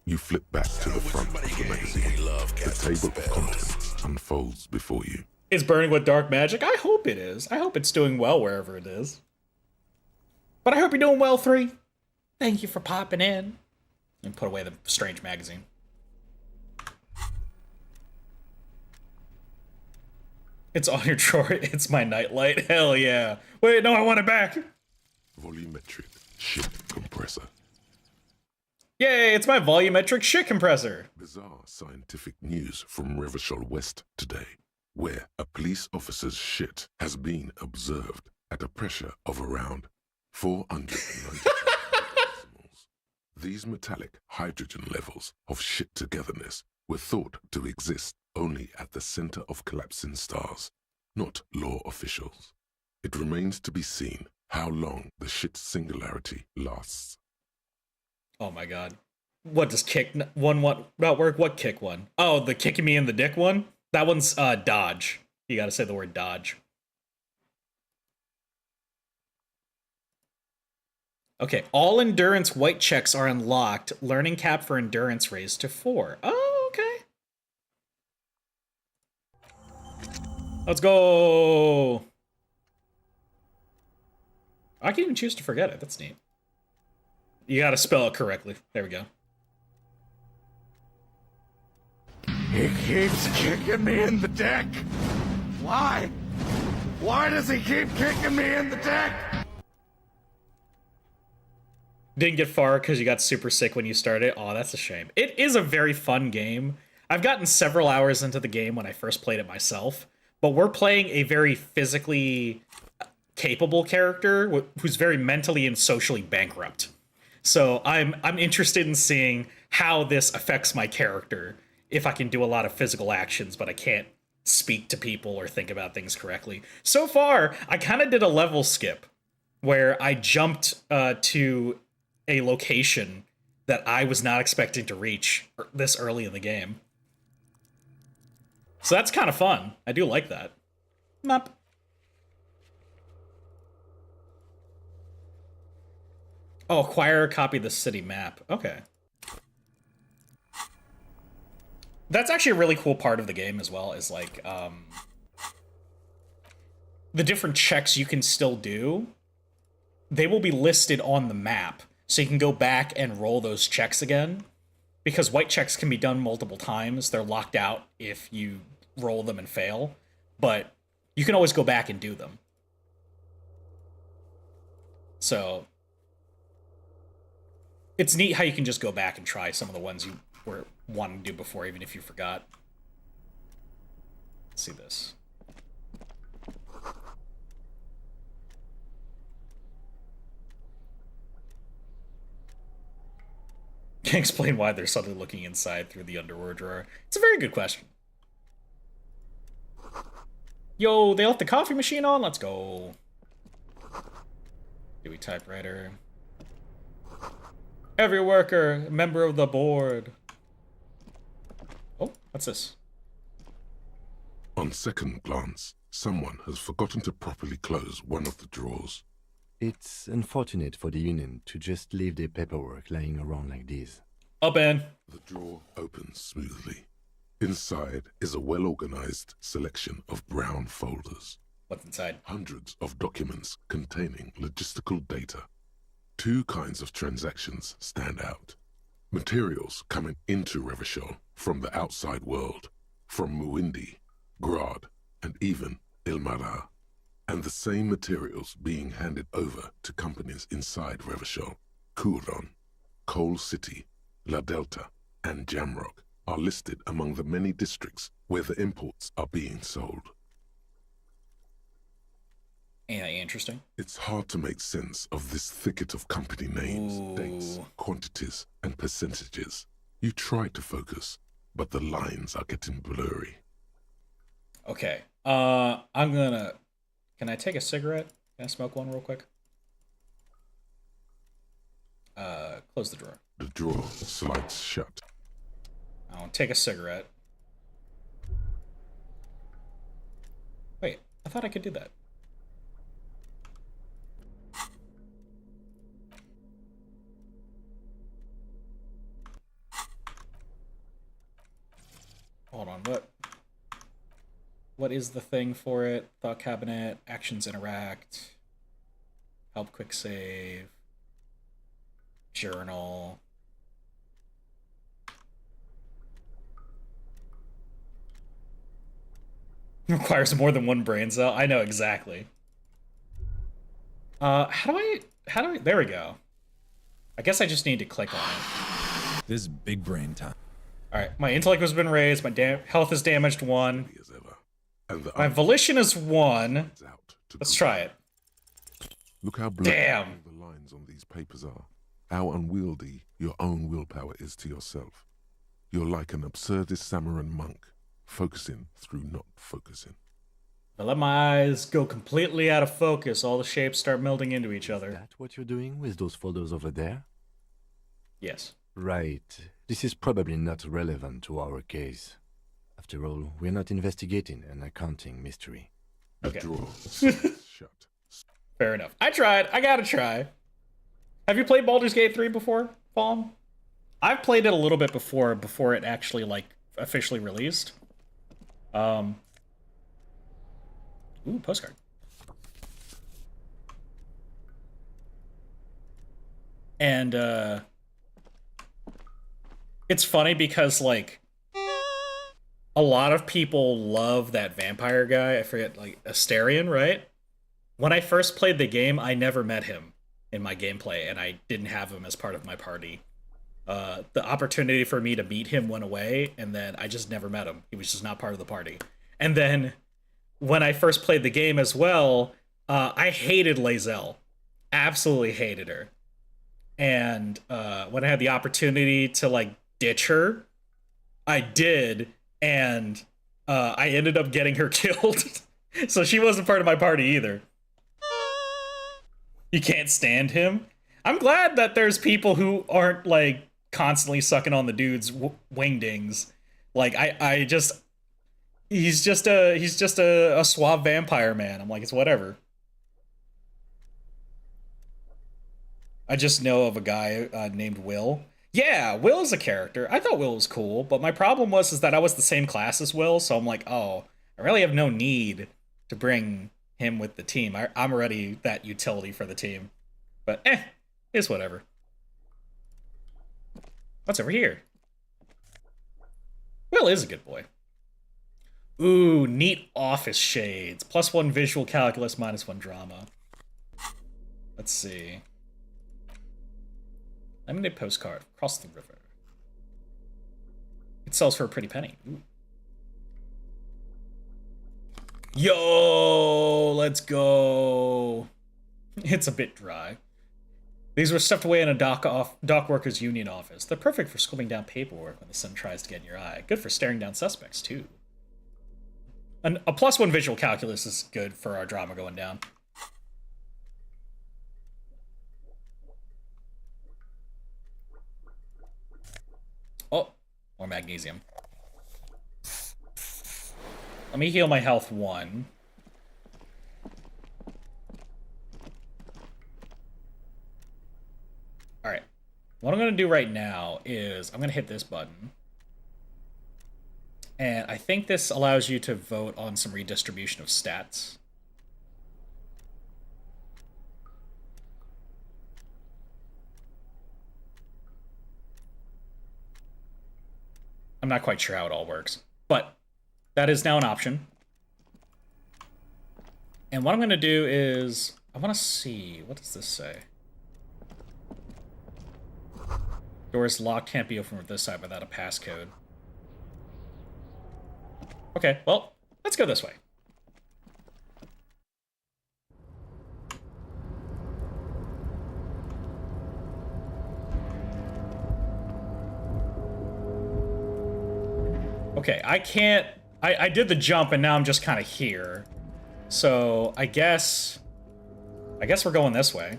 You flip back to the front of the magazine. The table of contents unfolds before you. It's burning with dark magic? I hope it is. I hope it's doing well wherever it is. But I hope you're doing well, 3. Thank you for popping in. And put away the strange magazine. It's on your drawer. It's my nightlight. Hell yeah. Wait, no, I want it back. Volumetric shit compressor. Yay, it's my volumetric shit compressor. Bizarre scientific news from Revachol West today. where a police officer's shit has been observed at a pressure of around 490 decimals. These metallic hydrogen levels of shit togetherness were thought to exist only at the center of collapsing stars, not law officials. It remains to be seen how long the shit singularity lasts. Oh my god. What does kick one not work? What kick one? Oh, the kicking me in the dick one? That one's dodge. You gotta say the word dodge. Okay, all endurance white checks are unlocked. Learning cap for endurance raised to 4. Oh, okay. Let's go. I can even choose to forget it. That's neat. You gotta spell it correctly. There we go. He keeps kicking me in the dick. Why? Why does he keep kicking me in the dick? Didn't get far because you got super sick when you started. Oh, that's a shame. It is a very fun game. I've gotten several hours into the game when I first played it myself, but we're playing a very physically capable character who's very mentally and socially bankrupt. So I'm interested in seeing how this affects my character if I can do a lot of physical actions, but I can't speak to people or think about things correctly. So far, I kind of did a level skip where I jumped to a location that I was not expecting to reach this early in the game. So that's kind of fun. I do like that. Map. Oh, acquire a copy of the city map. Okay. That's actually a really cool part of the game as well, is like, the different checks you can still do, they will be listed on the map, so you can go back and roll those checks again, because white checks can be done multiple times. They're locked out if you roll them and fail, but you can always go back and do them. So it's neat how you can just go back and try some of the ones you were wanting to do before, even if you forgot. Let's see this. Can't explain why they're suddenly looking inside through the underwear drawer. It's a very good question. Yo, they left the coffee machine on? Let's go. Dewey typewriter. Every worker, member of the board. Oh, what's this? On second glance, someone has forgotten to properly close one of the drawers. It's unfortunate for the Union to just leave their paperwork lying around like this. Up in. The drawer opens smoothly. Inside is a well-organized selection of brown folders. What's inside? Hundreds of documents containing logistical data. 2 kinds of transactions stand out. Materials coming into Revachol from the outside world, from Muindi, Grad, and even Ilmara. And the same materials being handed over to companies inside Revachol. Kuron, Coal City, La Delta, and Jamrock are listed among the many districts where the imports are being sold. Yeah, interesting. It's hard to make sense of this thicket of company names, dates, quantities, and percentages. You try to focus, but the lines are getting blurry. Okay, I'm gonna... Can I take a cigarette? Can I smoke one real quick? Close the drawer. The drawer slides shut. I'll take a cigarette. Wait, I thought I could do that. Hold on, what is the thing for it? Thought cabinet, actions interact, help quick save, journal. Requires more than one brain cell. I know exactly. How do I, there we go. I guess I just need to click on it. This is big brain time. All right, my intellect has been raised, my health is damaged 1. And the My volition is 1. Let's try it. Look how blurry Damn. the lines on these papers are. How unwieldy your own willpower is to yourself. You're like an absurdist Samaran monk, focusing through not focusing. I let my eyes go completely out of focus. All the shapes start melding into each other. Is that what you're doing with those photos over there? Yes. Right. This is probably not relevant to our case. After all, we're not investigating an accounting mystery. Okay. Shut. Fair enough. I tried. I gotta try. Have you played Baldur's Gate 3 before, Fawn? I've played it a little bit before it actually, like, officially released. Ooh, postcard. And, it's funny because, like, a lot of people love that vampire guy. I forget, like, Asterion, right? When I first played the game, I never met him in my gameplay, and I didn't have him as part of my party. The opportunity for me to meet him went away, and then I just never met him. He was just not part of the party. And then, when I first played the game as well, I hated Lae'zel. Absolutely hated her. And when I had the opportunity to, like, ditch her, I did, and I ended up getting her killed. So she wasn't part of my party either. You can't stand him. I'm glad that there's people who aren't, like, constantly sucking on the dude's wingdings. Like, he's just a suave vampire man. I'm like, it's whatever. I just know of a guy named Will. Yeah, Will is a character. I thought Will was cool, but my problem was that I was the same class as Will, so I'm like, oh, I really have no need to bring him with the team. I'm already that utility for the team. But, it's whatever. What's over here? Will is a good boy. Ooh, neat office shades. +1 visual calculus, -1 drama. Let's see. Laminated postcard. Across the river. It sells for a pretty penny. Ooh. Yo, let's go. It's a bit dry. These were stuffed away in a dock workers union office. They're perfect for scribbling down paperwork when the sun tries to get in your eye. Good for staring down suspects, too. A +1 visual calculus is good for our drama going down. Oh, more magnesium. Let me heal my health 1. Alright. What I'm going to do right now is I'm going to hit this button. And I think this allows you to vote on some redistribution of stats. I'm not quite sure how it all works, but that is now an option. And what I'm going to do is, I want to see, what does this say? Door is locked, can't be opened from this side without a passcode. Okay, well, let's go this way. Okay, I can't... I did the jump and now I'm just kind of here. So, I guess we're going this way.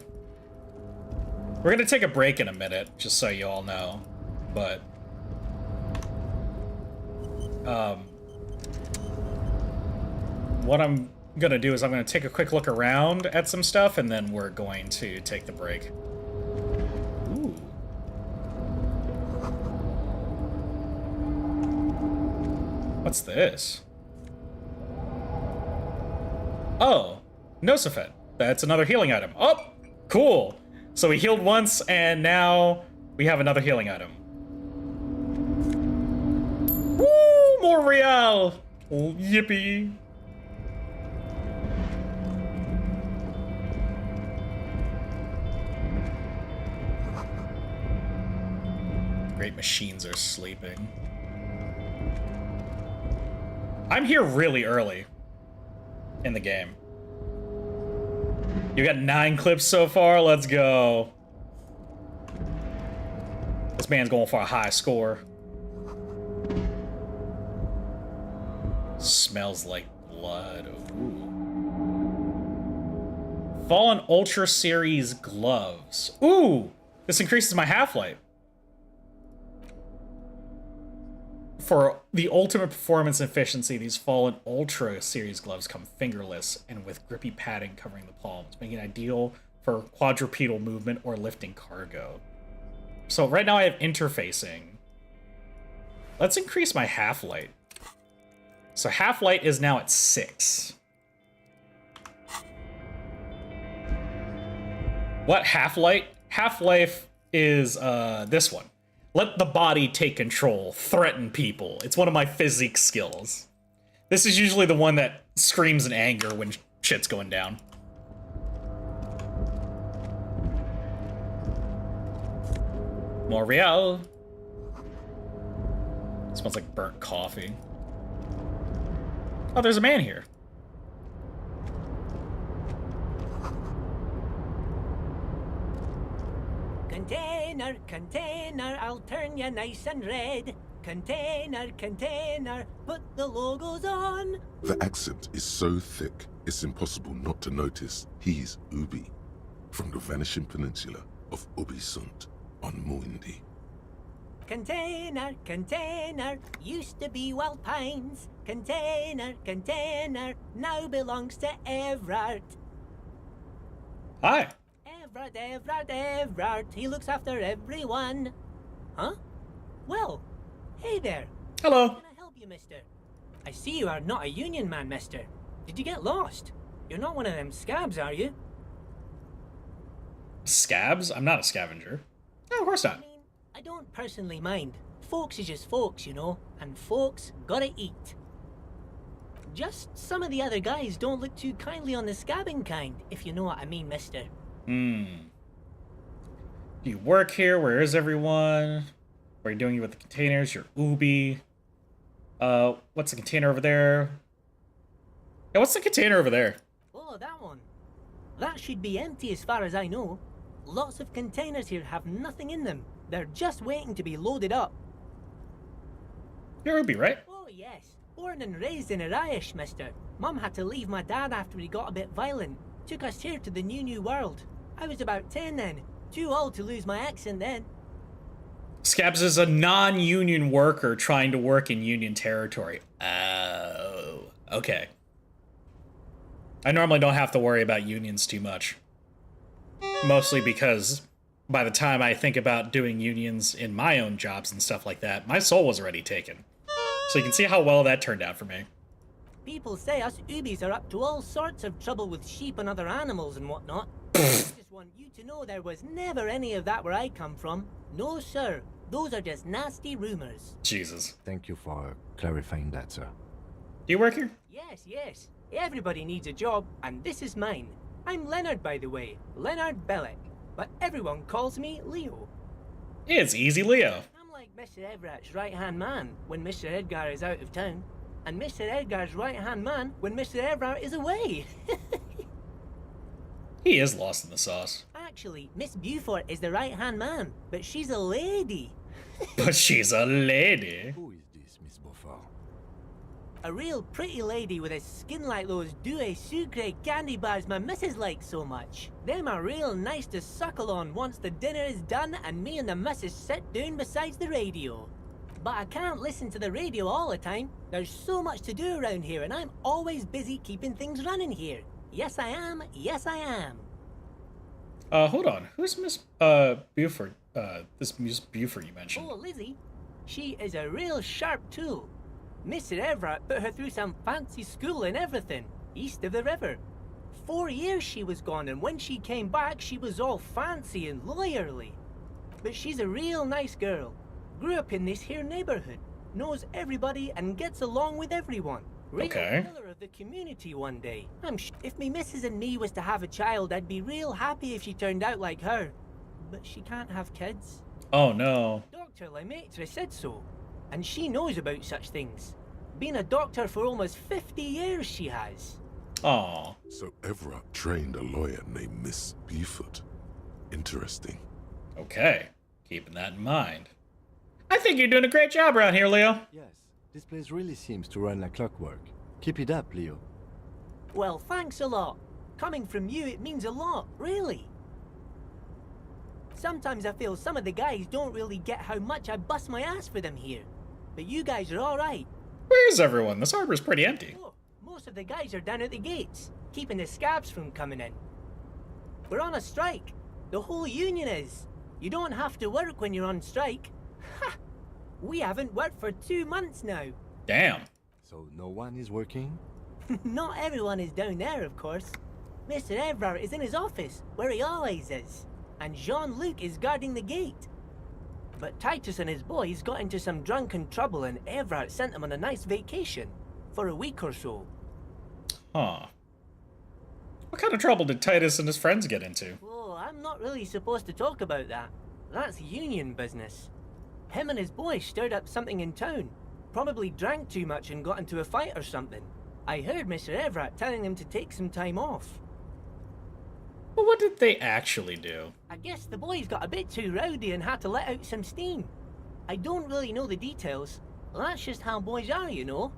We're gonna take a break in a minute, just so you all know. But... what I'm gonna do is I'm gonna take a quick look around at some stuff, and then we're going to take the break. Ooh. What's this? Oh, Nosophet. That's another healing item. Oh, cool. So we healed once, and now we have another healing item. Woo! More real! Yippee! Great machines are sleeping. I'm here really early. in the game. You got 9 clips so far. Let's go. This man's going for a high score. Smells like blood. Ooh. Fallen Ultra Series gloves. Ooh! This increases my half-life. For the ultimate performance and efficiency, these Fallen Ultra Series gloves come fingerless and with grippy padding covering the palms, making it ideal for quadrupedal movement or lifting cargo. So right now I have interfacing. Let's increase my half-light. So half-light is now at 6. What half-light? Half-life is this one. Let the body take control, threaten people. It's one of my physique skills. This is usually the one that screams in anger when shit's going down. Montreal. Smells like burnt coffee. Oh, there's a man here. Container, container, I'll turn you nice and red. Container, container, put the logos on. The accent is so thick, it's impossible not to notice he's Ubi, from the vanishing peninsula of Ubisunt on Muindi. Container, container, used to be Wild Pines. Container, container, now belongs to Everard. Hi. Everard, he looks after everyone. Huh? Well, hey there. Hello. How can I help you, mister? I see you are not a union man, mister. Did you get lost? You're not one of them scabs, are you? Scabs? I'm not a scavenger. No, of course not. I don't personally mind. Folks is just folks, you know, and folks gotta eat. Just some of the other guys don't look too kindly on the scabbing kind, if you know what I mean, mister. Do you work here? Where is everyone? What are you doing with the containers? You're Ubi. What's the container over there? Yeah, what's the container over there? Oh, that one. That should be empty as far as I know. Lots of containers here have nothing in them. They're just waiting to be loaded up. You're Ubi, right? Oh, yes. Born and raised in Irish, mister. Mum had to leave my dad after he got a bit violent. Took us here to the new world. I was about 10 then. Too old to lose my accent then. Scabs is a non-union worker trying to work in union territory. Oh, okay. I normally don't have to worry about unions too much. Mostly because by the time I think about doing unions in my own jobs and stuff like that, my soul was already taken. So you can see how well that turned out for me. People say us Ubis are up to all sorts of trouble with sheep and other animals and whatnot. I just want you to know there was never any of that where I come from. No, sir. Those are just nasty rumors. Jesus. Thank you for clarifying that, sir. Do you work here? Yes. Everybody needs a job, and this is mine. I'm Leonard, by the way. Leonard Bellick. But everyone calls me Leo. It's easy, Leo. I'm like Mr. Everett's right-hand man when Mr. Edgar is out of town. And Mr. Edgar's right-hand man when Mr. Everett is away. He is lost in the sauce. Actually, Miss Beaufort is the right-hand man, but she's a lady. But she's a lady. Who is this, Miss Beaufort? A real pretty lady with a skin like those Douai Sucre candy bars my missus likes so much. Them are real nice to suckle on once the dinner is done and me and the missus sit down beside the radio. But I can't listen to the radio all the time. There's so much to do around here and I'm always busy keeping things running here. Yes, I am. Yes, I am. Hold on. Who's Miss, Buford? This Miss Buford you mentioned. Oh, Lizzie. She is a real sharp tool. Mr. Everett put her through some fancy school and everything, east of the river. 4 years she was gone, and when she came back, she was all fancy and lawyerly. But she's a real nice girl. Grew up in this here neighborhood, knows everybody and gets along with everyone. Real pillar of the community one day. If me missus and me was to have a child, I'd be real happy if she turned out like her. But she can't have kids. Oh no. Dr. Lemaitre said so, and she knows about such things. Been a doctor for almost 50 years she has. Aw. So Everett trained a lawyer named Miss Buford. Interesting. Okay. Keeping that in mind. I think you're doing a great job around here, Leo. Yes, this place really seems to run like clockwork. Keep it up, Leo. Well, thanks a lot. Coming from you, it means a lot, really. Sometimes I feel some of the guys don't really get how much I bust my ass for them here. But you guys are alright. Where's everyone? This harbor's pretty empty. Oh, most of the guys are down at the gates, keeping the scabs from coming in. We're on a strike. The whole union is. You don't have to work when you're on strike. Ha! We haven't worked for 2 months now. Damn. So no one is working? Not everyone is down there, of course. Mr. Everard is in his office, where he always is. And Jean-Luc is guarding the gate. But Titus and his boys got into some drunken trouble and Everard sent them on a nice vacation. For a week or so. Huh. What kind of trouble did Titus and his friends get into? Oh, I'm not really supposed to talk about that. That's union business. Him and his boys stirred up something in town. Probably drank too much and got into a fight or something. I heard Mr. Everett telling them to take some time off. But what did they actually do? I guess the boys got a bit too rowdy and had to let out some steam. I don't really know the details. That's just how boys are, you know.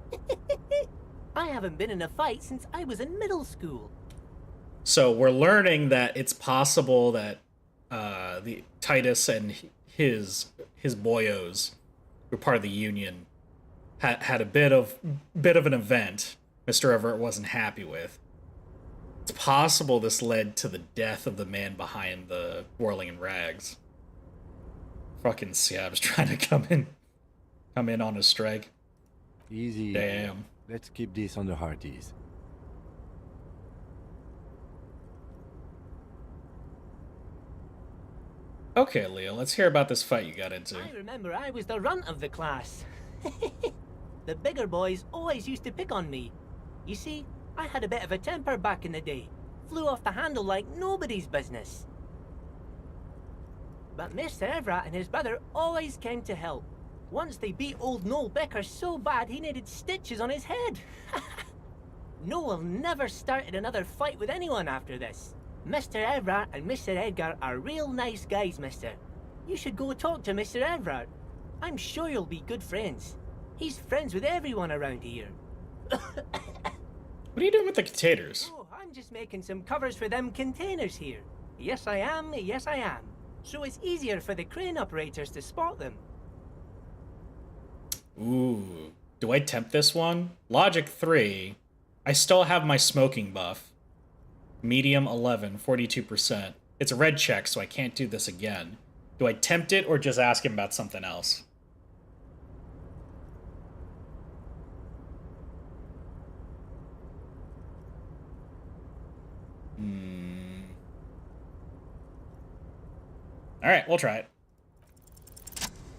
I haven't been in a fight since I was in middle school. So we're learning that it's possible that the Titus and his boyos, who were part of the union, had a bit of an event Mr. Everett wasn't happy with. It's possible this led to the death of the man behind the whirling in rags. Fucking Siab's trying to come in on a strike. Easy. Damn. Let's keep this on the hearties. Okay, Leo, let's hear about this fight you got into. I remember I was the runt of the class. The bigger boys always used to pick on me. You see, I had a bit of a temper back in the day. Flew off the handle like nobody's business. But Mr. Everett and his brother always came to help. Once they beat old Noel Becker so bad he needed stitches on his head. Noel never started another fight with anyone after this. Mr. Everett and Mr. Edgar are real nice guys, mister. You should go talk to Mr. Everett. I'm sure you'll be good friends. He's friends with everyone around here. What are you doing with the containers? Oh, I'm just making some covers for them containers here. Yes, I am. Yes, I am. So it's easier for the crane operators to spot them. Ooh. Do I tempt this one? Logic 3. I still have my smoking buff. Medium 11, 42%. It's a red check, so I can't do this again. Do I tempt it or just ask him about something else? Alright, we'll try it.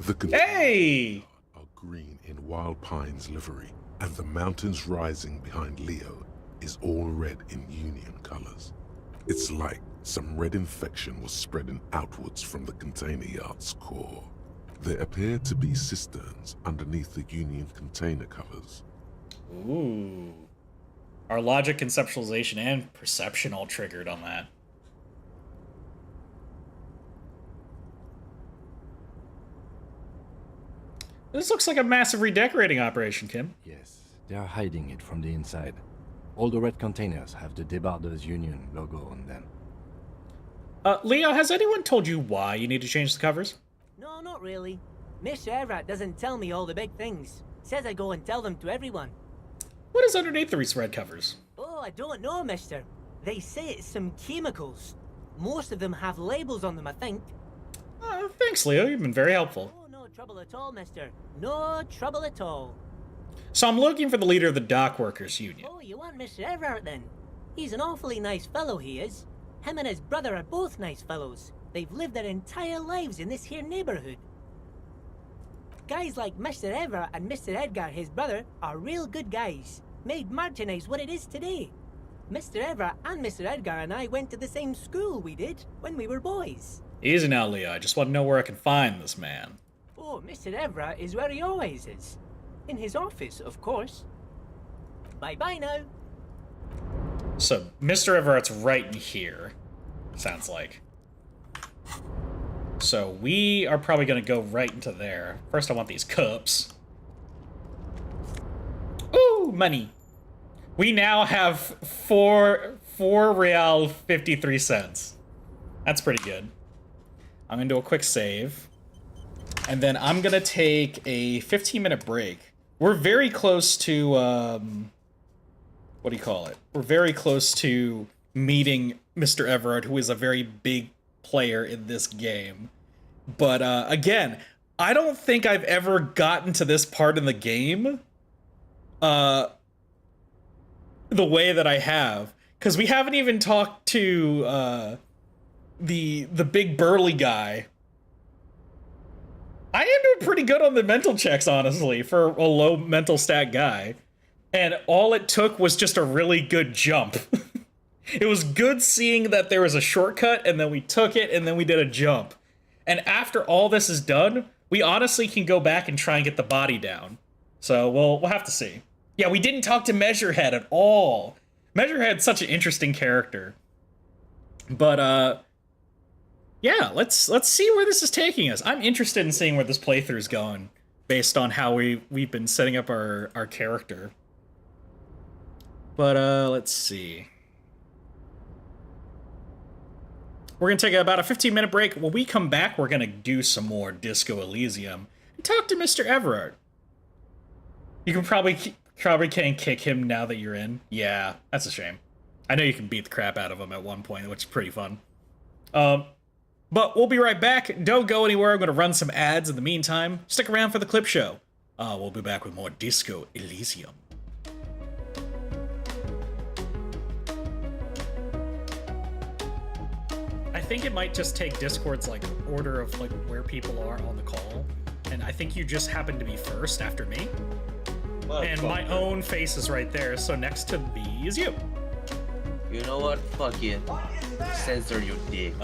The Hey! are green in Wild Pine's livery, and the mountains rising behind Leo is all red in Union colors. It's like some red infection was spreading outwards from the container yard's core. There appear to be cisterns underneath the Union container covers. Ooh. Our logic, conceptualization, and perception all triggered on that. This looks like a massive redecorating operation, Kim. Yes, they are hiding it from the inside. All the red containers have the Debarders Union logo on them. Leo, has anyone told you why you need to change the covers? No, not really. Mr. Everett doesn't tell me all the big things. Says I go and tell them to everyone. What is underneath these red covers? Oh, I don't know, mister. They say it's some chemicals. Most of them have labels on them, I think. Thanks, Leo. You've been very helpful. Oh, no trouble at all, mister. No trouble at all. So I'm looking for the leader of the Dock Workers Union. Oh, you want Mr. Everett then? He's an awfully nice fellow, he is. Him and his brother are both nice fellows. They've lived their entire lives in this here neighborhood. Guys like Mr. Everett and Mr. Edgar, his brother, are real good guys. Made Martinez what it is today. Mr. Everett and Mr. Edgar and I went to the same school we did when we were boys. Easy now, Leo. I just want to know where I can find this man. Oh, Mr. Everett is where he always is. In his office, of course. Bye-bye now. So Mr. Everett's right in here, sounds like. So we are probably going to go right into there. First I want these cups. Ooh, money. We now have 4 real 53 cents. That's pretty good. I'm going to do a quick save. And then I'm going to take a 15-minute break. We're very close to, what do you call it? We're very close to meeting Mr. Everett, who is a very big player in this game. But, again, I don't think I've ever gotten to this part in the game, the way that I have. Because we haven't even talked to, the big burly guy. I am doing pretty good on the mental checks, honestly, for a low mental stat guy. And all it took was just a really good jump. It was good seeing that there was a shortcut, and then we took it, and then we did a jump. And after all this is done, we honestly can go back and try and get the body down. So we'll have to see. Yeah, we didn't talk to Measurehead at all. Measurehead's such an interesting character. But, yeah, let's see where this is taking us. I'm interested in seeing where this playthrough is going, based on how we've been setting up our character. But let's see. We're gonna take about a 15-minute break. When we come back, we're gonna do some more Disco Elysium and talk to Mr. Everett. You can probably can't kick him now that you're in. Yeah, that's a shame. I know you can beat the crap out of him at one point, which is pretty fun. But we'll be right back. Don't go anywhere. I'm going to run some ads in the meantime. Stick around for the clip show. We'll be back with more Disco Elysium. I think it might just take Discord's like order of like where people are on the call, and I think you just happen to be first after me. And my own face is right there, so next to me is you. You know what? Fuck you. Censor your dick.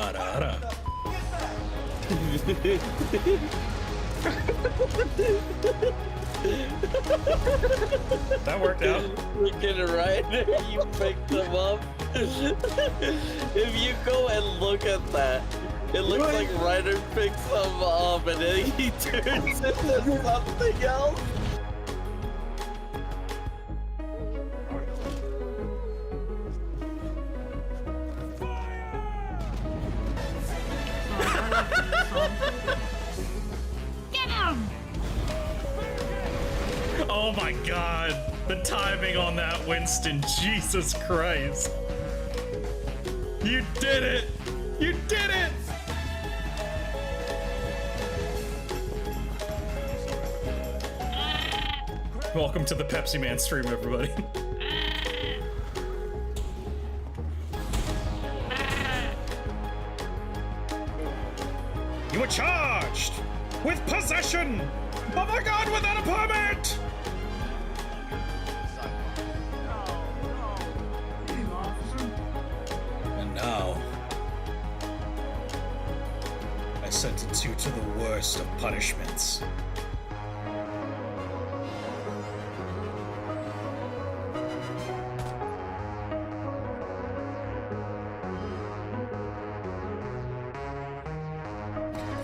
That worked out. Freaking Ryder, you picked them up. If you go and look at that, it looks like Ryder picks them up and then he turns into something else. Get him! Oh my god, the timing on that, Winston, Jesus Christ. You did it! You did it! Welcome to the Pepsi Man stream, everybody. You were charged with possession of a gun without a permit! And now, I sentence you to the worst of punishments.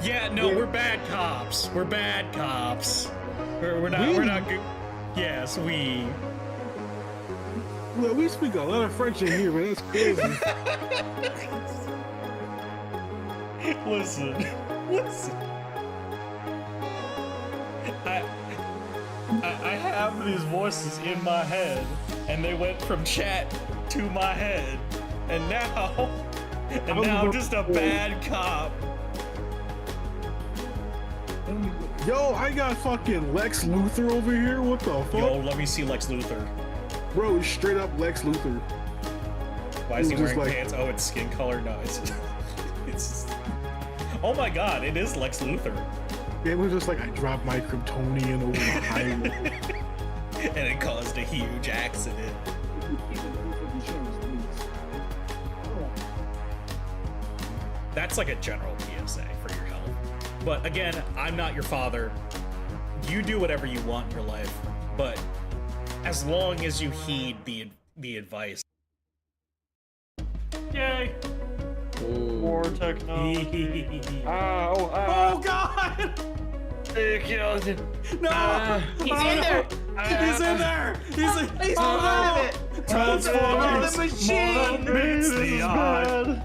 Yeah, no, we're bad cops. We're bad cops. We're not good. Yes, we. Well, we speak a lot of French in here, man. That's crazy. Listen. I have these voices in my head, and they went from chat to my head, and now I'm just a bad cop. Yo, I got fucking Lex Luthor over here. What the fuck? Yo, let me see Lex Luthor. Bro, it's straight up Lex Luthor. Why is he wearing pants? Oh, it's skin color? No, it's just... Oh my god, it is Lex Luthor. It was just like I dropped my Kryptonian over the highway. And it caused a huge accident. That's like a general PSA for your health. But again, I'm not your father. You do whatever you want in your life, but as long as you heed the advice more technology. Oh God! He killed him. No! He's in there! He's in there! He's part of it! Transformers! The machine! Meets the eye.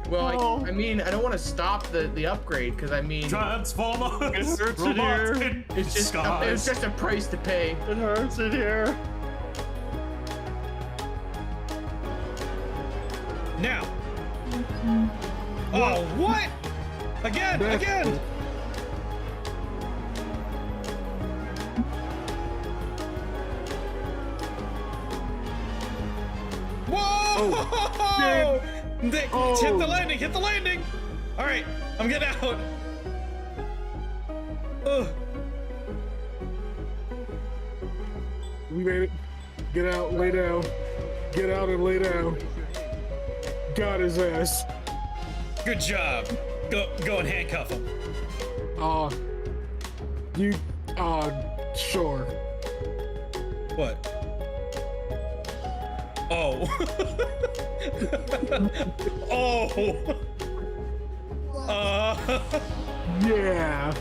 Well, I mean, I don't want to stop the upgrade because I mean, Transformers! it hurts in here. It's Skies. just a price to pay. It hurts in here. Now. Oh, what? Again! Whoa! Oh, Hit the landing! All right, I'm getting out. Ugh. We made it. Get out, lay down. Get out and lay down. Got his ass. Good job. Go and handcuff him. Sure. What? Oh. Oh. Yeah.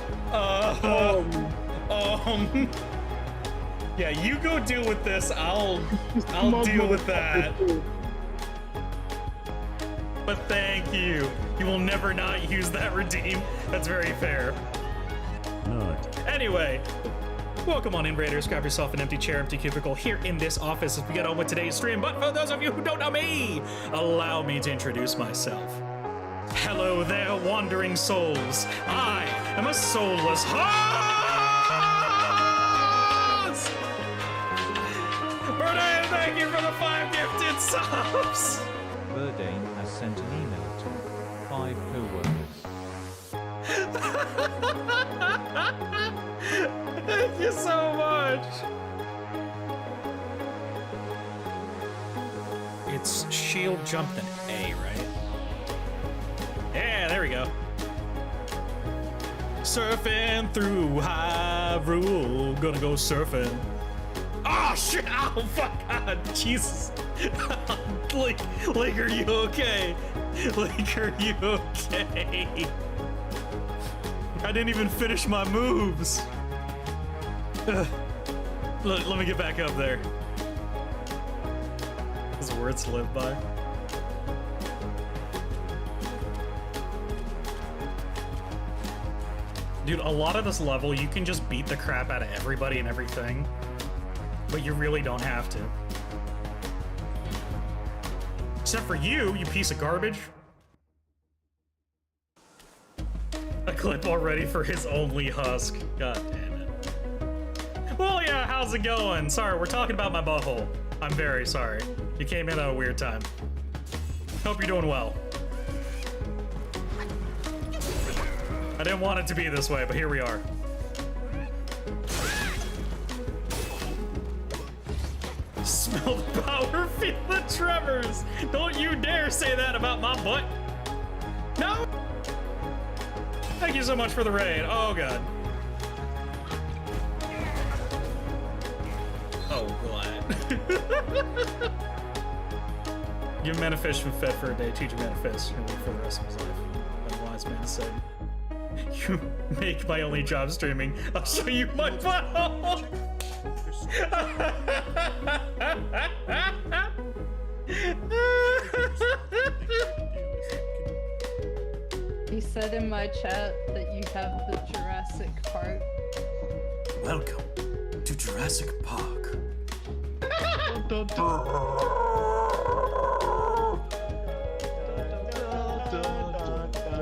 Yeah, you go deal with this. I'll deal with that. But thank you. You will never not use that redeem. That's very fair. Anyway, welcome on in, Raiders. Grab yourself an empty chair, empty cubicle here in this office as we get on with today's stream. But for those of you who don't know me, allow me to introduce myself. Hello there, wandering souls. I am a soulless Husk! Bernard, thank you for the 5 gifted subs! Burdane has sent an email to 5 co-workers. Thank you so much! It's shield jump then A, right? Yeah, there we go. Surfing through Hyrule, gonna go surfing. Oh shit! Oh fuck! God, Jesus! Link, are you okay? Link, are you okay? I didn't even finish my moves. Let me get back up there. Those words to live by. Dude, a lot of this level, you can just beat the crap out of everybody and everything. But you really don't have to. Except for you piece of garbage. A clip already for his only Husk. God damn it. Well, yeah, how's it going? Sorry, we're talking about my butthole. I'm very sorry. You came in at a weird time. Hope you're doing well. I didn't want it to be this way, but here we are. Smell the power, feel the tremors. Don't you dare say that about my butt. No. Thank you so much for the raid. Oh god. Oh glad. Give a man a fish and fed for a day. Teach a man a fish and live for the rest of his life. That wise man said. You make my only job streaming. I'll show you my butthole. He said in my chat that you have the Jurassic Park. Welcome to Jurassic Park.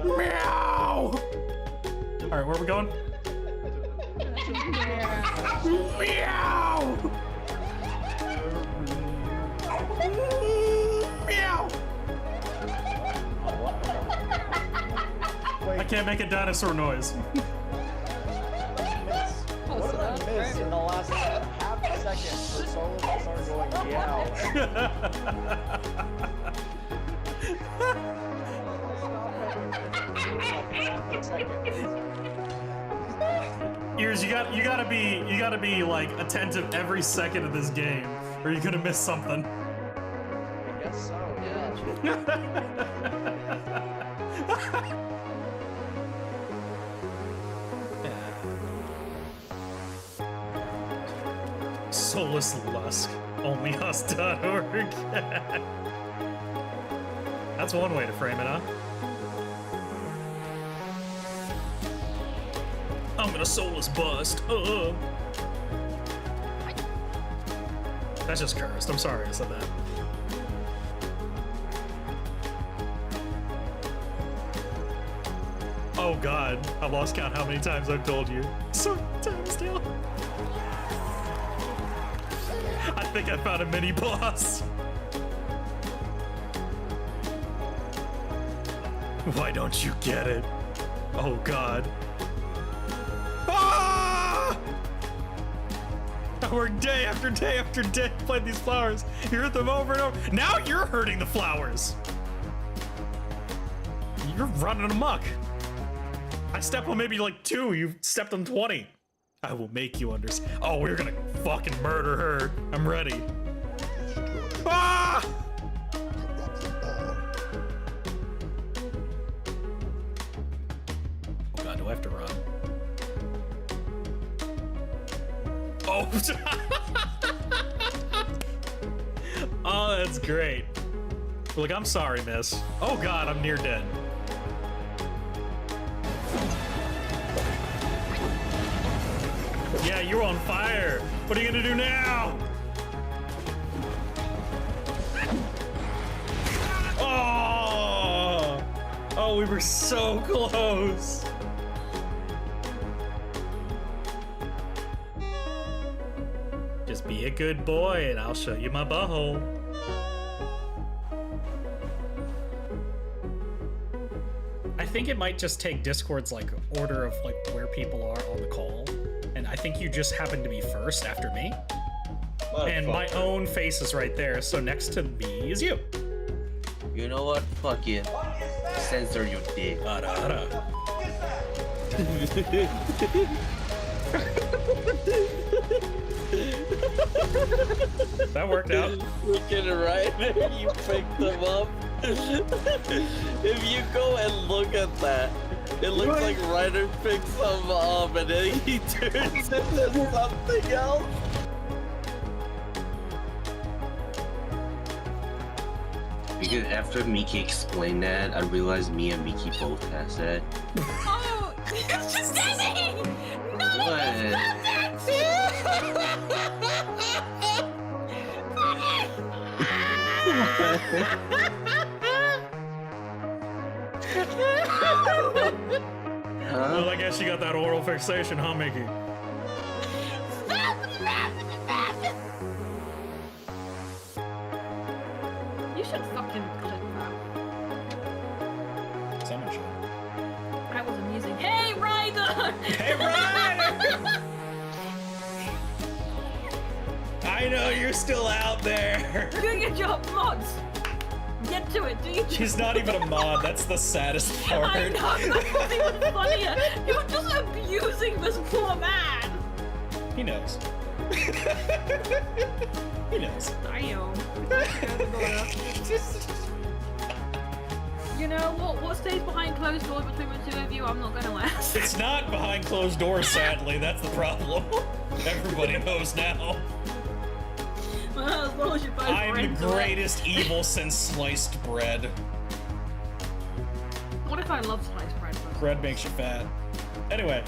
Meow! Alright, where are we going? Meow! Meow! I can't make a dinosaur noise. What did I miss in the last half a second for Soulless to start going meow? Ears, you gotta be like attentive every second of this game, or you're gonna miss something. I guess so, yeah. Soulless Lusk. Only Husk.org. That's one way to frame it, huh? I'm gonna soulless bust. That's just cursed. I'm sorry I said that. Oh god, I lost count how many times I've told you. So many times now. I think I found a mini boss. Why don't you get it? Oh god. Ah! I work day after day after day playing these flowers. You hurt them over and over. Now you're hurting the flowers. You're running amok. I step on maybe like 2, you've stepped on 20. I will make you understand. Oh, we're gonna fucking murder her. I'm ready. Ah! Oh god, do I have to run? Oh! Oh, that's great. Look, I'm sorry, miss. Oh god, I'm near dead. Yeah, you're on fire. What are you gonna do now? Oh! Oh, we were so close. Just be a good boy and I'll show you my butthole. I think it might just take Discord's like order of like where people are on the call. And I think you just happen to be first after me. And my own face is right there, so next to me is you. You know what? Fuck it. Censor your dick. That worked out. Looking right there, you picked them up. If you go and look at that, it looks like Ryder picks them up and then he turns into something else. Because after Miki explained that, I realized me and Miki both has that. Oh, it's just Dizzy! Well, I guess you got that oral fixation, huh, Mickey? You should fucking click that. Someone should. That was amusing. Hey, Ryder! Hey, Ryder! I know you're still out there. Do your job, mods. Get to it. Do your job. She's not even a mod. That's the saddest part. I know. That's what's even funnier. You're just abusing this poor man. He knows. He knows. Damn. You know what stays behind closed doors between the two of you? I'm not gonna ask. It's not behind closed doors, sadly. That's the problem. Everybody knows now. Well, as long as you both I'm the into greatest it. evil since sliced bread. What if I love sliced bread? Bread makes you fat. Anyway.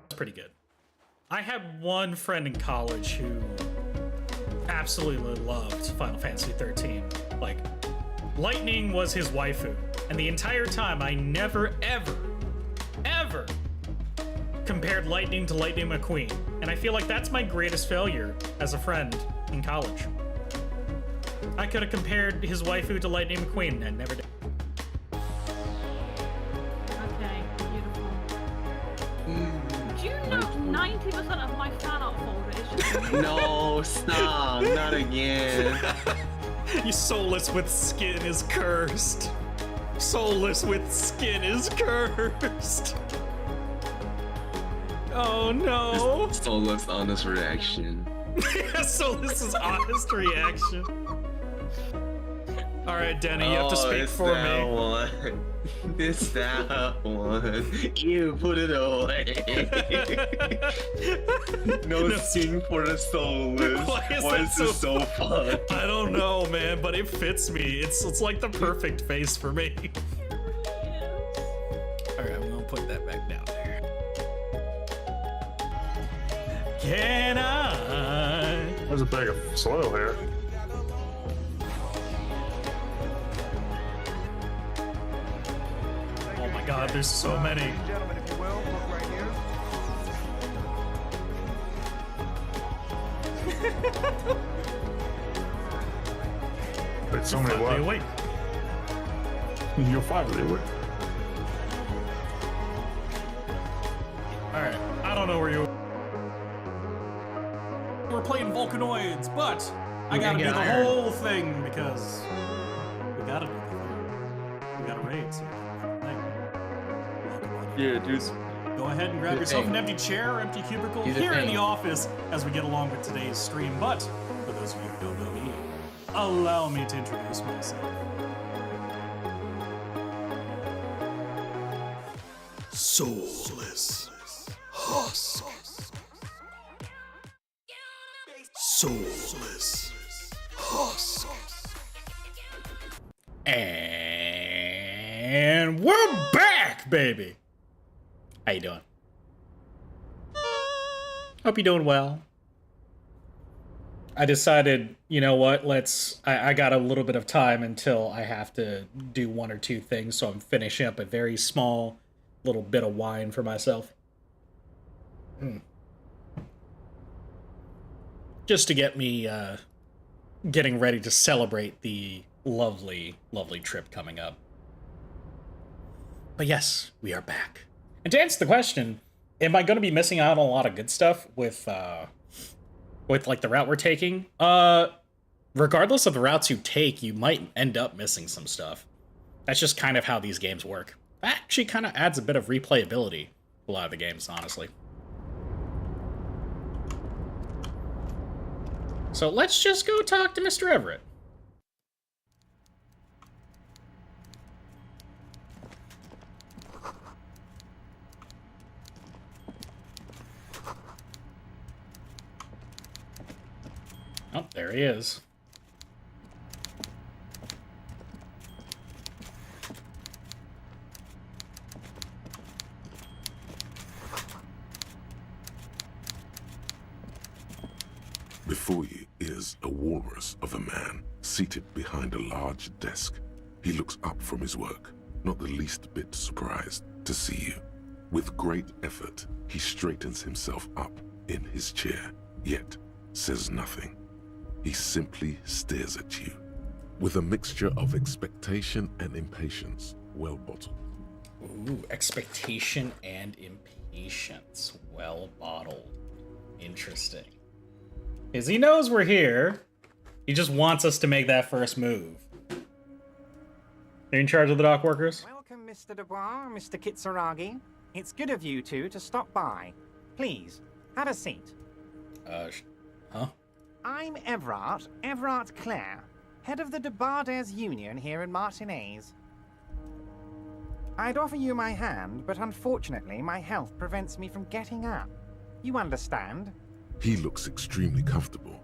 That's pretty good. I had one friend in college who absolutely loved Final Fantasy 13. Like, Lightning was his waifu. And the entire time, I never, ever compared Lightning to Lightning McQueen. And I feel like that's my greatest failure as a friend in college. I could have compared his waifu to Lightning McQueen and never did. Okay, beautiful. Do you know 90% of my fan art folder is just No, stop, not again. You soulless with skin is cursed. Soulless with skin is cursed. Oh no. Soulless honest reaction. Soulless is honest reaction. All right, Denny, you have to speak it's for that me. One. It's that one. You put it away. No sing for the soulless. Why is this so fun? I don't know, man, but it fits me. It's like the perfect face for me. All right, I'm gonna put that back down there. Can I? There's a bag of soil here. Oh my God, there's so many. Wait, so many what? Wait. You're 5 of the away. Alright, I don't know where you... We're playing Volcanoids, but I gotta do the whole thing because we gotta do the thing. We gotta raid, so Yeah, dude. go ahead and grab yourself an empty chair or empty cubicle here in the office as we get along with today's stream. But for those of you who don't know me, allow me to introduce myself. Soulless. Husk. Soulless. Husk. And we're back, baby! How you doing? Hope you're doing well. I decided, you know what, I got a little bit of time until I have to do 1 or 2 things, so I'm finishing up a very small little bit of wine for myself. Just to get me getting ready to celebrate the lovely, lovely trip coming up. But yes, we are back. And to answer the question, am I going to be missing out on a lot of good stuff with like the route we're taking? Regardless of the routes you take, you might end up missing some stuff. That's just kind of how these games work. That actually kind of adds a bit of replayability to a lot of the games, honestly. So let's just go talk to Mr. Everett. Oh, there he is. Before you is a walrus of a man seated behind a large desk. He looks up from his work, not the least bit surprised to see you. With great effort, he straightens himself up in his chair, yet says nothing. He simply stares at you, with a mixture of expectation and impatience, well bottled. Ooh, expectation and impatience, well bottled. Interesting. Because he knows we're here. He just wants us to make that first move. You're in charge of the dock workers? Welcome, Mr. Dubois, Mr. Kitsuragi. It's good of you two to stop by. Please, have a seat. Huh? I'm Everard Clare, head of the Debarders Union here in Martinez. I'd offer you my hand, but unfortunately my health prevents me from getting up. You understand? He looks extremely comfortable.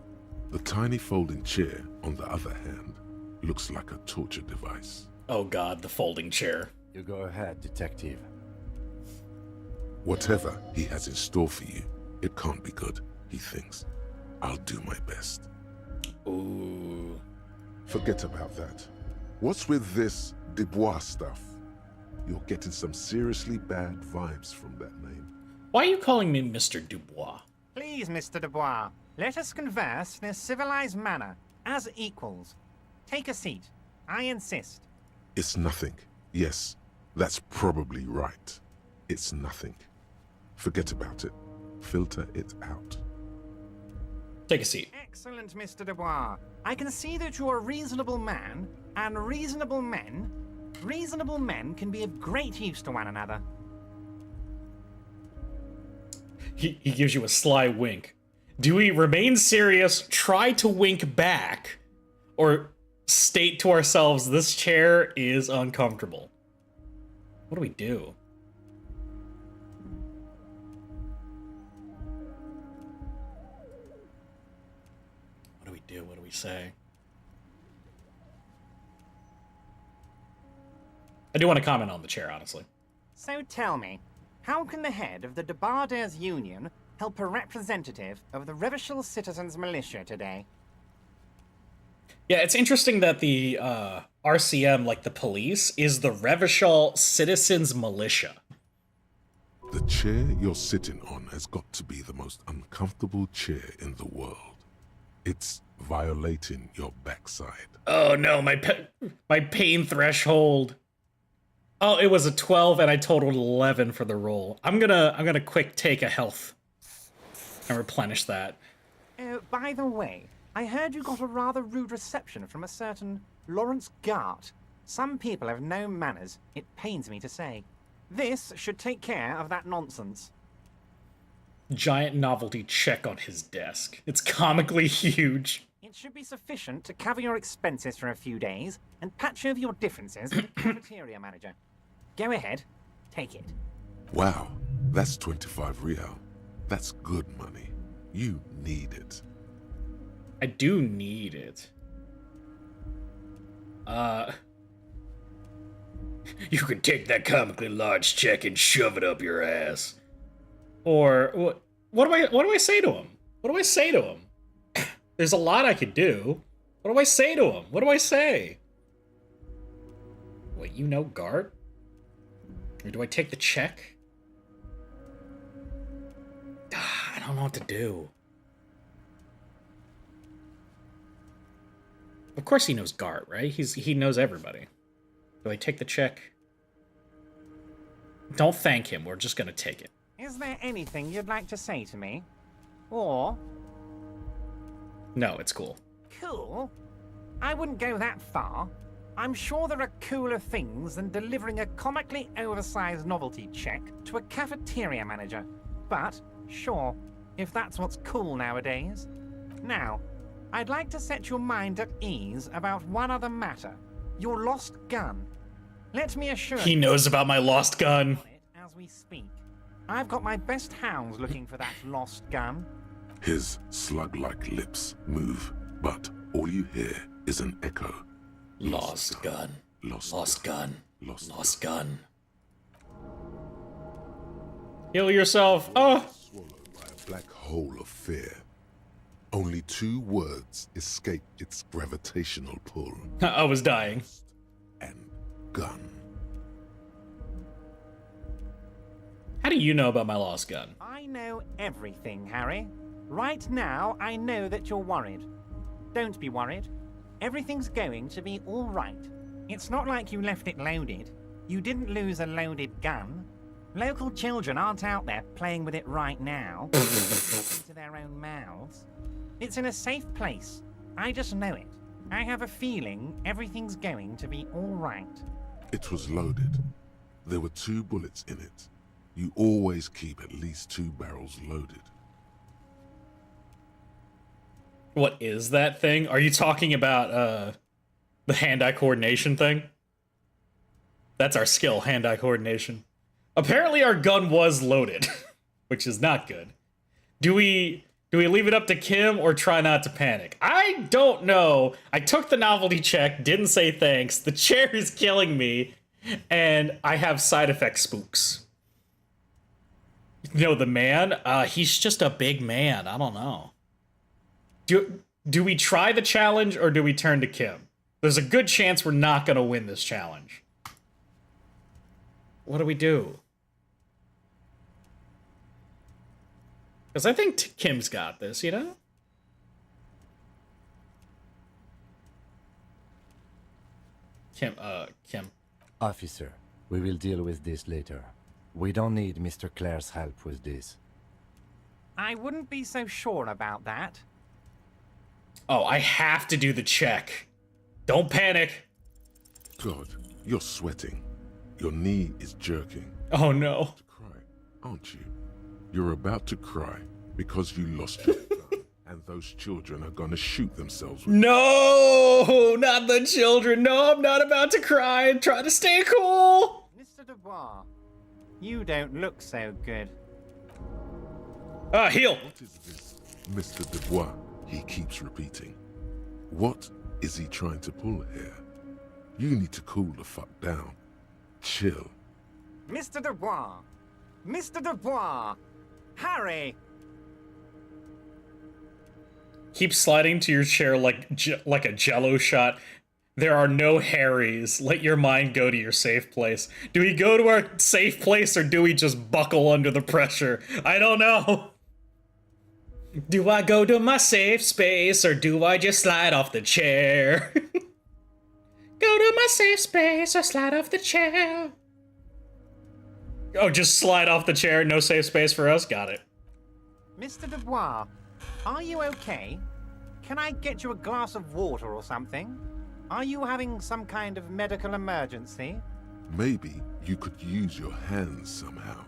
The tiny folding chair, on the other hand, looks like a torture device. Oh god, the folding chair. You go ahead, detective. Whatever he has in store for you, it can't be good, he thinks. I'll do my best. Ooh. Forget about that. What's with this Dubois stuff? You're getting some seriously bad vibes from that name. Why are you calling me Mr. Dubois? Please, Mr. Dubois, let us converse in a civilized manner, as equals. Take a seat. I insist. It's nothing. Yes, that's probably right. It's nothing. Forget about it. Filter it out. Take a seat. Excellent, Mr. Dubois. I can see that you're a reasonable man, and reasonable men can be of great use to one another. He gives you a sly wink. Do we remain serious, try to wink back, or state to ourselves, this chair is uncomfortable. What do we do? What do we do? What do we say? I do want to comment on the chair, honestly. So tell me, how can the head of the Debarders Union help a representative of the Revachol Citizens Militia today? Yeah, it's interesting that the RCM, like the police, is the Revachol Citizens Militia. The chair you're sitting on has got to be the most uncomfortable chair in the world. It's violating your backside. Oh no, my pain threshold. Oh, it was a 12 and I totaled 11 for the roll. I'm gonna quick take a health and replenish that. By the way, I heard you got a rather rude reception from a certain Lawrence Gart. Some people have no manners, it pains me to say. This should take care of that nonsense. Giant novelty check on his desk. It's comically huge. It should be sufficient to cover your expenses for a few days and patch over your differences with the cafeteria manager. Go ahead, take it. Wow, that's 25 real. That's good money. You need it. I do need it. You can take that comically large check and shove it up your ass. Or what do I say to him? What do I say to him? There's a lot I could do. What do I say to him? What do I say? Wait, you know Gart? Or do I take the check? I don't know what to do. Of course he knows Gart, right? He knows everybody. Do I take the check? Don't thank him. We're just gonna take it. Is there anything you'd like to say to me? Or... No, it's cool. Cool? I wouldn't go that far. I'm sure there are cooler things than delivering a comically oversized novelty check to a cafeteria manager. But, sure, if that's what's cool nowadays. Now, I'd like to set your mind at ease about one other matter. Your lost gun. Let me assure you... He knows about my lost gun. As we speak. I've got my best hounds looking for that lost gun. His slug-like lips move, but all you hear is an echo. Lost gun. Lost gun. Lost gun. Heal yourself. Oh. Swallowed by a black hole of fear. Only 2 words escape its gravitational pull. I was dying. And gun. How do you know about my lost gun? I know everything, Harry. Right now, I know that you're worried. Don't be worried. Everything's going to be all right. It's not like you left it loaded. You didn't lose a loaded gun. Local children aren't out there playing with it right now. Into their own mouths. It's in a safe place. I just know it. I have a feeling everything's going to be all right. It was loaded. There were 2 bullets in it. You always keep at least 2 barrels loaded. What is that thing? Are you talking about the hand-eye coordination thing? That's our skill, hand-eye coordination. Apparently our gun was loaded, which is not good. Do we leave it up to Kim or try not to panic? I don't know. I took the novelty check, didn't say thanks. The chair is killing me, and I have side effect spooks. You know, the man, he's just a big man. I don't know. Do we try the challenge or do we turn to Kim? There's a good chance we're not going to win this challenge. What do we do? Because I think Kim's got this, you know? Kim. Officer, we will deal with this later. We don't need Mr. Clare's help with this. I wouldn't be so sure about that. Oh, I have to do the check. Don't panic. God, you're sweating. Your knee is jerking. Oh no. To cry, aren't you? You're about to cry because you lost your gun And those children are gonna shoot themselves with No, not the children. No, I'm not about to cry. Try to stay cool. Mr. Dubois, you don't look so good. Heal. What is this, Mr. Dubois? He keeps repeating. What is he trying to pull here? You need to cool the fuck down. Chill. Mr. Dubois! Mr. Dubois! Harry! Keep sliding to your chair like a jello shot. There are no Harrys. Let your mind go to your safe place. Do we go to our safe place or do we just buckle under the pressure? I don't know. Do I go to my safe space or do I just slide off the chair? Go to my safe space or slide off the chair. Oh, just slide off the chair, no safe space for us? Got it. Mr. Dubois, are you okay? Can I get you a glass of water or something? Are you having some kind of medical emergency? Maybe you could use your hands somehow,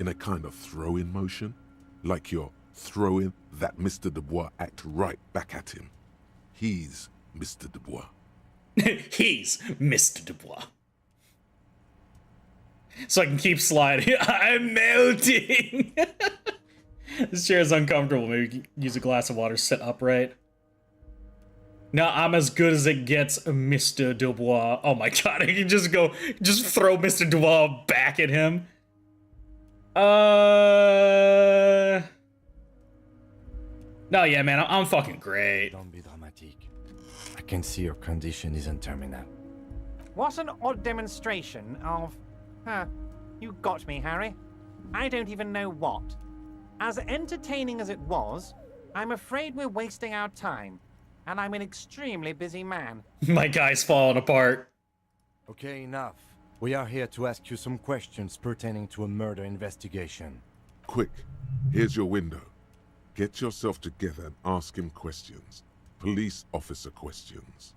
in a kind of throw-in motion, like you're throwing that Mr. Dubois act right back at him. He's Mr. Dubois. He's Mr. Dubois. So I can keep sliding. I'm melting. This chair is uncomfortable. Maybe we can use a glass of water, sit upright. No, I'm as good as it gets, Mr. Dubois. Oh my god, I can just throw Mr. Dubois back at him. No, yeah, man, I'm fucking great. Don't be dramatic. I can see your condition isn't terminal. What an odd demonstration of... you got me, Harry. I don't even know what. As entertaining as it was, I'm afraid we're wasting our time. And I'm an extremely busy man. My guy's falling apart. Okay, enough. We are here to ask you some questions pertaining to a murder investigation. Quick, here's your window. Get yourself together and ask him questions. Police officer questions.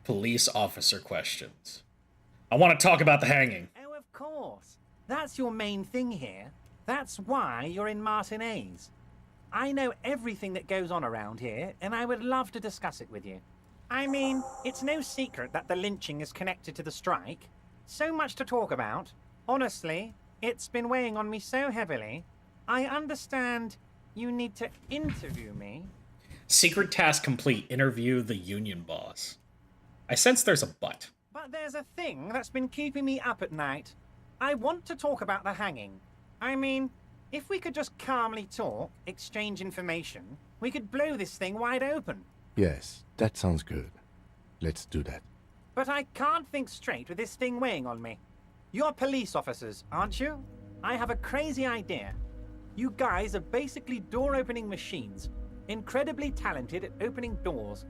Police officer questions. I want to talk about the hanging. Oh, of course. That's your main thing here. That's why you're in Martinez. I know everything that goes on around here, and I would love to discuss it with you. I mean, it's no secret that the lynching is connected to the strike. So much to talk about. Honestly, it's been weighing on me so heavily. I understand you need to interview me. Secret task complete. Interview the union boss. I sense there's a but. But there's a thing that's been keeping me up at night. I want to talk about the hanging. I mean, if we could just calmly talk, exchange information, we could blow this thing wide open. Yes, that sounds good. Let's do that. But I can't think straight with this thing weighing on me. You're police officers, aren't you? I have a crazy idea. You guys are basically door-opening machines. Incredibly talented at opening doors.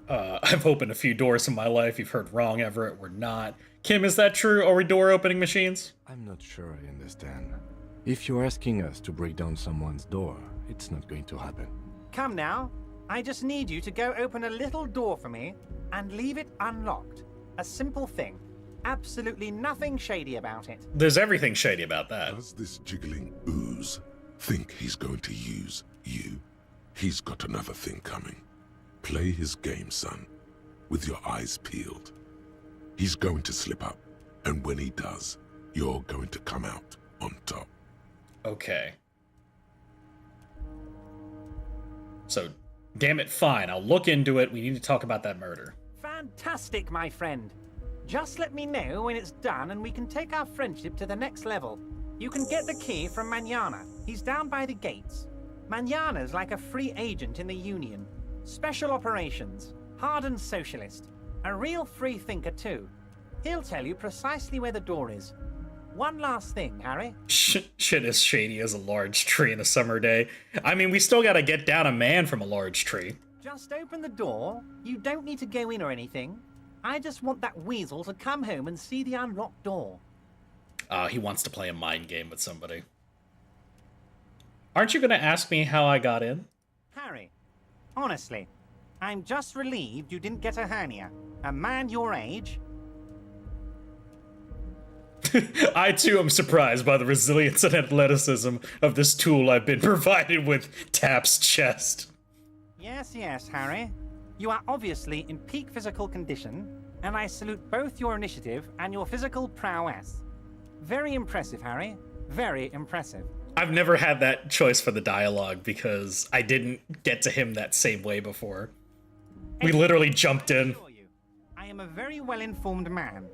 I've opened a few doors in my life. You've heard wrong, Everett. We're not. Kim, is that true? Are we door-opening machines? I'm not sure I understand. If you're asking us to break down someone's door, it's not going to happen. Come now. I just need you to go open a little door for me and leave it unlocked. A simple thing. Absolutely nothing shady about it. There's everything shady about that. Does this jiggling ooze think he's going to use you? He's got another thing coming. Play his game, son, with your eyes peeled. He's going to slip up, and when he does, you're going to come out on top. Okay. So, damn it, fine. I'll look into it. We need to talk about that murder. Fantastic, my friend. Just let me know when it's done and we can take our friendship to the next level. You can get the key from Manana. He's down by the gates. Manana's like a free agent in the Union. Special operations. Hardened socialist. A real free thinker, too. He'll tell you precisely where the door is. One last thing, Harry. Shit is shady as a large tree in a summer day. I mean, we still gotta get down a man from a large tree. Just open the door. You don't need to go in or anything. I just want that weasel to come home and see the unlocked door. He wants to play a mind game with somebody. Aren't you gonna ask me how I got in? Harry, honestly, I'm just relieved you didn't get a hernia. A man your age... I too am surprised by the resilience and athleticism of this tool I've been provided with. Taps chest. Yes, yes, Harry. You are obviously in peak physical condition, and I salute both your initiative and your physical prowess. Very impressive, Harry. Very impressive. I've never had that choice for the dialogue because I didn't get to him that same way before. We literally jumped in. I am a very well-informed man.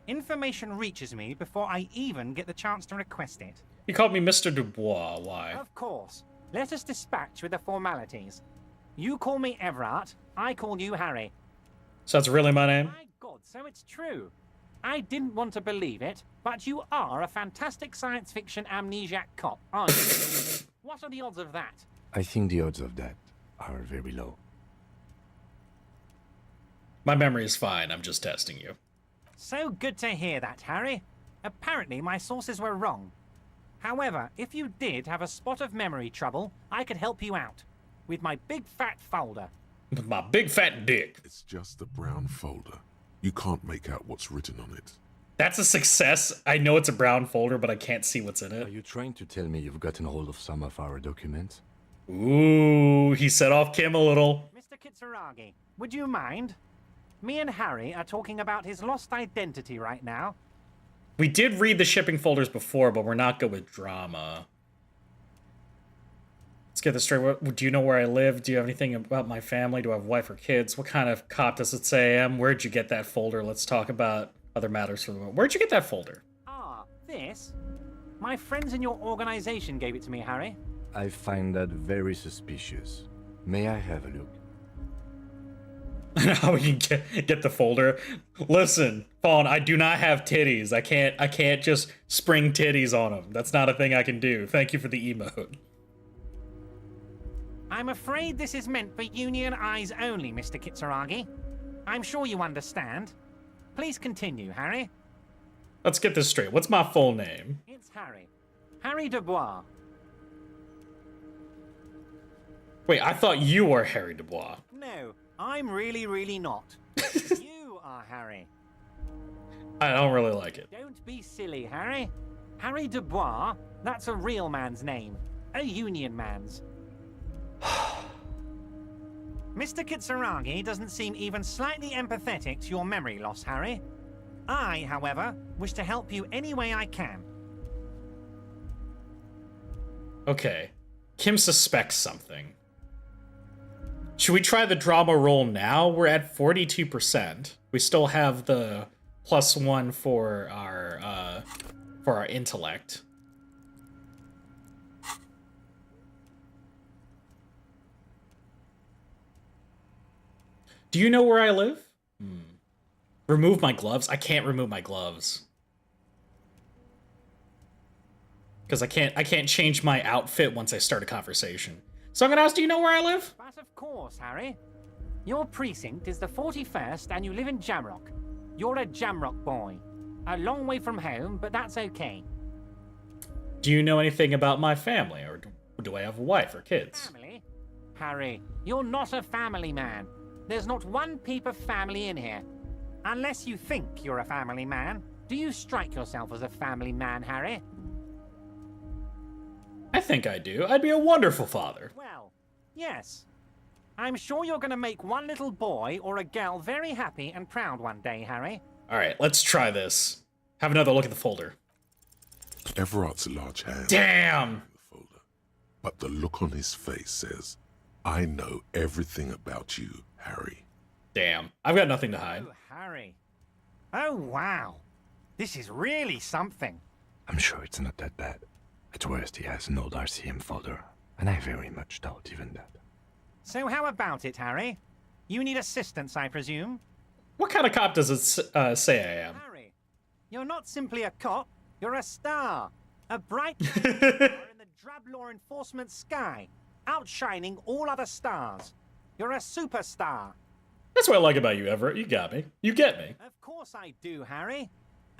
Information reaches me before I even get the chance to request it. You called me Mr. Dubois. Why? Of course. Let us dispatch with the formalities. You call me Everard, I call you Harry. So that's really my name? My God, so it's true. I didn't want to believe it, but you are a fantastic science fiction amnesiac cop, aren't you? What are the odds of that? I think the odds of that are very low. My memory is fine, I'm just testing you. So good to hear that, Harry. Apparently my sources were wrong. However, if you did have a spot of memory trouble, I could help you out. With my big fat folder. With my big fat dick. It's just a brown folder. You can't make out what's written on it. That's a success. I know it's a brown folder, but I can't see what's in it. Are you trying to tell me you've gotten hold of some of our documents? Ooh, he set off Kim a little. Mr. Kitsuragi, would you mind? Me and Harry are talking about his lost identity right now. We did read the shipping folders before, but we're not good with drama. Let's get this straight. Do you know where I live? Do you have anything about my family? Do I have a wife or kids? What kind of cop does it say I am? Where'd you get that folder? Let's talk about other matters for the moment. Where'd you get that folder? Ah, this? My friends in your organization gave it to me, Harry. I find that very suspicious. May I have a look? How we can get the folder. Listen, Fawn, I do not have titties. I can't just spring titties on them. That's not a thing I can do. Thank you for the emote. I'm afraid this is meant for union eyes only, Mr. Kitsuragi. I'm sure you understand. Please continue, Harry. Let's get this straight. What's my full name? It's Harry. Harry Dubois. Wait, I thought you were Harry Dubois. No, I'm really not. You are Harry. I don't really like it. Don't be silly, Harry. Harry Dubois, that's a real man's name. A union man's. Mr. Kitsuragi doesn't seem even slightly empathetic to your memory loss, Harry. I, however, wish to help you any way I can. Okay. Kim suspects something. Should we try the drama roll now? We're at 42%. We still have the +1 for our intellect. Do you know where I live? Remove my gloves? I can't remove my gloves. Because I can't change my outfit once I start a conversation. So I'm gonna ask, do you know where I live? But of course, Harry. Your precinct is the 41st and you live in Jamrock. You're a Jamrock boy. A long way from home, but that's okay. Do you know anything about my family? Or do I have a wife or kids? Family? Harry, you're not a family man. There's not one peep of family in here. Unless you think you're a family man. Do you strike yourself as a family man, Harry? I think I do. I'd be a wonderful father. Well, yes. I'm sure you're going to make one little boy or a girl very happy and proud one day, Harry. All right, let's try this. Have another look at the folder. Everard's large hand. Damn! The folder. But the look on his face says, I know everything about you, Harry. Damn. I've got nothing to hide. Oh, Harry. Oh, wow. This is really something. I'm sure it's not that bad. At worst, he has an old RCM folder, and I very much doubt even that. So how about it, Harry? You need assistance, I presume? What kind of cop does it say I am? Harry, you're not simply a cop, you're a star. A bright star in the drab law enforcement sky, outshining all other stars. You're a superstar. That's what I like about you, Everett. You got me. You get me. Of course I do, Harry.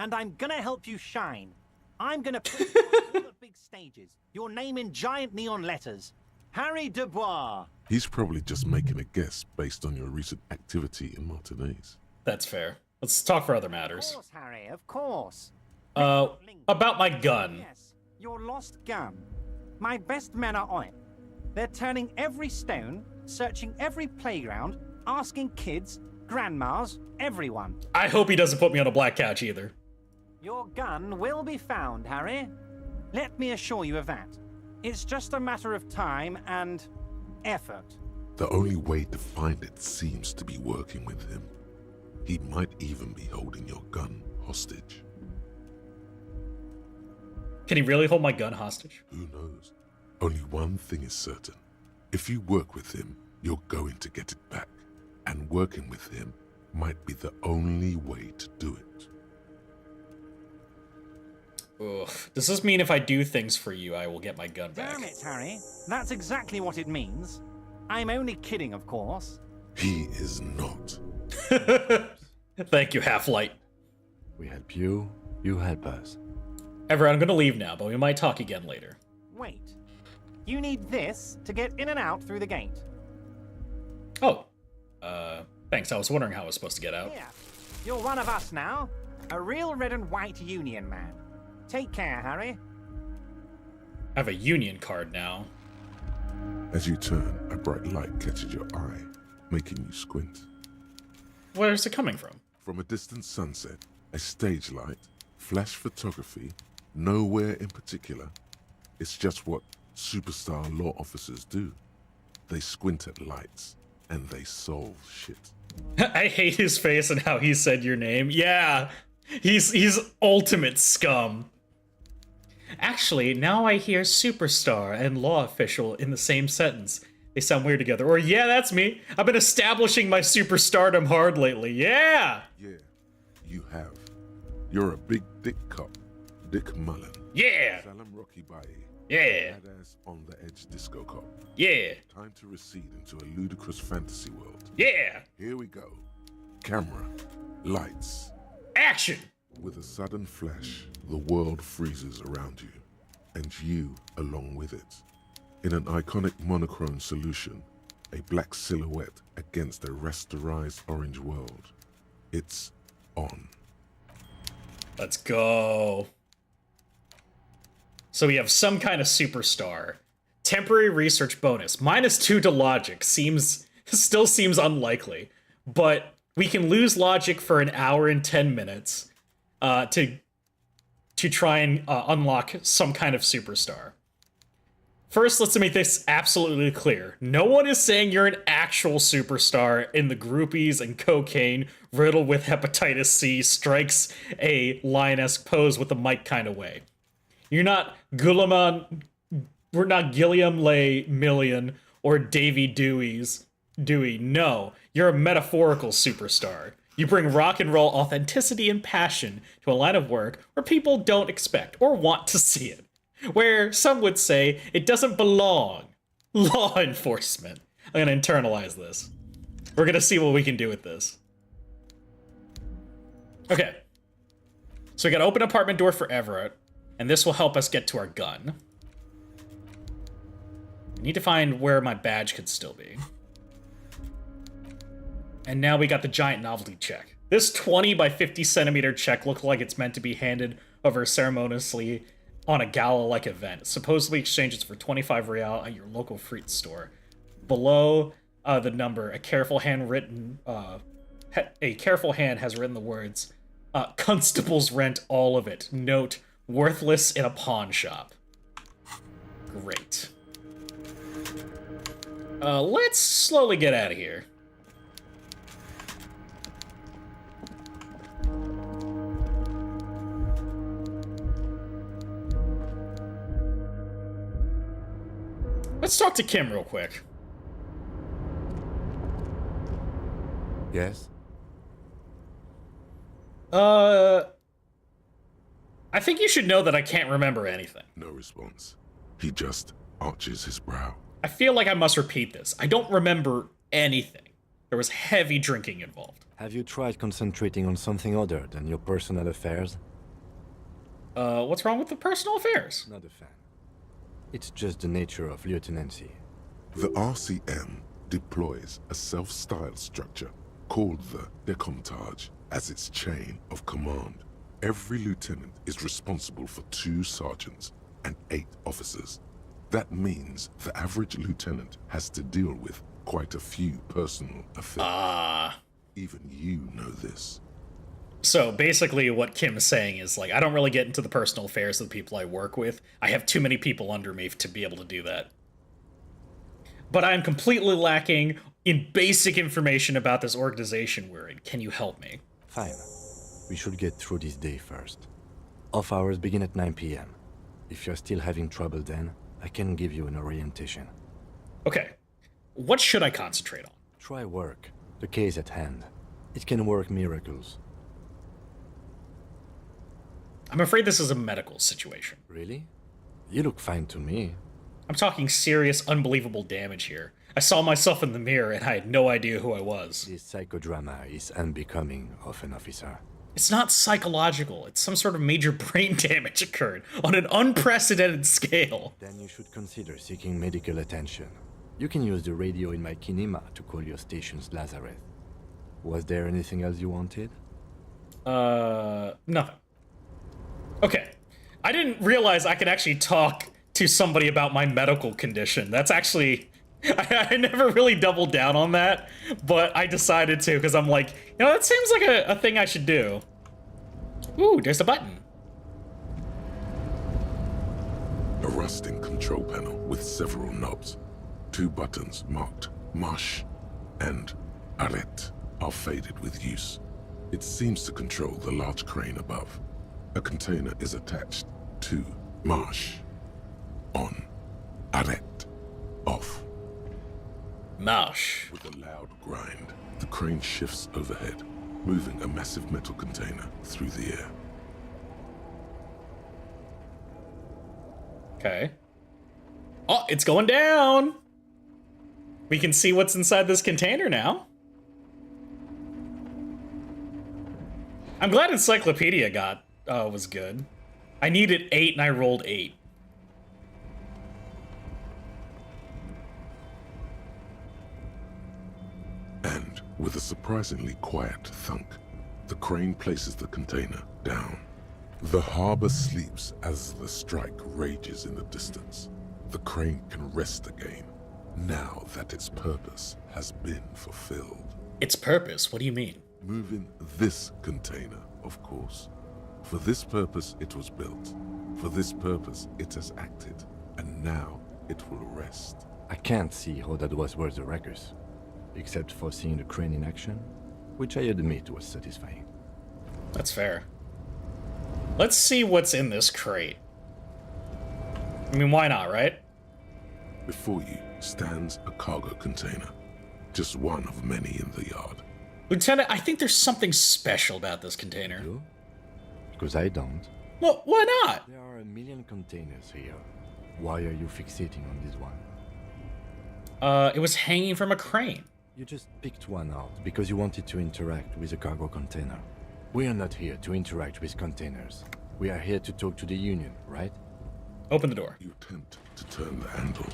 And I'm gonna help you shine. I'm gonna put you on all the big stages. Your name in giant neon letters. Harry Dubois. He's probably just making a guess based on your recent activity in Martinez. That's fair. Let's talk for other matters. Of course, Harry, of course. About my gun. Yes, your lost gun. My best men are on it. They're turning every stone, searching every playground, asking kids, grandmas, everyone. I hope he doesn't put me on a black couch either. Your gun will be found, Harry. Let me assure you of that. It's just a matter of time and effort. The only way to find it seems to be working with him. He might even be holding your gun hostage. Can he really hold my gun hostage? Who knows? Only one thing is certain. If you work with him, you're going to get it back. And working with him might be the only way to do it. Ugh. Does this mean if I do things for you, I will get my gun back? Damn it, Harry. That's exactly what it means. I'm only kidding, of course. He is not. Thank you, Half-Light. We help you, you help us. Everett, I'm gonna leave now, but we might talk again later. Wait. You need this to get in and out through the gate. Oh. Thanks. I was wondering how I was supposed to get out. Here. You're one of us now. A real red and white Union man. Take care, Harry. I have a Union card now. As you turn, a bright light catches your eye, making you squint. Where's it coming from? From a distant sunset, a stage light, flash photography, nowhere in particular. It's just what superstar law officers do. They squint at lights, and they solve shit. I hate his face and how he said your name. Yeah, he's ultimate scum. Actually, now I hear superstar and law official in the same sentence. They sound weird together. Or, yeah, that's me. I've been establishing my superstardom hard lately. Yeah! Yeah, you have. You're a big dick cop. Dick Mullen. Yeah! Salam Rocky Baye. Yeah! Badass on the edge disco cop. Yeah! Time to recede into a ludicrous fantasy world. Yeah! Here we go. Camera. Lights. Action! With a sudden flash, the world freezes around you, and you along with it. In an iconic monochrome solution, a black silhouette against a rasterized orange world. It's on. Let's go. So we have some kind of superstar. Temporary research bonus. -2 to logic. Still seems unlikely. But we can lose logic for an hour and 10 minutes to try and unlock some kind of superstar. First, let's make this absolutely clear. No one is saying you're an actual superstar in the groupies and cocaine riddled with hepatitis C strikes a lion-esque pose with a mic kind of way. You're not we're not Gilliam Lay Million or Davy Dewey. No, you're a metaphorical superstar. You bring rock and roll authenticity and passion to a line of work where people don't expect or want to see it. Where some would say it doesn't belong. Law enforcement. I'm gonna internalize this. We're gonna see what we can do with this. Okay. So we got open apartment door for Everett, and this will help us get to our gun. I need to find where my badge could still be. And now we got the giant novelty check. This 20 by 50 centimeter check looked like it's meant to be handed over ceremoniously on a gala-like event. Supposedly exchanges for 25 real at your local fruit store. Below the number, a careful hand has written the words, "Constables rent all of it. Note, worthless in a pawn shop." Great. Let's slowly get out of here. Let's talk to Kim real quick. Yes? I think you should know that I can't remember anything. No response. He just arches his brow. I feel like I must repeat this. I don't remember anything. There was heavy drinking involved. Have you tried concentrating on something other than your personal affairs? What's wrong with the personal affairs? Not a fan. It's just the nature of lieutenancy. The RCM deploys a self-styled structure called the Decomptage as its chain of command. Every lieutenant is responsible for 2 sergeants and 8 officers. That means the average lieutenant has to deal with quite a few personal affairs. Even you know this. So basically what Kim is saying is, like, I don't really get into the personal affairs of the people I work with. I have too many people under me to be able to do that. But I'm completely lacking in basic information about this organization we're in. Can you help me? Fine. We should get through this day first. Off hours begin at 9 p.m. If you're still having trouble then, I can give you an orientation. Okay. What should I concentrate on? Try work. The case at hand. It can work miracles. I'm afraid this is a medical situation. Really? You look fine to me. I'm talking serious, unbelievable damage here. I saw myself in the mirror and I had no idea who I was. This psychodrama is unbecoming of an officer. It's not psychological. It's some sort of major brain damage occurred on an unprecedented scale. Then you should consider seeking medical attention. You can use the radio in my kinema to call your station's Lazareth. Was there anything else you wanted? Nothing. Okay. I didn't realize I could actually talk to somebody about my medical condition. That's actually... I never really doubled down on that, but I decided to because I'm like, you know, that seems like a thing I should do. Ooh, there's a button. A rusting control panel with several knobs. 2 buttons marked Marsh and Arrête are faded with use. It seems to control the large crane above. A container is attached to Marsh. On. Arrête. Off. Marsh. With a loud grind, the crane shifts overhead, moving a massive metal container through the air. Okay. Oh, it's going down! We can see what's inside this container now. I'm glad Encyclopedia was good. I needed 8 and I rolled 8. And with a surprisingly quiet thunk, the crane places the container down. The harbor sleeps as the strike rages in the distance. The crane can rest again, now that its purpose has been fulfilled. Its purpose? What do you mean? Moving this container, of course. For this purpose it was built. For this purpose it has acted. And now it will rest. I can't see how that was worth the ruckus. Except for seeing the crane in action, which I admit was satisfying. That's fair. Let's see what's in this crate. I mean, why not, right? Before you stands a cargo container. Just one of many in the yard. Lieutenant, I think there's something special about this container. You? Because I don't. Well, why not? There are a million containers here. Why are you fixating on this one? It was hanging from a crane. You just picked one out because you wanted to interact with a cargo container. We are not here to interact with containers. We are here to talk to the Union, right? Open the door. You attempt to turn the handle,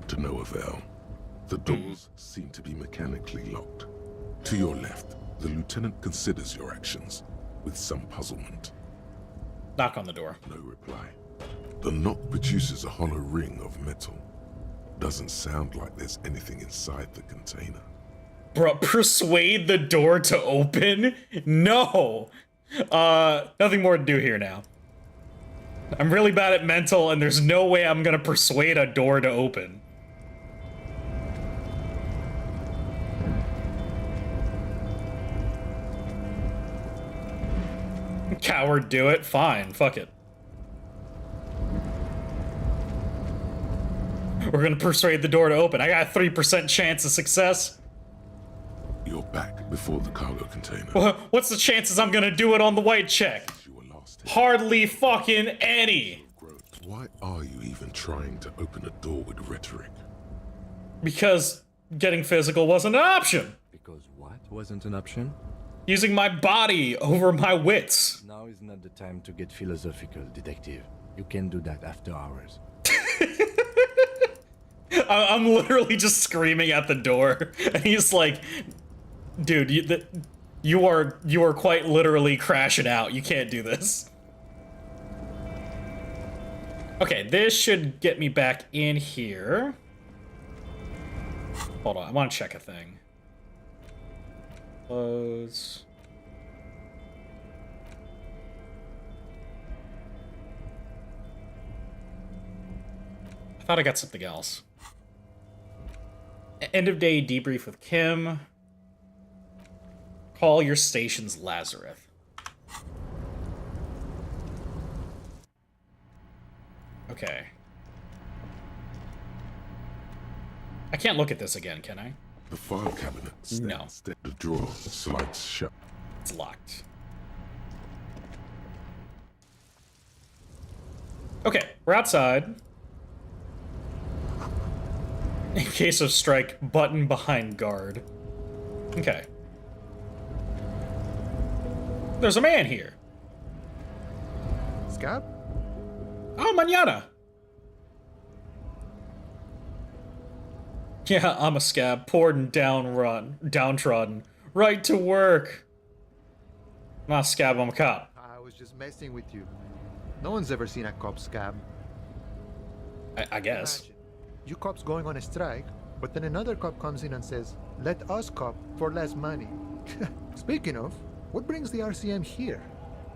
to no avail. The doors seem to be mechanically locked. To your left, the lieutenant considers your actions with some puzzlement. Knock on the door. No reply. The knock produces a hollow ring of metal. Doesn't sound like there's anything inside the container. Bro, persuade the door to open? No! Nothing more to do here now. I'm really bad at mental, and there's no way I'm gonna persuade a door to open. Coward, do it? Fine, fuck it. We're gonna persuade the door to open. I got a 3% chance of success. You're back before the cargo container. What's the chances I'm gonna do it on the white check? Hardly fucking any. Why are you even trying to open a door with rhetoric? Because getting physical wasn't an option. Because what wasn't an option? Using my body over my wits. Now is not the time to get philosophical, detective. You can do that after hours. I'm literally just screaming at the door, and he's like, dude, You are quite literally crashing out. You can't do this. Okay, this should get me back in here. Hold on, I want to check a thing. Close. I thought I got something else. End of day debrief with Kim. Call your station's Lazarus. Okay. I can't look at this again, can I? The file cabinet stands. No. The drawer slides shut. It's locked. Okay, we're outside. In case of strike, button behind guard. Okay. There's a man here. Scab? Oh, mañana. Yeah, I'm a scab, poor and downtrodden. Right to work. I'm not a scab, I'm a cop. I was just messing with you. No one's ever seen a cop scab. I guess. Imagine, you cops going on a strike, but then another cop comes in and says, let us cop for less money. Speaking of, what brings the RCM here?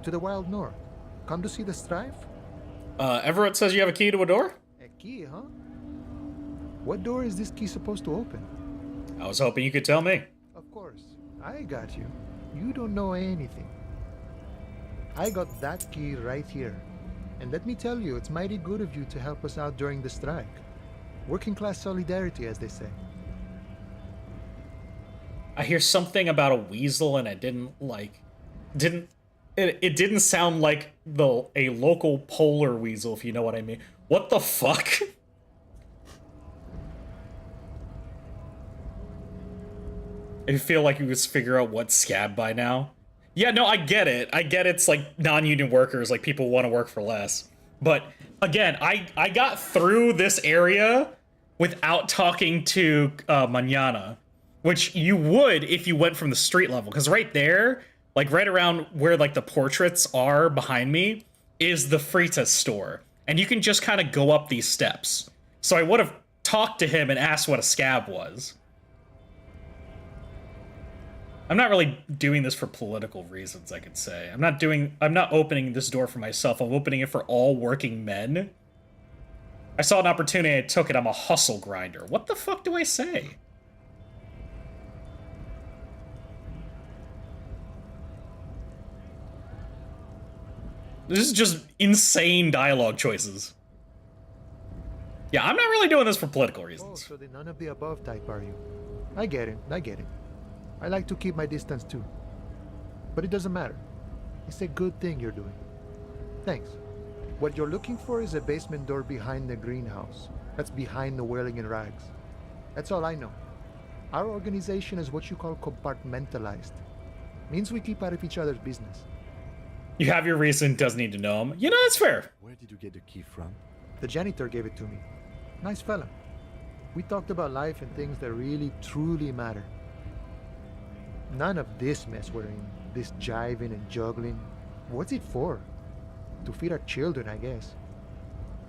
To the Wild North? Come to see the strife? Everett says you have a key to a door? A key, huh? What door is this key supposed to open? I was hoping you could tell me. Of course. I got you. You don't know anything. I got that key right here. And let me tell you, it's mighty good of you to help us out during the strike. Working class solidarity, as they say. I hear something about a weasel and it didn't sound like a local polar weasel, if you know what I mean. What the fuck? I feel like you just figure out what's scab by now. Yeah, no, I get it. I get it's like non-union workers, like people want to work for less. But again, I got through this area without talking to Mañana, which you would if you went from the street level. Because right there, like right around where like the portraits are behind me, is the Frita store. And you can just kind of go up these steps. So I would have talked to him and asked what a scab was. I'm not really doing this for political reasons, I could say. I'm not opening this door for myself. I'm opening it for all working men. I saw an opportunity, I took it. I'm a hustle grinder. What the fuck do I say? This is just insane dialogue choices. Yeah, I'm not really doing this for political reasons. Oh, so the none of the above type, are you? I get it. I like to keep my distance too. But it doesn't matter. It's a good thing you're doing. Thanks. What you're looking for is a basement door behind the greenhouse. That's behind the wailing and rags. That's all I know. Our organization is what you call compartmentalized. Means we keep out of each other's business. You have your reason, doesn't need to know him. You know, that's fair. Where did you get the key from? The janitor gave it to me. Nice fella. We talked about life and things that really, truly matter. None of this mess we're in. This jiving and juggling. What's it for? To feed our children, I guess.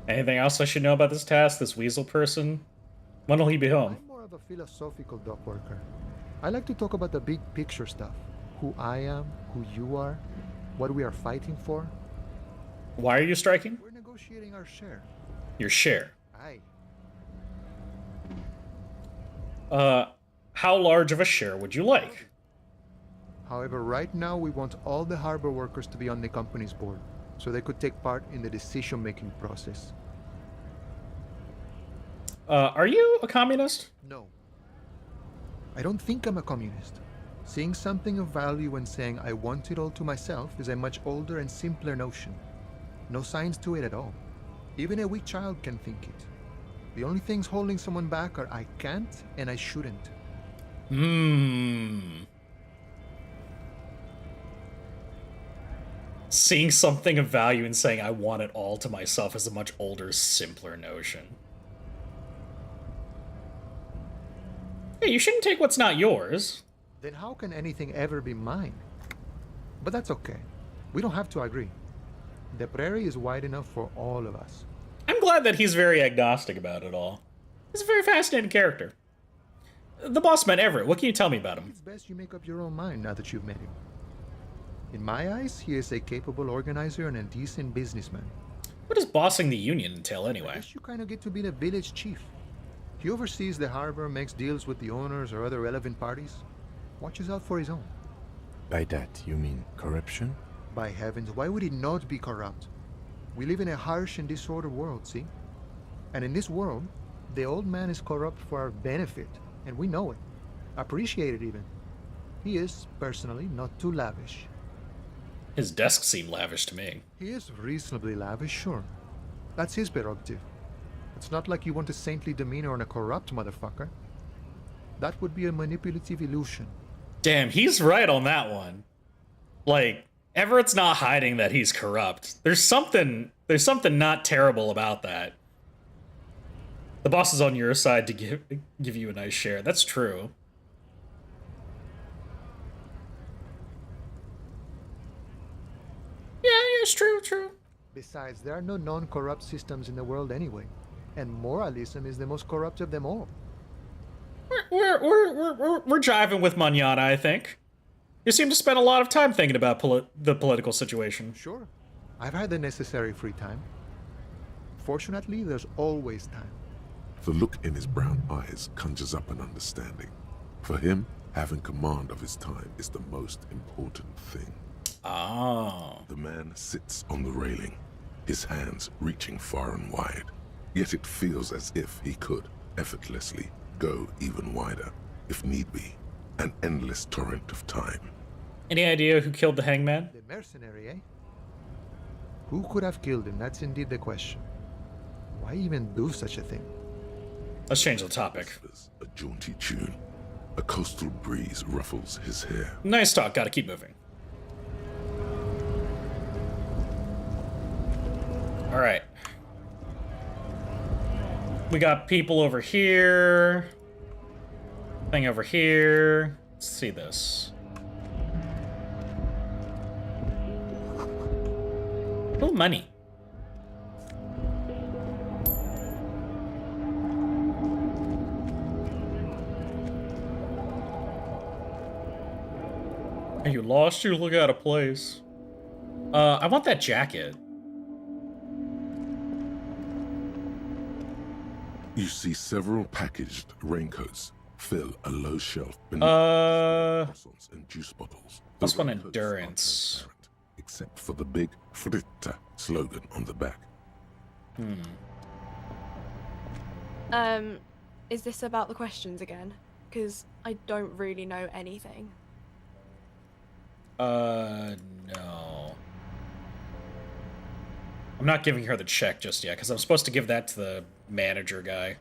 Anything else I should know about this task, this weasel person? When will he be home? I'm more of a philosophical dock worker. I like to talk about the big picture stuff. Who I am, who you are, what we are fighting for. Why are you striking? We're negotiating our share. Your share? Aye. How large of a share would you like? However, right now we want all the harbor workers to be on the company's board, so they could take part in the decision-making process. Are you a communist? No. I don't think I'm a communist. Seeing something of value and saying I want it all to myself is a much older and simpler notion. No science to it at all. Even a weak child can think it. The only things holding someone back are I can't and I shouldn't. Seeing something of value and saying I want it all to myself is a much older, simpler notion. Hey, you shouldn't take what's not yours. Then how can anything ever be mine? But that's okay. We don't have to agree. The prairie is wide enough for all of us. I'm glad that he's very agnostic about it all. He's a very fascinating character. The boss man Everett, what can you tell me about him? It's best you make up your own mind now that you've met him. In my eyes, he is a capable organizer and a decent businessman. What does bossing the Union entail anyway? I guess you kind of get to be the village chief. He oversees the harbor, makes deals with the owners or other relevant parties, watches out for his own. By that, you mean corruption? By heavens, why would he not be corrupt? We live in a harsh and disordered world, see? And in this world, the old man is corrupt for our benefit, and we know it. Appreciate it even. He is, personally, not too lavish. His desk seemed lavish to me. He is reasonably lavish, sure. That's his prerogative. It's not like you want a saintly demeanor on a corrupt motherfucker. That would be a manipulative illusion. Damn, he's right on that one. Like, Everett's not hiding that he's corrupt. There's something not terrible about that. The boss is on your side to give you a nice share. That's true. Yeah, it's true. Besides, there are no non-corrupt systems in the world anyway, and moralism is the most corrupt of them all. We're jiving with Manana, I think. You seem to spend a lot of time thinking about the political situation. Sure. I've had the necessary free time. Fortunately, there's always time. The look in his brown eyes conjures up an understanding. For him, having command of his time is the most important thing. Oh. The man sits on the railing, his hands reaching far and wide. Yet it feels as if he could, effortlessly, go even wider, if need be. An endless torrent of time. Any idea who killed the hangman? The mercenary, eh? Who could have killed him? That's indeed the question. Why even do such a thing? Let's change the topic. A jaunty tune. A coastal breeze ruffles his hair. Nice talk, gotta keep moving. Alright. We got people over here. Thing over here. Let's see this. Oh, money. Hey, you lost? You look out of place. I want that jacket. You see several packaged raincoats fill a low shelf beneath croissants and juice bottles. Plus one endurance. Except for the big Fritta slogan on the back. Is this about the questions again? Because I don't really know anything. No. I'm not giving her the check just yet, because I'm supposed to give that to the manager guy.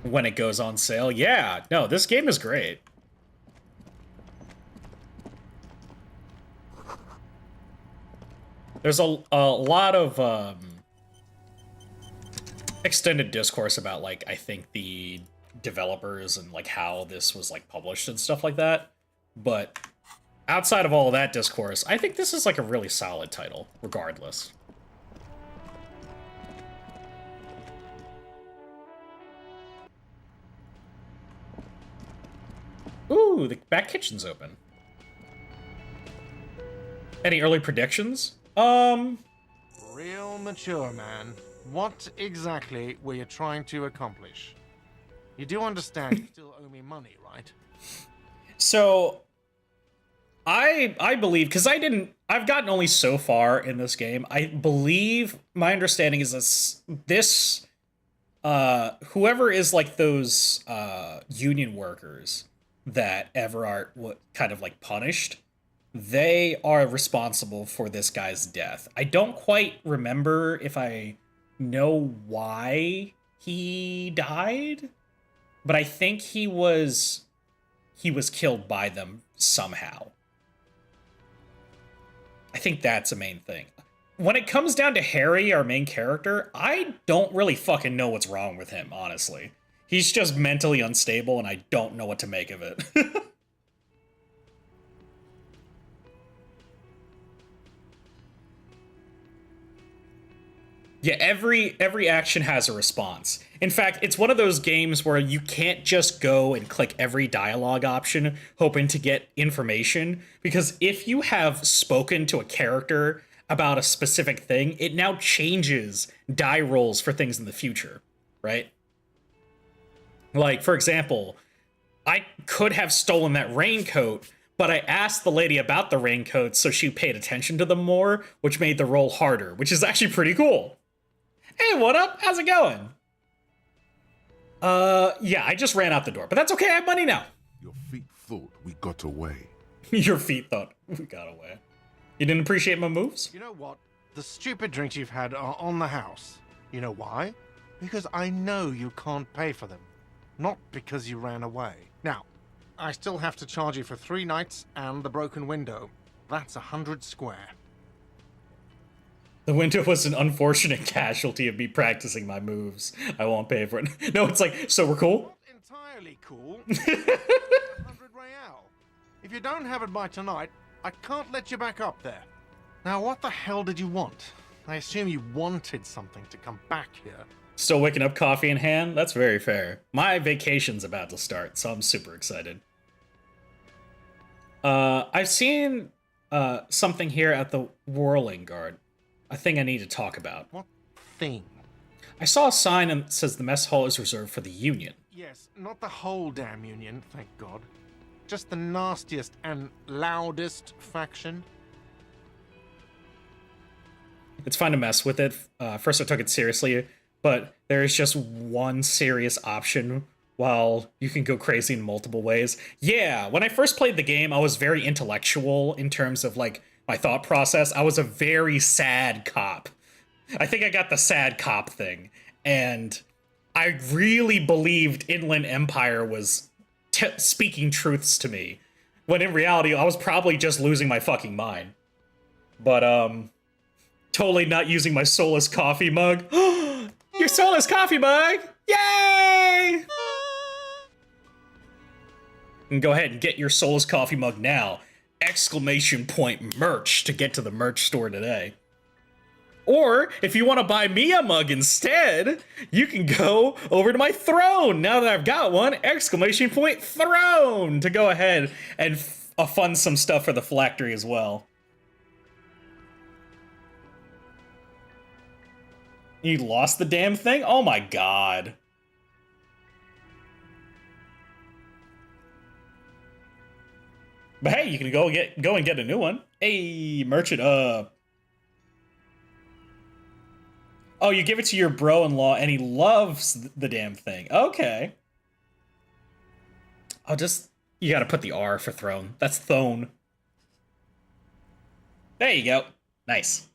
When it goes on sale. Yeah, no, this game is great. There's a lot of extended discourse about, like, I think the developers and, like, how this was, like, published and stuff like that. But outside of all of that discourse, I think this is, like, a really solid title, regardless. Ooh, the back kitchen's open. Any early predictions? Real mature, man. What exactly were you trying to accomplish? You do understand you still owe me money, right? So, I believe, because I've gotten only so far in this game. I believe, my understanding is this whoever is, like, those union workers that Everard kind of, like, punished, they are responsible for this guy's death. I don't quite remember if I know why he died, but I think he was killed by them somehow. I think that's the main thing. When it comes down to Harry, our main character, I don't really fucking know what's wrong with him, honestly. He's just mentally unstable, and I don't know what to make of it. Yeah, every action has a response. In fact, it's one of those games where you can't just go and click every dialogue option hoping to get information, because if you have spoken to a character about a specific thing, it now changes die rolls for things in the future, right? Like, for example, I could have stolen that raincoat, but I asked the lady about the raincoat so she paid attention to them more, which made the roll harder, which is actually pretty cool. Hey, what up? How's it going? Yeah, I just ran out the door, but that's okay. I have money now. Your feet thought we got away. Your feet thought we got away. You didn't appreciate my moves? You know what? The stupid drinks you've had are on the house. You know why? Because I know you can't pay for them. Not because you ran away. Now, I still have to charge you for 3 nights and the broken window. That's 100 square. The window was an unfortunate casualty of me practicing my moves. I won't pay for it. No, it's like, so we're cool? Not entirely cool. 100 real. If you don't have it by tonight, I can't let you back up there. Now, what the hell did you want? I assume you wanted something to come back here. Still waking up coffee in hand? That's very fair. My vacation's about to start, so I'm super excited. I've seen something here at the Whirling Guard. A thing I need to talk about. What thing? I saw a sign that says the mess hall is reserved for the Union. Yes, not the whole damn Union, thank God. Just the nastiest and loudest faction. It's fun to mess with it. First I took it seriously, but there is just one serious option while you can go crazy in multiple ways. Yeah, when I first played the game, I was very intellectual in terms of, like, my thought process. I was a very sad cop. I think I got the sad cop thing. And I really believed Inland Empire was speaking truths to me. When in reality, I was probably just losing my fucking mind. But, totally not using my Soulless coffee mug. Your Soulless coffee mug! Yay! And go ahead and get your Soulless coffee mug now. Exclamation point merch to get to the merch store today. Or if you want to buy me a mug instead, you can go over to my throne. Now that I've got one, exclamation point throne to go ahead and fund some stuff for the phylactery as well. You lost the damn thing? Oh my god. But hey, you can go and get a new one. Hey, merch it up. Oh, you give it to your bro-in-law and he loves the damn thing. Okay. I'll just... You gotta put the R for throne. That's thone. There you go. Nice.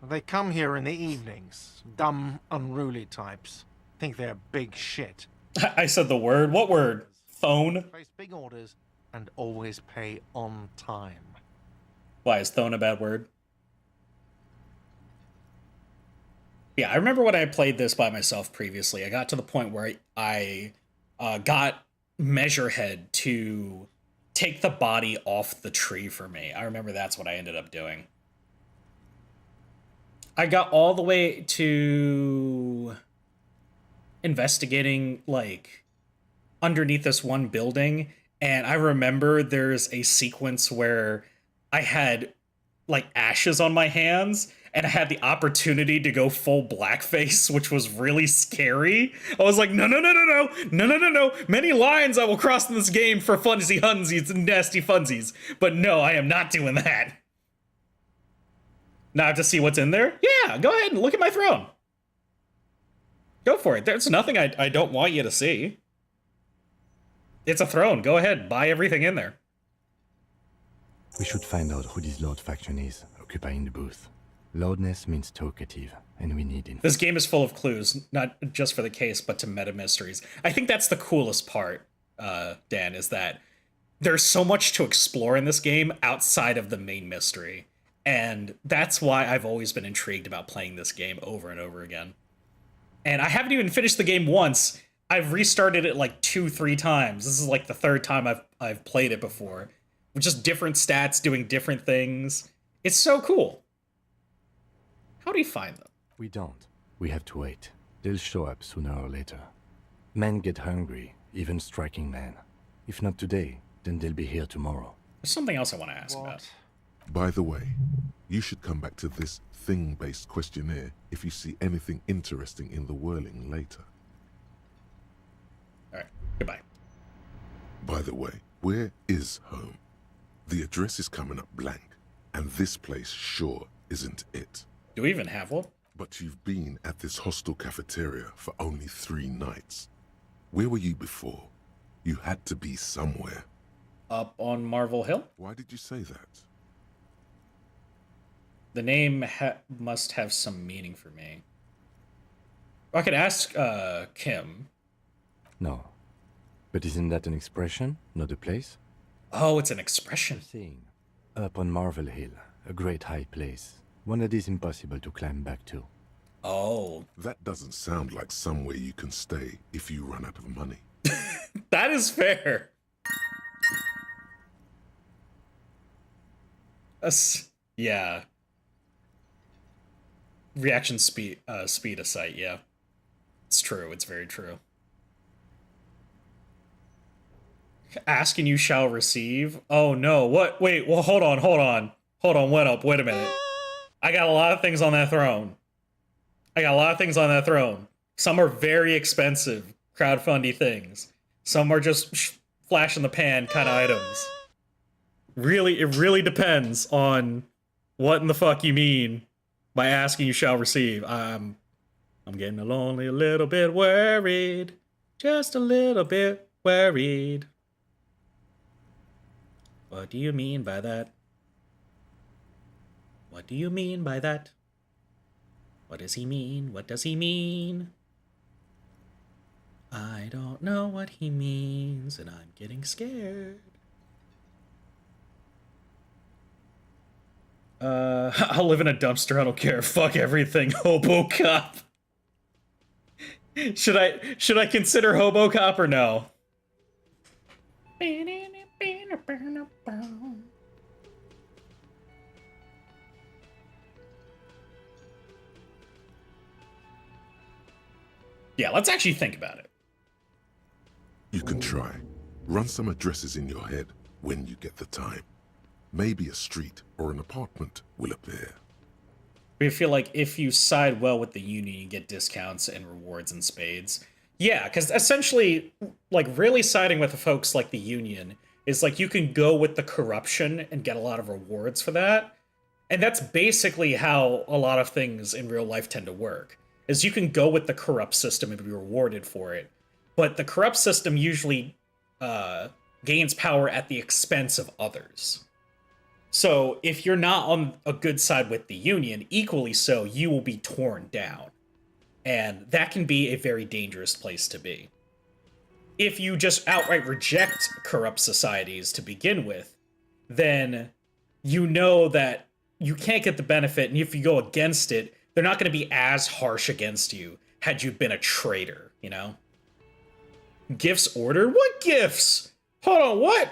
They come here in the evenings. Dumb, unruly types. Think they're big shit. I said the word. What word? Phone? Place big orders and always pay on time. Why, is thone a bad word? Yeah, I remember when I played this by myself previously, I got to the point where I got Measurehead to take the body off the tree for me. I remember that's what I ended up doing. I got all the way to investigating, like, underneath this one building, and I remember there's a sequence where I had, like, ashes on my hands, and I had the opportunity to go full blackface, which was really scary. I was like, no, no, no, no, no, no, no, no, no. Many lines I will cross in this game for funsy hunsies and nasty funsies. But no, I am not doing that. Now I have to see what's in there? Yeah, go ahead and look at my throne. Go for it. There's nothing I don't want you to see. It's a throne. Go ahead, buy everything in there. We should find out who this Lord faction is, occupying the booth. Loudness means talkative, and we need info. This game is full of clues, not just for the case, but to meta mysteries. I think that's the coolest part, Dan, is that there's so much to explore in this game outside of the main mystery. And that's why I've always been intrigued about playing this game over and over again. And I haven't even finished the game once. I've restarted it like 2-3 times. This is like the third time I've played it before. With just different stats doing different things. It's so cool. How do you find them? We don't. We have to wait. They'll show up sooner or later. Men get hungry, even striking men. If not today, then they'll be here tomorrow. There's something else I want to ask about. By the way, you should come back to this thing-based questionnaire if you see anything interesting in the whirling later. Alright, goodbye. By the way, where is home? The address is coming up blank, and this place sure isn't it. Do we even have one? But you've been at this hostel cafeteria for only 3 nights. Where were you before? You had to be somewhere. Up on Marvel Hill? Why did you say that? The name must have some meaning for me. I could ask Kim. No. But isn't that an expression, not a place? Oh, it's an expression. Seeing. Up on Marvel Hill, a great high place. One that is impossible to climb back to. Oh. That doesn't sound like somewhere you can stay if you run out of money. That is fair. Yeah. Reaction speed of sight, yeah. It's true, it's very true. Ask and you shall receive. Oh no, what? Wait, well hold on. Hold on, wait a minute. I got a lot of things on that throne. Some are very expensive, crowdfundy things. Some are just flash in the pan kind of items. Really, it really depends on what in the fuck you mean by asking you shall receive. I'm getting only a little bit worried. Just a little bit worried. What do you mean by that? What do you mean by that? What does he mean? What does he mean? I don't know what he means, and I'm getting scared. I'll live in a dumpster, I don't care. Fuck everything. Hobo cop. Should I consider Hobo Cop or no? Yeah, let's actually think about it. You can try. Run some addresses in your head when you get the time. Maybe a street or an apartment will appear. We feel like if you side well with the Union, you get discounts and rewards in spades. Yeah, because essentially, like, really siding with the folks like the Union is like you can go with the corruption and get a lot of rewards for that. And that's basically how a lot of things in real life tend to work. Is you can go with the corrupt system and be rewarded for it. But the corrupt system usually gains power at the expense of others. So if you're not on a good side with the Union, equally so, you will be torn down. And that can be a very dangerous place to be. If you just outright reject corrupt societies to begin with, then you know that you can't get the benefit, and if you go against it, they're not going to be as harsh against you had you been a traitor, you know? Gifts ordered? What gifts? Hold on, what?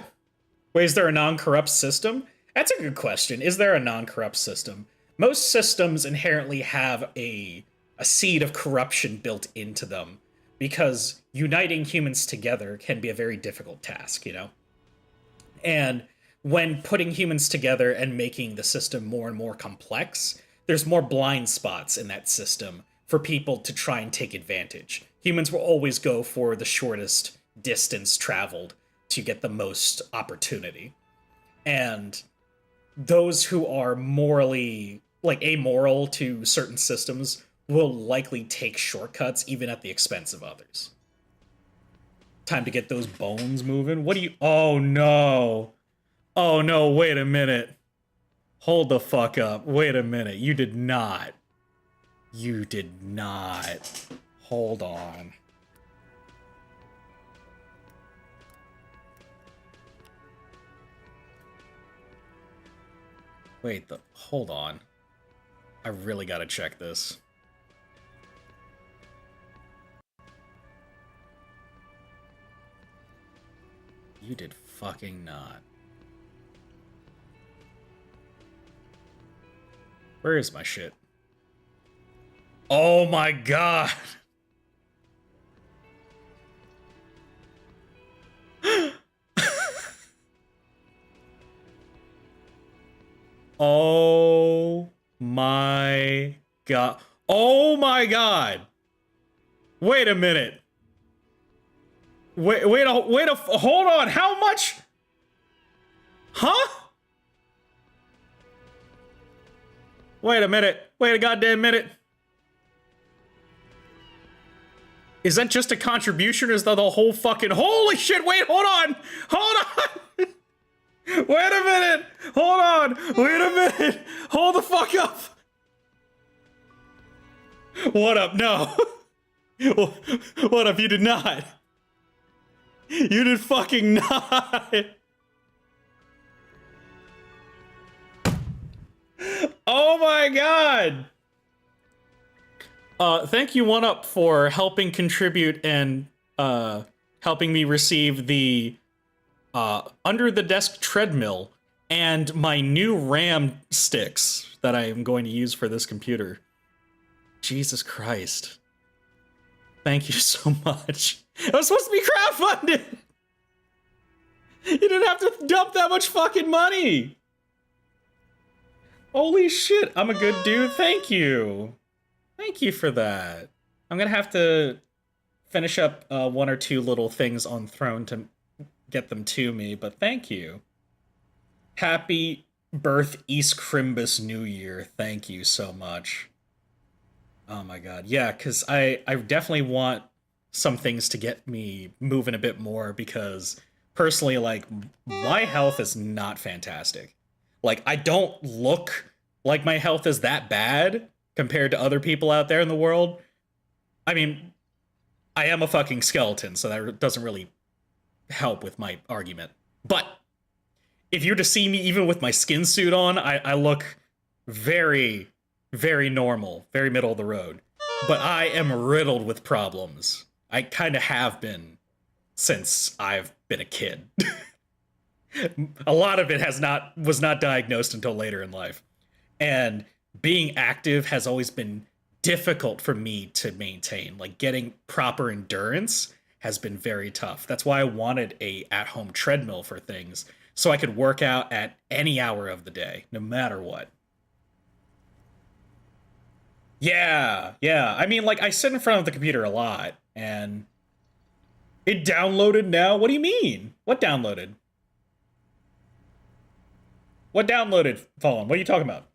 Wait, is there a non-corrupt system? That's a good question. Is there a non-corrupt system? Most systems inherently have a seed of corruption built into them, because uniting humans together can be a very difficult task, you know? And when putting humans together and making the system more and more complex, there's more blind spots in that system for people to try and take advantage. Humans will always go for the shortest distance traveled to get the most opportunity. And those who are morally, like, amoral to certain systems will likely take shortcuts even at the expense of others. Time to get those bones moving. What do you... Oh, no. Oh, no, wait a minute. Hold the fuck up. Wait a minute. You did not. You did not. Hold on. Wait, hold on. I really gotta check this. You did fucking not. Where is my shit? Oh my god! Oh my god. Oh my god! Wait a minute. Hold on, how much? Huh? Wait a minute. Wait a goddamn minute. Is that just a contribution or is that the whole fucking... Holy shit, wait, hold on! Hold on! Wait a minute! Hold on! Wait a minute! Hold the fuck up! What up? No. What up? You did not. You did fucking not. Oh my god! Thank you, One Up, for helping contribute and helping me receive the under the desk treadmill and my new RAM sticks that I am going to use for this computer. Jesus Christ. Thank you so much. It was supposed to be crowdfunded! You didn't have to dump that much fucking money! Holy shit, I'm a good dude, thank you. Thank you for that. I'm gonna have to finish up one or two little things on Throne to get them to me, but thank you. Happy birth East Crimbus New Year, thank you so much. Oh my god, yeah, because I definitely want some things to get me moving a bit more, because personally, like, my health is not fantastic. Like, I don't look like my health is that bad compared to other people out there in the world. I mean, I am a fucking skeleton, so that doesn't really help with my argument. But if you're to see me even with my skin suit on, I look very, very normal, very middle of the road. But I am riddled with problems. I kind of have been since I've been a kid. A lot of it was not diagnosed until later in life. And being active has always been difficult for me to maintain. Like, getting proper endurance has been very tough. That's why I wanted a at-home treadmill for things, so I could work out at any hour of the day, no matter what. Yeah. I mean, like, I sit in front of the computer a lot, and it downloaded now? What do you mean? What downloaded? What downloaded, Fallen? What are you talking about?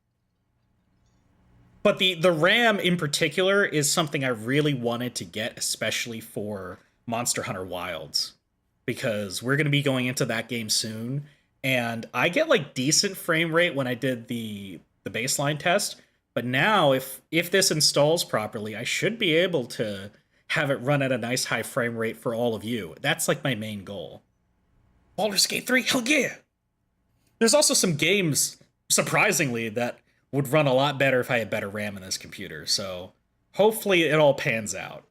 But the RAM in particular is something I really wanted to get, especially for Monster Hunter Wilds, because we're going to be going into that game soon, and I get like decent frame rate when I did the baseline test, but now if this installs properly, I should be able to have it run at a nice high frame rate for all of you. That's like my main goal. Baldur's Gate 3, hell yeah! There's also some games, surprisingly, that would run a lot better if I had better RAM in this computer, so hopefully it all pans out.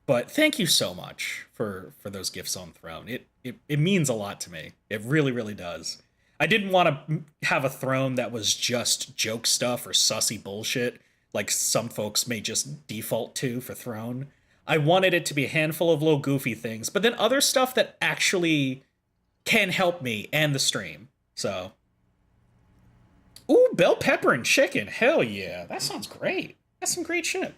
But thank you so much for those gifts on Throne. It means a lot to me. It really, really does. I didn't want to have a Throne that was just joke stuff or sussy bullshit, like some folks may just default to for Throne. I wanted it to be a handful of little goofy things, but then other stuff that actually can help me and the stream. So, ooh, bell pepper and chicken. Hell yeah. That sounds great. That's some great shit.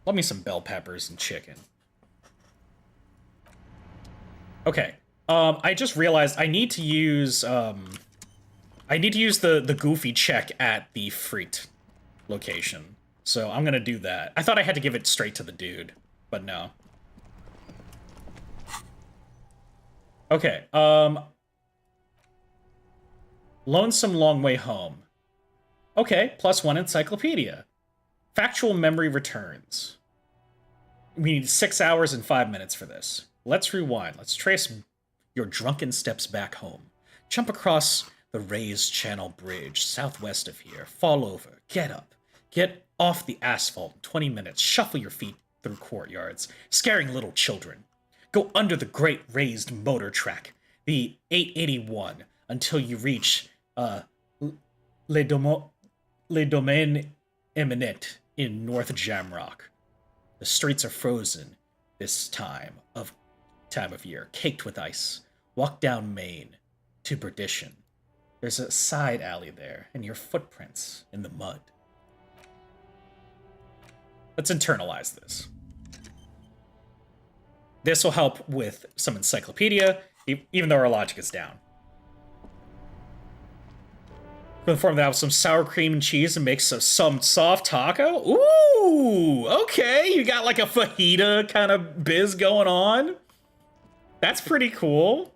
Love me some bell peppers and chicken. Okay. I just realized I need to use the goofy check at the Freet location. So I'm gonna do that. I thought I had to give it straight to the dude, but no. Okay, Lonesome Long Way Home. Okay, +1 encyclopedia. Factual memory returns. We need 6 hours and 5 minutes for this. Let's rewind. Let's trace your drunken steps back home. Jump across the raised channel bridge southwest of here. Fall over. Get up. Get off the asphalt in 20 minutes. Shuffle your feet through courtyards, scaring little children. Go under the great raised motor track, the 881, until you reach Le Domaine Eminent in North Jamrock. The streets are frozen this time of year, caked with ice. Walk down Main to Perdition. There's a side alley there, and your footprints in the mud. Let's internalize this. This will help with some encyclopedia, even though our logic is down. Inform that with some sour cream and cheese and make some soft taco. Ooh, okay, you got like a fajita kind of biz going on. That's pretty cool.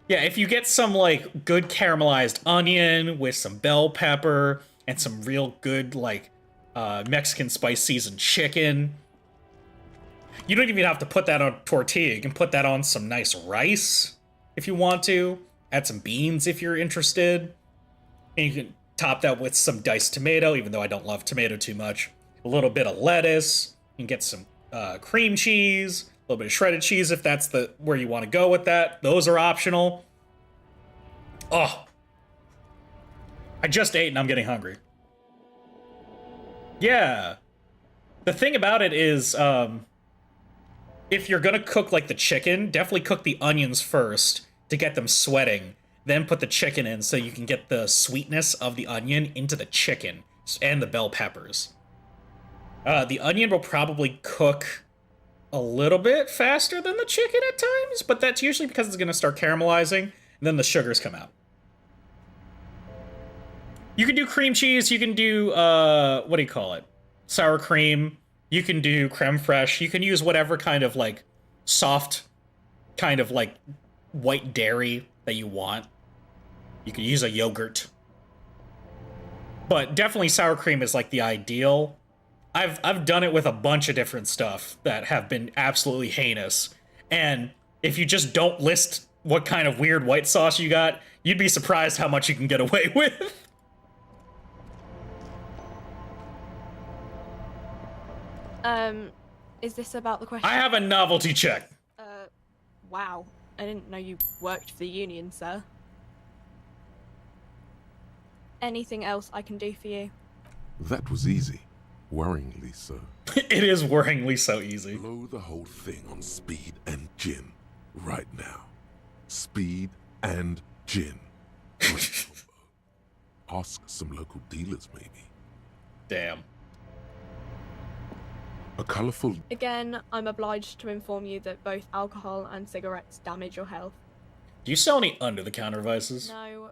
Yeah, if you get some like good caramelized onion with some bell pepper and some real good like Mexican spice seasoned chicken, you don't even have to put that on tortilla. You can put that on some nice rice if you want to. Add some beans if you're interested. And you can top that with some diced tomato, even though I don't love tomato too much. A little bit of lettuce. You can get some cream cheese, a little bit of shredded cheese if that's where you want to go with that. Those are optional. Oh. I just ate and I'm getting hungry. Yeah. The thing about it is, if you're gonna cook like the chicken, definitely cook the onions first to get them sweating. Then put the chicken in so you can get the sweetness of the onion into the chicken and the bell peppers. The onion will probably cook a little bit faster than the chicken at times, but that's usually because it's going to start caramelizing, and then the sugars come out. You can do cream cheese, you can do, what do you call it? Sour cream, you can do creme fraiche, you can use whatever kind of, like, soft, kind of, like, white dairy that you want. You could use a yogurt. But definitely sour cream is like the ideal. I've done it with a bunch of different stuff that have been absolutely heinous. And if you just don't list what kind of weird white sauce you got, you'd be surprised how much you can get away with. Is this about the question? I have a novelty check. Wow. I didn't know you worked for the union, sir. Anything else I can do for you? That was easy. Worryingly so. It is worryingly so easy. Blow the whole thing on speed and gin. Right now. Speed and gin. Ask some local dealers, maybe. Damn. A colorful... Again, I'm obliged to inform you that both alcohol and cigarettes damage your health. Do you sell any under-the-counter vices? No,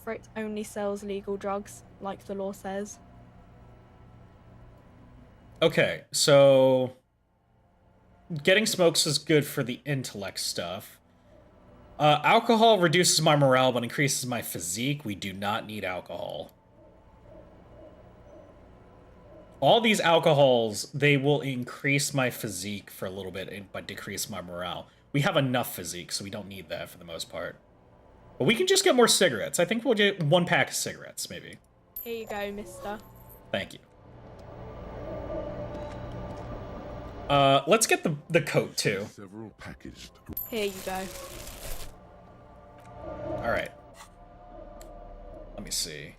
Frit only sells legal drugs, like the law says. Okay, so... Getting smokes is good for the intellect stuff. Alcohol reduces my morale but increases my physique. We do not need alcohol. All these alcohols, they will increase my physique for a little bit, but decrease my morale. We have enough physique, so we don't need that for the most part. But we can just get more cigarettes. I think we'll get 1 pack of cigarettes, maybe. Here you go, mister. Thank you. Let's get the coat, too. Several packaged. Here you go. Alright. Let me see.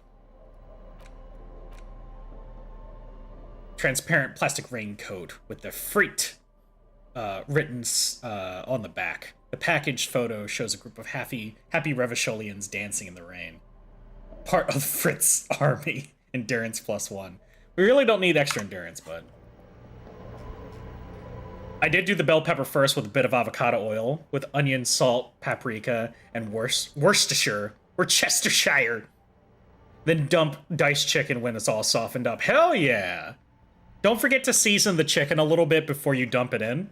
Transparent plastic raincoat with the Frit written on the back. The packaged photo shows a group of happy Revacholians dancing in the rain. Part of Frit's army. Endurance +1. We really don't need extra endurance, but... I did do the bell pepper first with a bit of avocado oil, with onion, salt, paprika, and Worcestershire. Then dump diced chicken when it's all softened up. Hell yeah! Don't forget to season the chicken a little bit before you dump it in.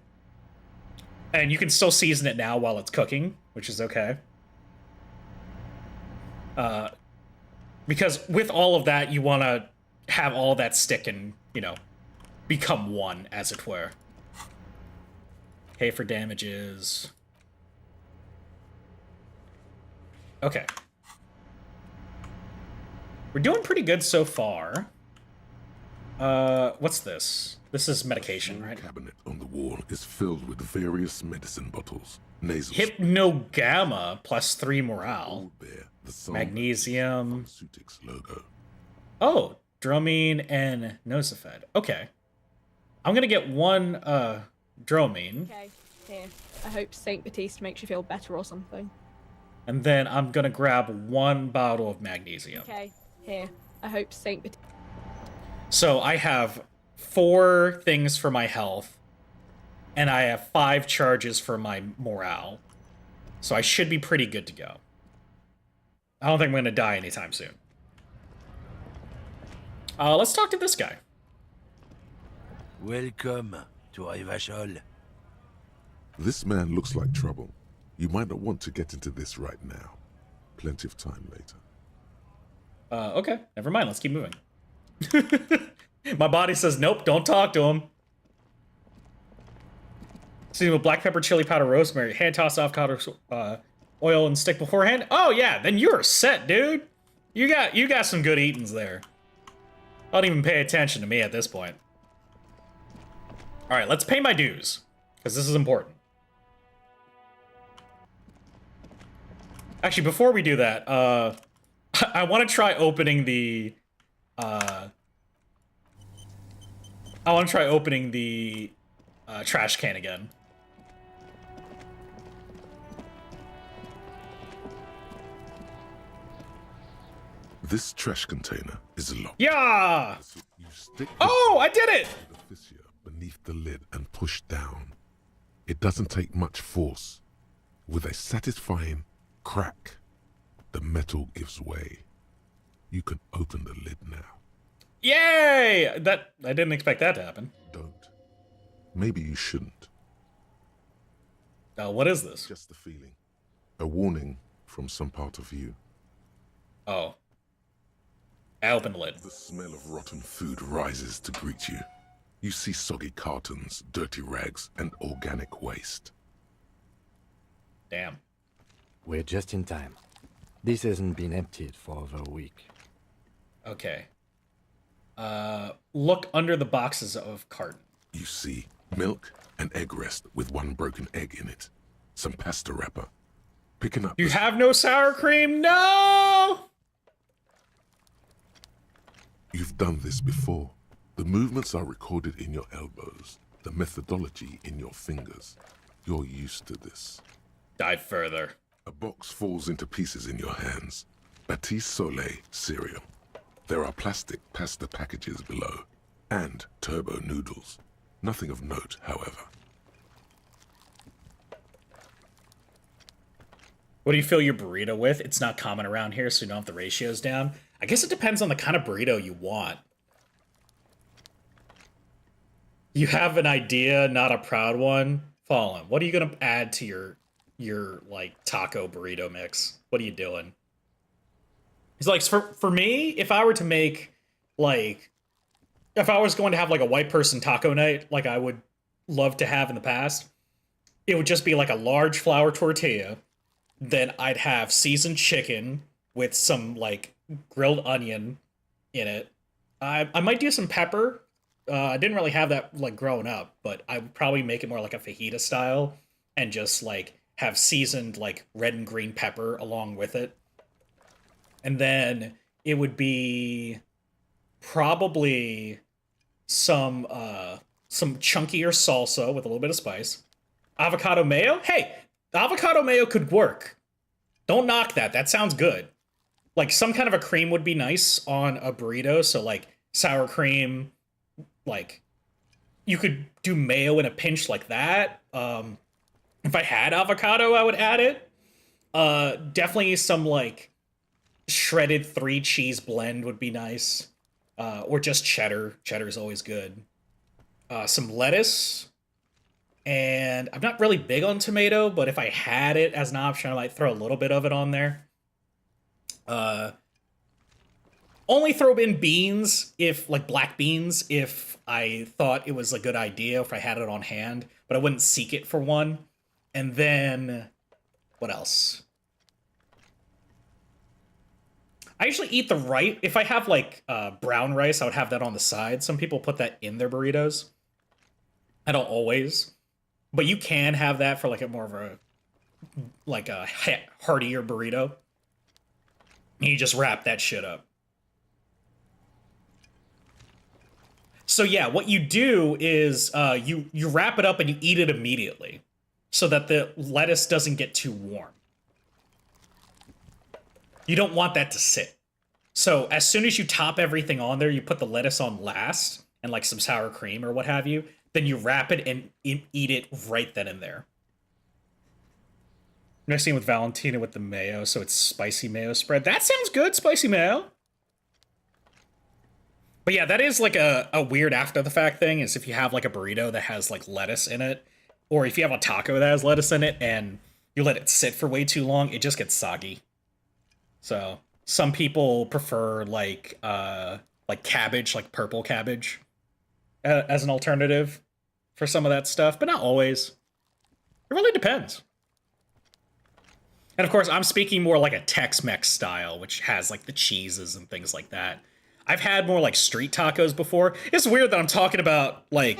And you can still season it now while it's cooking, which is okay. Because with all of that, you want to have all that stick and, you know, become one, as it were. Pay for damages. Okay. We're doing pretty good so far. What's this? This is medication, right? The cabinet on the wall is filled with various medicine bottles. Nasal Hypnogamma plus 3 morale. bear the Soulless Magnesium. Pharmaceutics logo. Oh, Dramine and Nosifed. Okay. I'm gonna get one Dramine. Okay, here. I hope Saint Baptiste makes you feel better or something. And then I'm gonna grab 1 bottle of magnesium. Okay, here. I hope Saint Baptiste. So I have 4 things for my health, and I have 5 charges for my morale. So I should be pretty good to go. I don't think I'm gonna die anytime soon. Let's talk to this guy. Welcome to Rivachol. This man looks like trouble. You might not want to get into this right now. Plenty of time later. Okay, never mind. Let's keep moving. My body says, nope, don't talk to him. Season with black pepper, chili powder, rosemary, hand toss avocado oil and stick beforehand. Oh yeah, then you're set, dude. You got some good eatings there. I don't even pay attention to me at this point. All right, let's pay my dues, because this is important. Actually, before we do that, I want to try opening the trash can again. This trash container is locked. Yeah! You stick Oh, I did it! the fissure beneath the lid and push down. It doesn't take much force. With a satisfying crack, the metal gives way. You can open the lid now. Yay! That I didn't expect that to happen. Don't. Maybe you shouldn't. What is this? Just the feeling. A warning from some part of you. Oh. I opened the lid. The smell of rotten food rises to greet you. You see soggy cartons, dirty rags, and organic waste. Damn. We're just in time. This hasn't been emptied for over a week. Okay. Look under the boxes of carton. You see milk and egg rest with 1 broken egg in it. Some pasta wrapper. Picking up... You have no sour cream? No! You've done this before. The movements are recorded in your elbows. The methodology in your fingers. You're used to this. Dive further. A box falls into pieces in your hands. Baptiste Soulless cereal. There are plastic pasta packages below. And turbo noodles. Nothing of note, however. What do you fill your burrito with? It's not common around here, so you don't have the ratios down. I guess it depends on the kind of burrito you want. You have an idea, not a proud one. Fallen, what are you gonna add to your like taco burrito mix? What are you doing? It's like for me, if I were to make like if I was going to have like a white person taco night, like I would love to have in the past, it would just be like a large flour tortilla. Then I'd have seasoned chicken with some like grilled onion in it. I might do some pepper. I didn't really have that like growing up, but I would probably make it more like a fajita style and just like have seasoned like red and green pepper along with it. And then it would be probably some chunkier salsa with a little bit of spice. Avocado mayo? Hey, avocado mayo could work. Don't knock that. That sounds good. Like some kind of a cream would be nice on a burrito. So like sour cream, like you could do mayo in a pinch like that. If I had avocado, I would add it. Definitely some like shredded 3 cheese blend would be nice. Or just cheddar. Cheddar is always good. Some lettuce. And I'm not really big on tomato, but if I had it as an option, I might throw a little bit of it on there. Only throw in beans, if like black beans, if I thought it was a good idea, if I had it on hand, but I wouldn't seek it for one. And then, what else? I usually eat the rice. If I have like brown rice, I would have that on the side. Some people put that in their burritos. I don't always, but you can have that for like a more of a heartier burrito. And you just wrap that shit up. So yeah, what you do is you wrap it up and you eat it immediately, so that the lettuce doesn't get too warm. You don't want that to sit. So as soon as you top everything on there, you put the lettuce on last and like some sour cream or what have you. Then you wrap it and eat it right then and there. Next thing with Valentina with the mayo, so it's spicy mayo spread. That sounds good, spicy mayo. But yeah, that is like a weird after the fact thing, is if you have like a burrito that has like lettuce in it, or if you have a taco that has lettuce in it and you let it sit for way too long, it just gets soggy. So some people prefer like cabbage, like purple cabbage, as an alternative for some of that stuff, but not always. It really depends. And of course, I'm speaking more like a Tex-Mex style, which has like the cheeses and things like that. I've had more like street tacos before. It's weird that I'm talking about like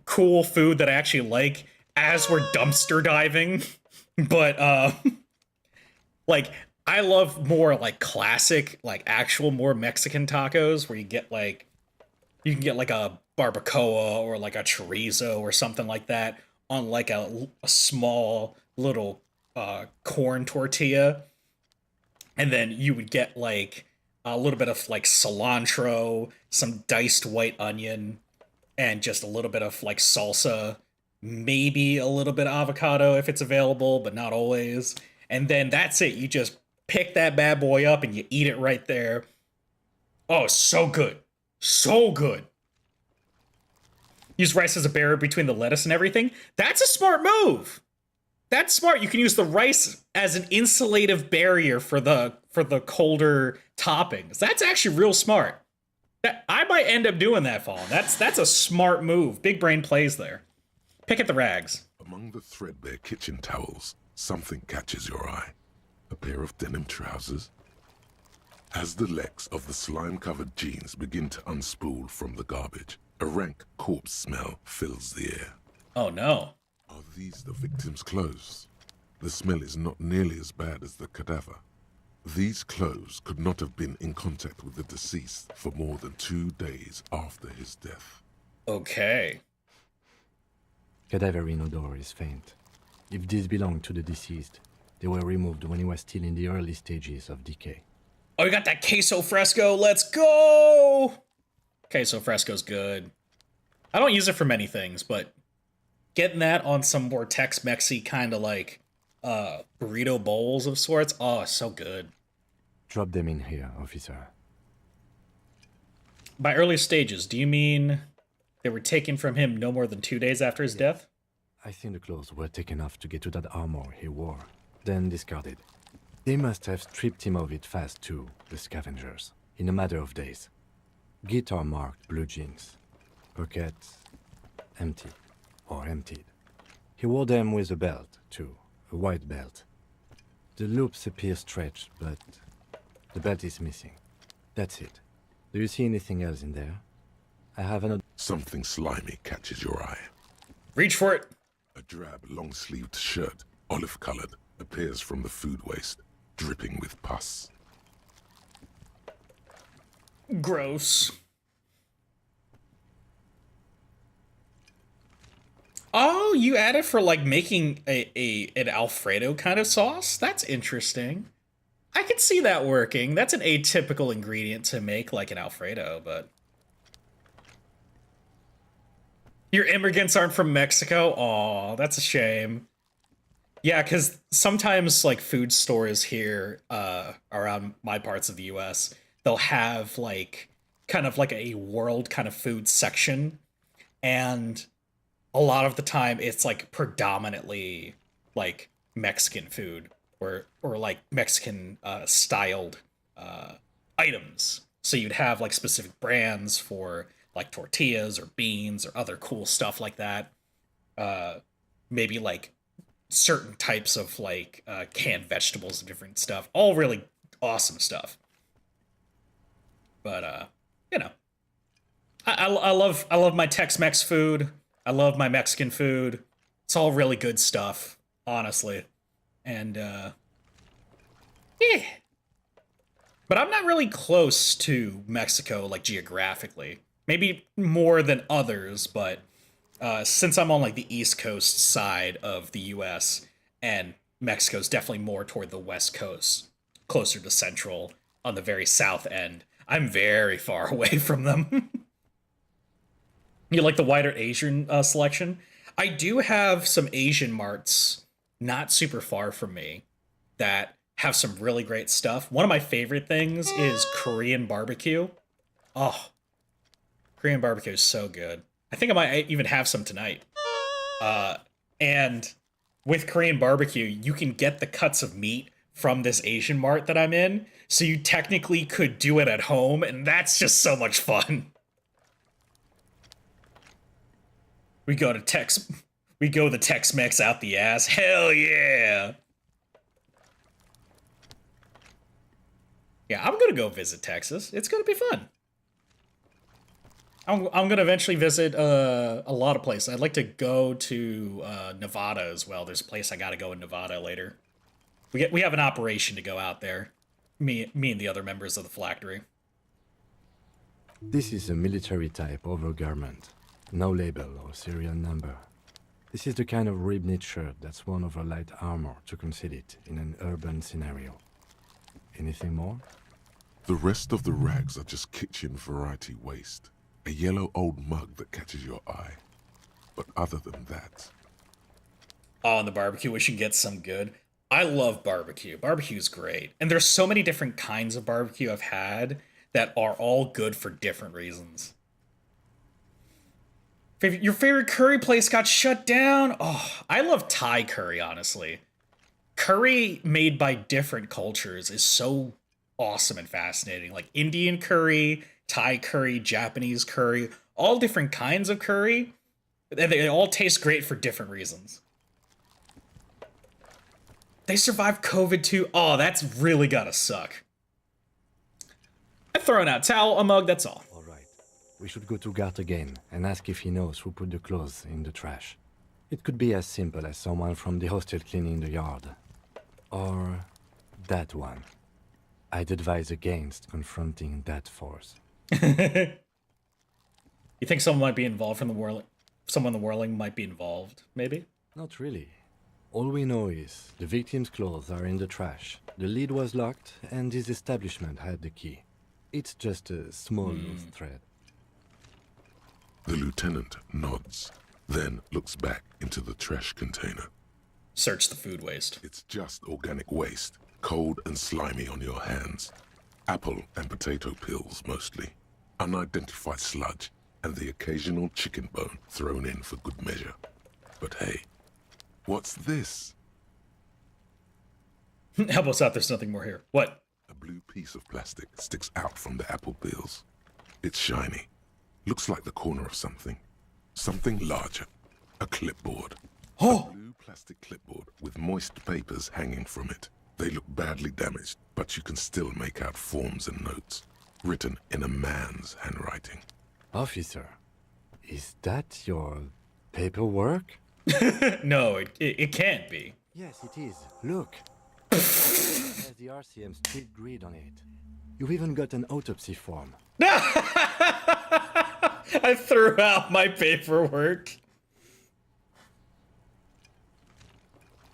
cool food that I actually like as we're dumpster diving, but like I love more like classic, like actual more Mexican tacos where you can get like a barbacoa or like a chorizo or something like that on like a small little corn tortilla, and then you would get like a little bit of like cilantro, some diced white onion, and just a little bit of like salsa, maybe a little bit of avocado if it's available, but not always. And then that's it. You just pick that bad boy up and you eat it right there. Oh, so good. So good. Use rice as a barrier between the lettuce and everything. That's a smart move. That's smart. You can use the rice as an insulative barrier for the colder toppings. That's actually real smart. I might end up doing that, Fallen. That's a smart move. Big brain plays there. Pick at the rags. Among the threadbare kitchen towels, something catches your eye. A pair of denim trousers. As the legs of the slime-covered jeans begin to unspool from the garbage, a rank corpse smell fills the air. Oh no. Are these the victim's clothes? The smell is not nearly as bad as the cadaver. These clothes could not have been in contact with the deceased for more than 2 days after his death. Okay. Cadaver in odor is faint. If these belong to the deceased, they were removed when he was still in the early stages of decay. Oh, we got that queso fresco. Let's go! Queso fresco's good. I don't use it for many things, but getting that on some more Tex-Mexy kind of like burrito bowls of sorts, oh, so good. Drop them in here, officer. By early stages, do you mean they were taken from him no more than 2 days after his death? I think the clothes were taken off to get to that armor he wore, then discarded. They must have stripped him of it fast too, the scavengers, in a matter of days. Guitar-marked blue jeans. Pockets empty, or emptied. He wore them with a belt, too, a white belt. The loops appear stretched, but the belt is missing. That's it. Do you see anything else in there? I have another... Something slimy catches your eye. Reach for it. A drab, long-sleeved shirt, olive-colored, appears from the food waste, dripping with pus. Gross. Oh, you add it for like making an Alfredo kind of sauce? That's interesting. I could see that working. That's an atypical ingredient to make like an Alfredo, but... Your immigrants aren't from Mexico? Aw, that's a shame. Yeah, because sometimes like food stores here around my parts of the US, they'll have like kind of like a world kind of food section, and a lot of the time it's like predominantly like Mexican food or like Mexican styled items. So you'd have like specific brands for like tortillas or beans or other cool stuff like that. Maybe like certain types of like canned vegetables and different stuff. All really awesome stuff. But you know, I love my Tex-Mex food. I love my Mexican food. It's all really good stuff, honestly. And yeah. But I'm not really close to Mexico, like, geographically. Maybe more than others, but since I'm on, like, the East Coast side of the U.S., and Mexico's definitely more toward the West Coast, closer to Central, on the very south end, I'm very far away from them. You like the wider Asian selection? I do have some Asian marts not super far from me that have some really great stuff. One of my favorite things is Korean barbecue. Oh, Korean barbecue is so good. I think I might even have some tonight. And with Korean barbecue, you can get the cuts of meat from this Asian mart that I'm in, so you technically could do it at home, and that's just so much fun. We go the Tex-Mex out the ass. Hell yeah! Yeah, I'm gonna go visit Texas. It's gonna be fun. I'm gonna eventually visit a lot of places. I'd like to go to Nevada as well. There's a place I gotta go in Nevada later. We have an operation to go out there. Me and the other members of the phylactery. This is a military type overgarment. No label or serial number. This is the kind of ribbed shirt that's worn over light armor to conceal it in an urban scenario. Anything more? The rest of the rags are just kitchen variety waste. A yellow old mug that catches your eye. But other than that... Oh, and the barbecue, we should get some good. I love barbecue. Barbecue's great. And there's so many different kinds of barbecue I've had that are all good for different reasons. Your favorite curry place got shut down? Oh, I love Thai curry, honestly. Curry made by different cultures is so awesome and fascinating. Like Indian curry, Thai curry, Japanese curry, all different kinds of curry. They all taste great for different reasons. They survived COVID too. Oh, that's really gotta suck. I've thrown out towel, a mug, that's all. All right. We should go to Gart again and ask if he knows who put the clothes in the trash. It could be as simple as someone from the hostel cleaning the yard. Or that one. I'd advise against confronting that force. You think someone might be involved from the whirling? Someone in the whirling might be involved, maybe? Not really. All we know is the victim's clothes are in the trash. The lid was locked, and his establishment had the key. It's just a small loose thread. The lieutenant nods, then looks back into the trash container. Search the food waste. It's just organic waste, cold and slimy on your hands. Apple and potato peels, mostly. Unidentified sludge, and the occasional chicken bone thrown in for good measure. But hey, what's this? Help us out, there's nothing more here. What? A blue piece of plastic sticks out from the apple peels. It's shiny. Looks like the corner of something. Something larger. A clipboard. Oh! A blue plastic clipboard with moist papers hanging from it. They look badly damaged, but you can still make out forms and notes, written in a man's handwriting. Officer, is that your paperwork? No, it can't be. Yes, it is. Look. It has the RCM strict grid on it. You've even got an autopsy form. I threw out my paperwork.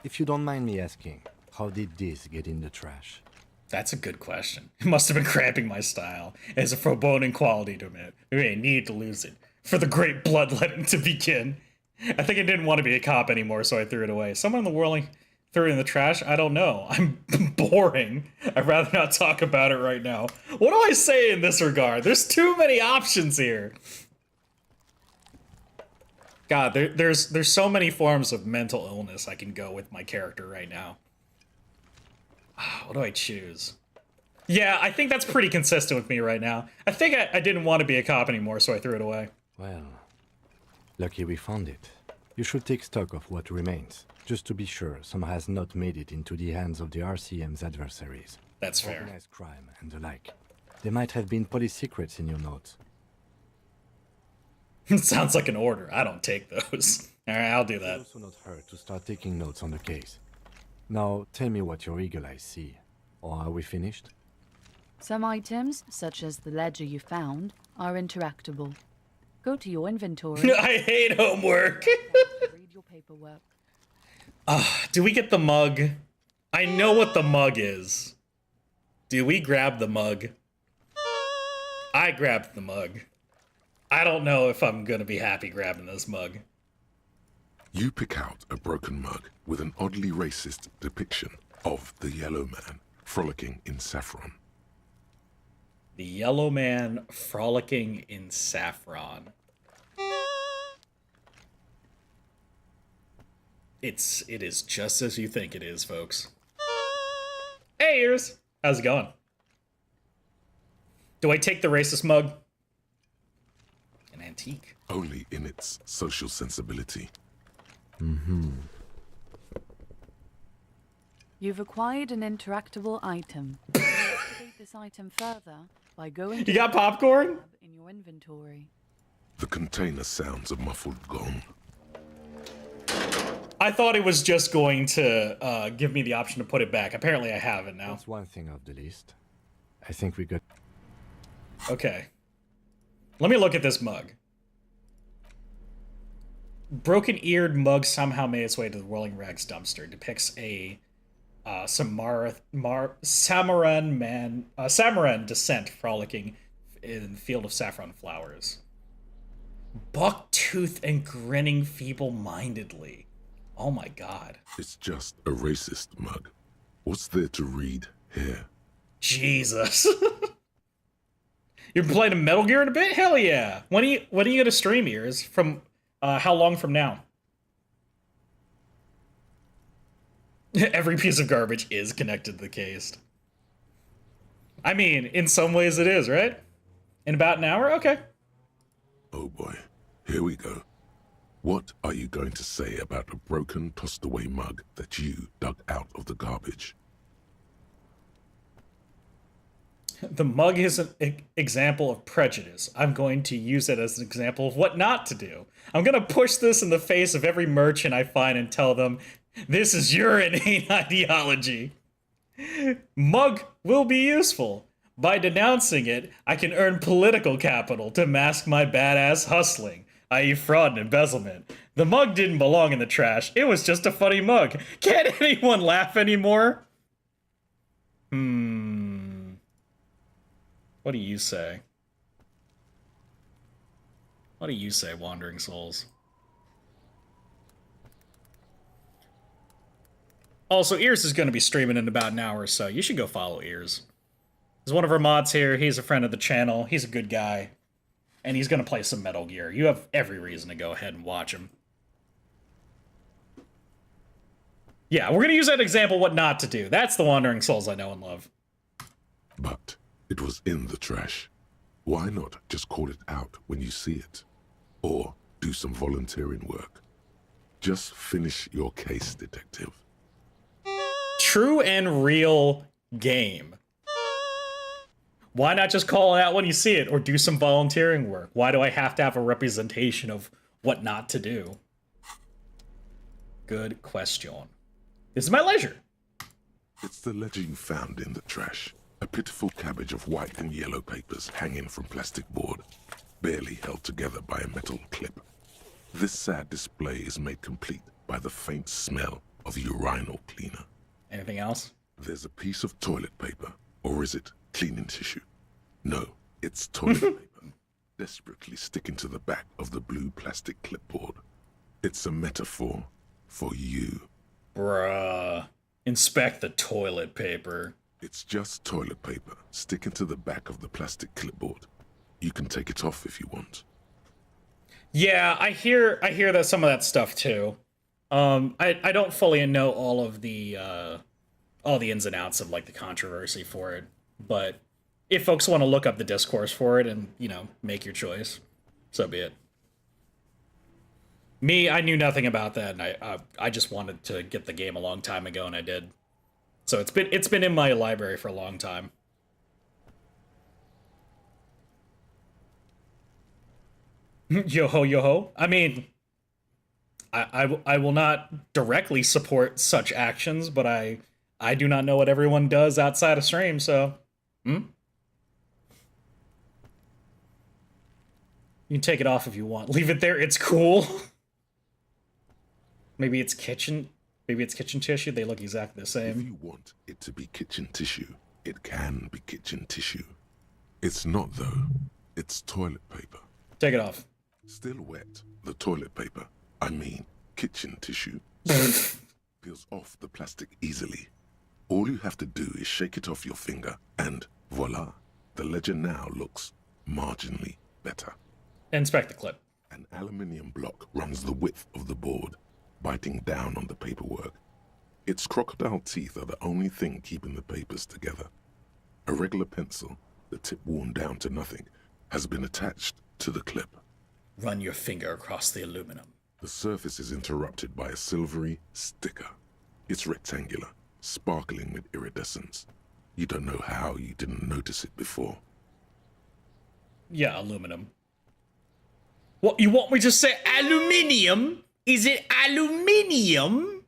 If you don't mind me asking, how did this get in the trash? That's a good question. It must have been cramping my style. It has a foreboding quality to it. We may need to lose it for the great bloodletting to begin. I think I didn't want to be a cop anymore, so I threw it away. Someone in the whirling threw it in the trash? I don't know. I'm boring. I'd rather not talk about it right now. What do I say in this regard? There's too many options here. God, there's so many forms of mental illness I can go with my character right now. What do I choose? Yeah, I think that's pretty consistent with me right now. I think I didn't want to be a cop anymore, so I threw it away. Well, lucky we found it. You should take stock of what remains, just to be sure some has not made it into the hands of the RCM's adversaries. That's fair. Organized crime and the like. There might have been police secrets in your notes. Sounds like an order. I don't take those. All right, I'll do that. It's also not hurt to start taking notes on the case. Now, tell me what your eagle eyes see. Or are we finished? Some items, such as the ledger you found, are interactable. Go to your inventory. I hate homework. Read your paperwork. Do we get the mug? I know what the mug is. Do we grab the mug? I grabbed the mug. I don't know if I'm gonna be happy grabbing this mug. You pick out a broken mug with an oddly racist depiction of the yellow man frolicking in saffron. The yellow man frolicking in saffron. It is just as you think it is, folks. Hey, Ears! How's it going? Do I take the racist mug? An antique. Only in its social sensibility. You've acquired an interactable item. Activate this item further by going to You got popcorn? in your inventory. The container sounds a muffled gong. I thought it was just going to give me the option to put it back. Apparently I have it now. That's one thing off the list. I think we got... Okay. Let me look at this mug. Broken-eared mug somehow made its way to the Whirling Rags dumpster. Depicts a Samaran descent frolicking in the field of saffron flowers. Buck-toothed and grinning feeble-mindedly. Oh my god. It's just a racist mug. What's there to read here? Jesus. You're playing a Metal Gear in a bit? Hell yeah. When are you gonna stream, Ears? From how long from now? Every piece of garbage is connected to the case. I mean, in some ways it is, right? In about an hour? Okay. Oh boy, here we go. What are you going to say about a broken, tossed-away mug that you dug out of the garbage? The mug is an example of prejudice. I'm going to use it as an example of what not to do. I'm going to push this in the face of every merchant I find and tell them, this is your inane ideology. Mug will be useful. By denouncing it, I can earn political capital to mask my badass hustling, i.e. fraud and embezzlement. The mug didn't belong in the trash. It was just a funny mug. Can't anyone laugh anymore? What do you say? What do you say, Wandering Souls? Also, Ears is going to be streaming in about an hour or so. You should go follow Ears. He's one of our mods here. He's a friend of the channel. He's a good guy. And he's going to play some Metal Gear. You have every reason to go ahead and watch him. Yeah, we're going to use that example what not to do. That's the Wandering Souls I know and love. But it was in the trash. Why not just call it out when you see it? Or do some volunteering work. Just finish your case, detective. True and real game. Why not just call it out when you see it or do some volunteering work? Why do I have to have a representation of what not to do? Good question. This is my leisure. It's the ledger you found in the trash. A pitiful cabbage of white and yellow papers hanging from plastic board, barely held together by a metal clip. This sad display is made complete by the faint smell of urinal cleaner. Anything else? There's a piece of toilet paper, or is it cleaning tissue? No, it's toilet paper, desperately sticking to the back of the blue plastic clipboard. It's a metaphor for you. Bruh. Inspect the toilet paper. It's just toilet paper sticking to the back of the plastic clipboard. You can take it off if you want. Yeah, I hear that some of that stuff too. I don't fully know all the ins and outs of like the controversy for it, but if folks want to look up the discourse for it and, you know, make your choice, so be it. Me, I knew nothing about that, and I just wanted to get the game a long time ago, and I did. So it's been in my library for a long time. Yo ho, yo ho. I mean, I will not directly support such actions, but I do not know what everyone does outside of stream, so. You can take it off if you want. Leave it there, it's cool. Maybe it's kitchen tissue, they look exactly the same. If you want it to be kitchen tissue, it can be kitchen tissue. It's not though. It's toilet paper. Take it off. Still wet, the toilet paper, I mean kitchen tissue, peels off the plastic easily. All you have to do is shake it off your finger and voila, the ledger now looks marginally better. Inspect the clip. An aluminium block runs the width of the board, biting down on the paperwork. Its crocodile teeth are the only thing keeping the papers together. A regular pencil, the tip worn down to nothing, has been attached to the clip. Run your finger across the aluminum. The surface is interrupted by a silvery sticker. It's rectangular, sparkling with iridescence. You don't know how you didn't notice it before. Yeah, aluminum. What, you want me to say aluminium? Is it aluminium?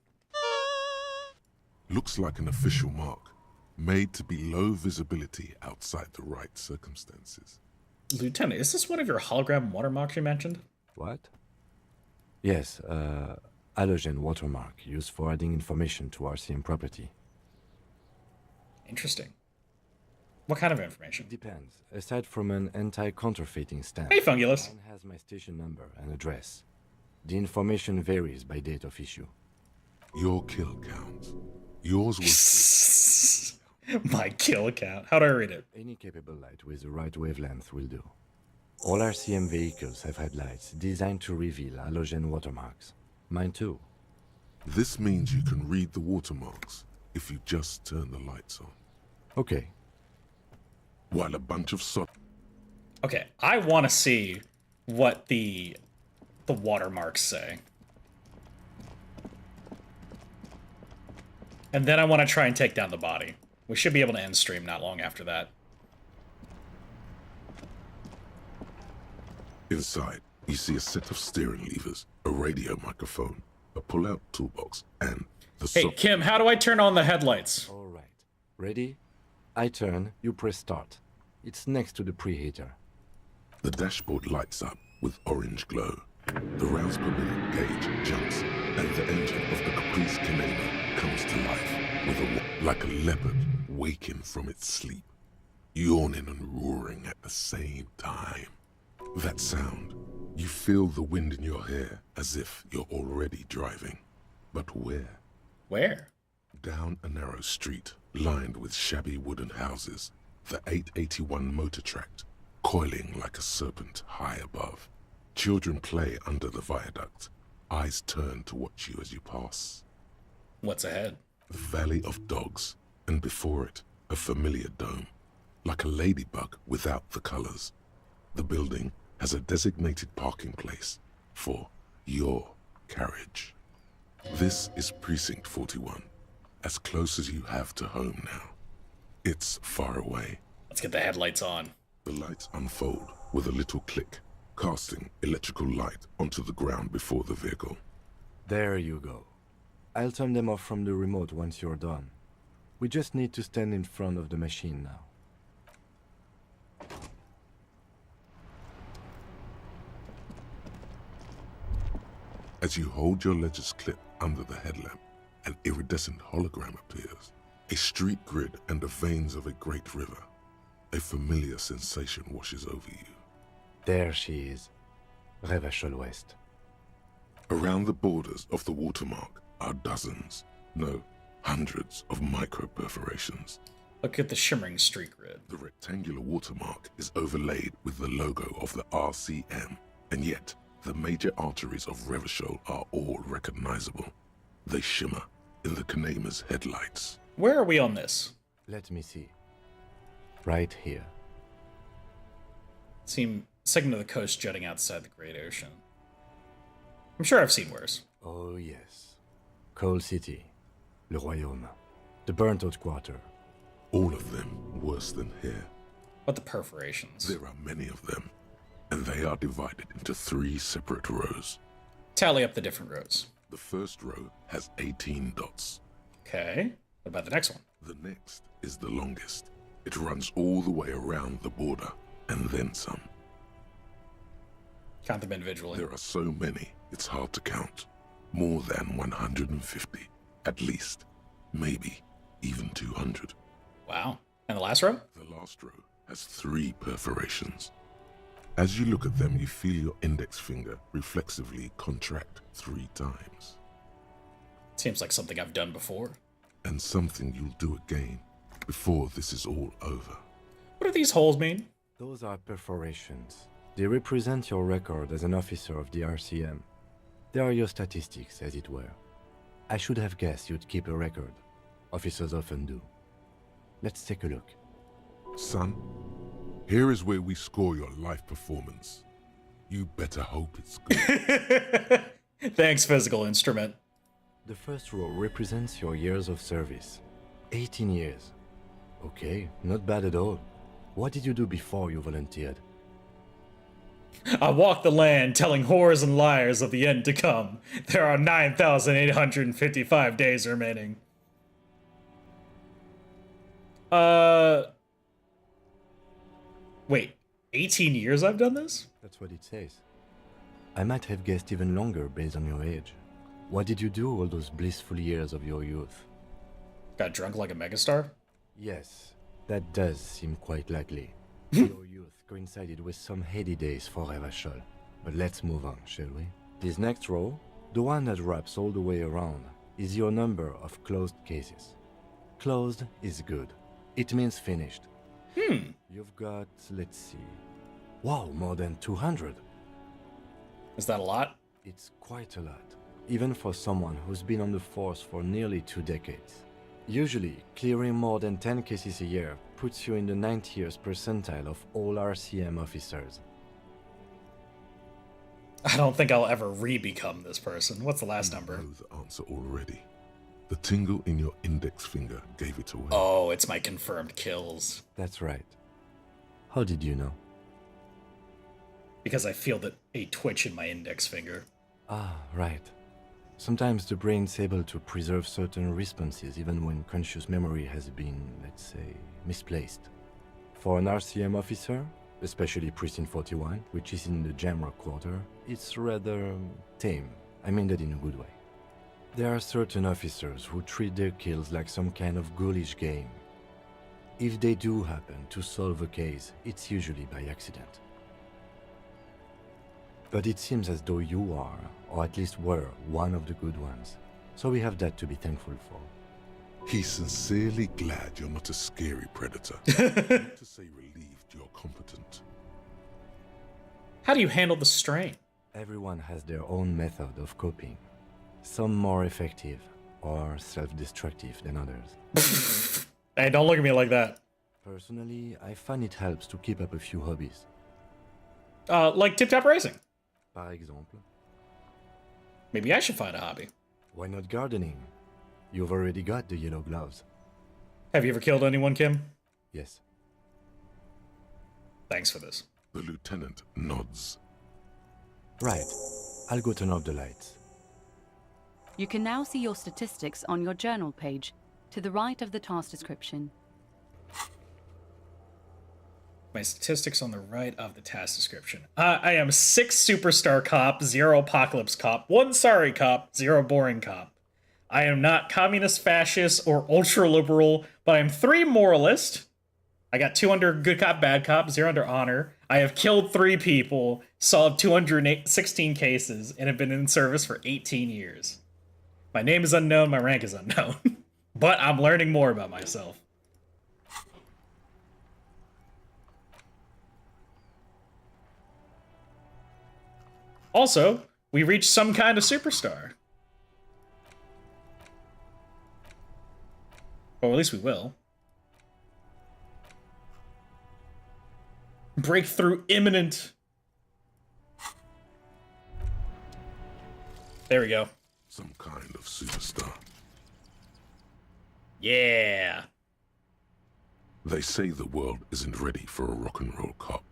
Looks like an official mark, made to be low visibility outside the right circumstances. Lieutenant, is this one of your hologram watermarks you mentioned? What? Yes, halogen watermark used for adding information to RCM property. Interesting. What kind of information? Depends. Aside from an anti-counterfeiting stamp, Hey, Fungulus. mine has my station number and address. The information varies by date of issue. Your kill count. Yours was... My kill count. How do I read it? Any capable light with the right wavelength will do. All RCM vehicles have headlights designed to reveal halogen watermarks. Mine too. This means you can read the watermarks if you just turn the lights on. Okay. While a bunch of Okay, I want to see what the watermarks say. And then I want to try and take down the body. We should be able to end stream not long after that. Inside, you see a set of steering levers, a radio microphone, a pull-out toolbox, and the Hey, Kim, how do I turn on the headlights? All right. Ready? I turn, you press start. It's next to the preheater. The dashboard lights up with orange glow. The rounds per minute gauge jumps, and the engine of the Caprice Canada comes to life with like a leopard waking from its sleep, yawning and roaring at the same time. That sound, you feel the wind in your hair as if you're already driving. But where? Where? Down a narrow street lined with shabby wooden houses, the 881 motor tract, coiling like a serpent high above. Children play under the viaduct, eyes turn to watch you as you pass. What's ahead? The Valley of Dogs, and before it, a familiar dome, like a ladybug without the colors. The building has a designated parking place for your carriage. This is Precinct 41, as close as you have to home now. It's far away. Let's get the headlights on. The lights unfold with a little click, casting electrical light onto the ground before the vehicle. There you go. I'll turn them off from the remote once you're done. We just need to stand in front of the machine now. As you hold your ledger's clip under the headlamp, an iridescent hologram appears. A street grid and the veins of a great river. A familiar sensation washes over you. There she is. Revachol West. Around the borders of the watermark are dozens, no, hundreds of micro-perforations. Look at the shimmering street grid. The rectangular watermark is overlaid with the logo of the RCM, and yet the major arteries of Revachol are all recognizable. They shimmer in the Kanema's headlights. Where are we on this? Let me see. Right here. Segment of the coast jutting outside the Great Ocean. I'm sure I've seen worse. Oh yes. Coal City. Le Royaume. The burnt-out quarter. All of them worse than here. But the perforations. There are many of them. and they are divided into 3 separate rows. Tally up the different rows. The first row has 18 dots. Okay. What about the next one? The next is the longest. It runs all the way around the border, and then some. Count them individually. There are so many, it's hard to count. More than 150, at least. Maybe even 200. Wow. And the last row? The last row has 3 perforations. As you look at them, you feel your index finger reflexively contract 3 times. Seems like something I've done before. And something you'll do again before this is all over. What do these holes mean? Those are perforations. They represent your record as an officer of the RCM. They are your statistics, as it were. I should have guessed you'd keep a record. Officers often do. Let's take a look. Son, here is where we score your life performance. You better hope it's good. Thanks, physical instrument. The first row represents your years of service. 18 years. Okay, not bad at all. What did you do before you volunteered? I walk the land telling whores and liars of the end to come. There are 9,855 days remaining. Wait, 18 years I've done this? That's what it says. I might have guessed even longer based on your age. What did you do all those blissful years of your youth? Got drunk like a megastar? Yes, that does seem quite likely. Your youth coincided with some heady days for Revachol. But let's move on, shall we? This next row, the one that wraps all the way around, is your number of closed cases. Closed is good. It means finished. You've got, let's see... Wow, more than 200. Is that a lot? It's quite a lot, even for someone who's been on the force for nearly 2 decades. Usually, clearing more than 10 cases a year puts you in the 90th percentile of all RCM officers. I don't think I'll ever re-become this person. What's the last number? You know the answer already. The tingle in your index finger gave it away. Oh, it's my confirmed kills. That's right. How did you know? Because I feel a twitch in my index finger. Ah, right. Sometimes the brain's able to preserve certain responses even when conscious memory has been, let's say, misplaced. For an RCM officer, especially Precinct 41, which is in the Jamrock quarter, it's rather tame. I mean that in a good way. There are certain officers who treat their kills like some kind of ghoulish game. If they do happen to solve a case, it's usually by accident. But it seems as though you are, or at least were, one of the good ones. So we have that to be thankful for. He's sincerely glad you're not a scary predator. Not to say relieved you're competent. How do you handle the strain? Everyone has their own method of coping. Some more effective or self-destructive than others. Hey, don't look at me like that. Personally, I find it helps to keep up a few hobbies. Like tip-top racing. Par exemple. Maybe I should find a hobby. Why not gardening? You've already got the yellow gloves. Have you ever killed anyone, Kim? Yes. Thanks for this. The lieutenant nods. Right. I'll go turn off the lights. You can now see your statistics on your journal page, to the right of the task description. My statistics on the right of the task description. I am 6 superstar cop, 0 apocalypse cop, 1 sorry cop, 0 boring cop. I am not communist, fascist, or ultra-liberal, but I'm 3 moralist. I got 2 under good cop, bad cop, 0 under honor. I have killed 3 people, solved 216 cases, and have been in service for 18 years. My name is unknown, my rank is unknown. But I'm learning more about myself. Also, we reached some kind of superstar. Or at least we will. Breakthrough imminent. There we go. Some kind of superstar. Yeah. They say the world isn't ready for a rock and roll cop.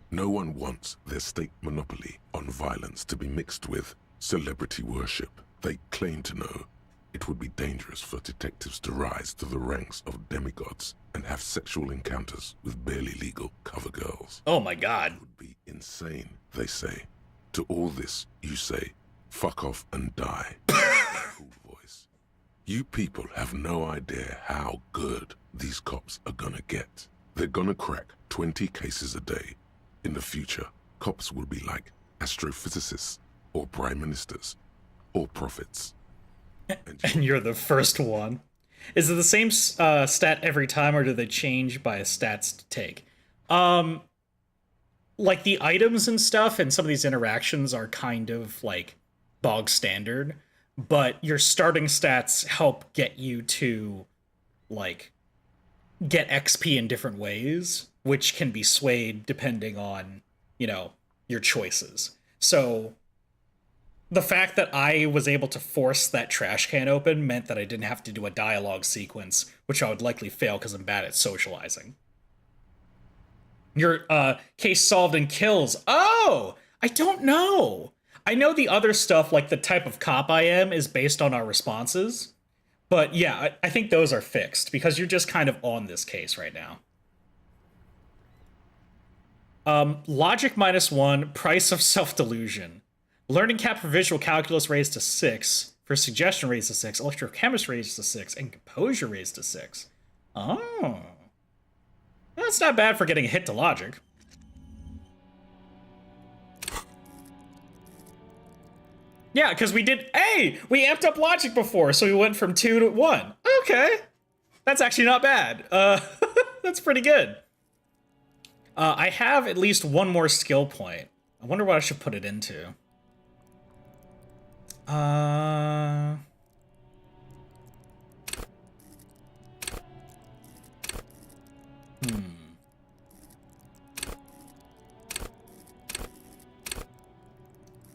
No one wants their state monopoly on violence to be mixed with celebrity worship. They claim to know it would be dangerous for detectives to rise to the ranks of demigods and have sexual encounters with barely legal cover girls. Oh my god. It would be insane, they say. To all this, you say, fuck off and die. Cool voice. You people have no idea how good these cops are gonna get. They're gonna crack 20 cases a day. In the future, cops will be like astrophysicists, or prime ministers, or prophets. And you're the first one. Is it the same stat every time, or do they change by stats to take? Like the items and stuff and some of these interactions are kind of like bog standard, but your starting stats help get you to like get XP in different ways, which can be swayed depending on, you know, your choices. So the fact that I was able to force that trash can open meant that I didn't have to do a dialogue sequence, which I would likely fail because I'm bad at socializing. Your case solved in kills. Oh, I don't know. I know the other stuff, like the type of cop I am, is based on our responses. But yeah, I think those are fixed because you're just kind of on this case right now. Logic -1, price of self-delusion. Learning cap for visual calculus raised to 6, for suggestion raised to 6, electrochemistry raised to 6, and composure raised to 6. Oh. That's not bad for getting a hit to logic. Yeah, because we did... Hey! We amped up logic before, so we went from 2 to 1. Okay. That's actually not bad. That's pretty good. I have at least one more skill point. I wonder what I should put it into.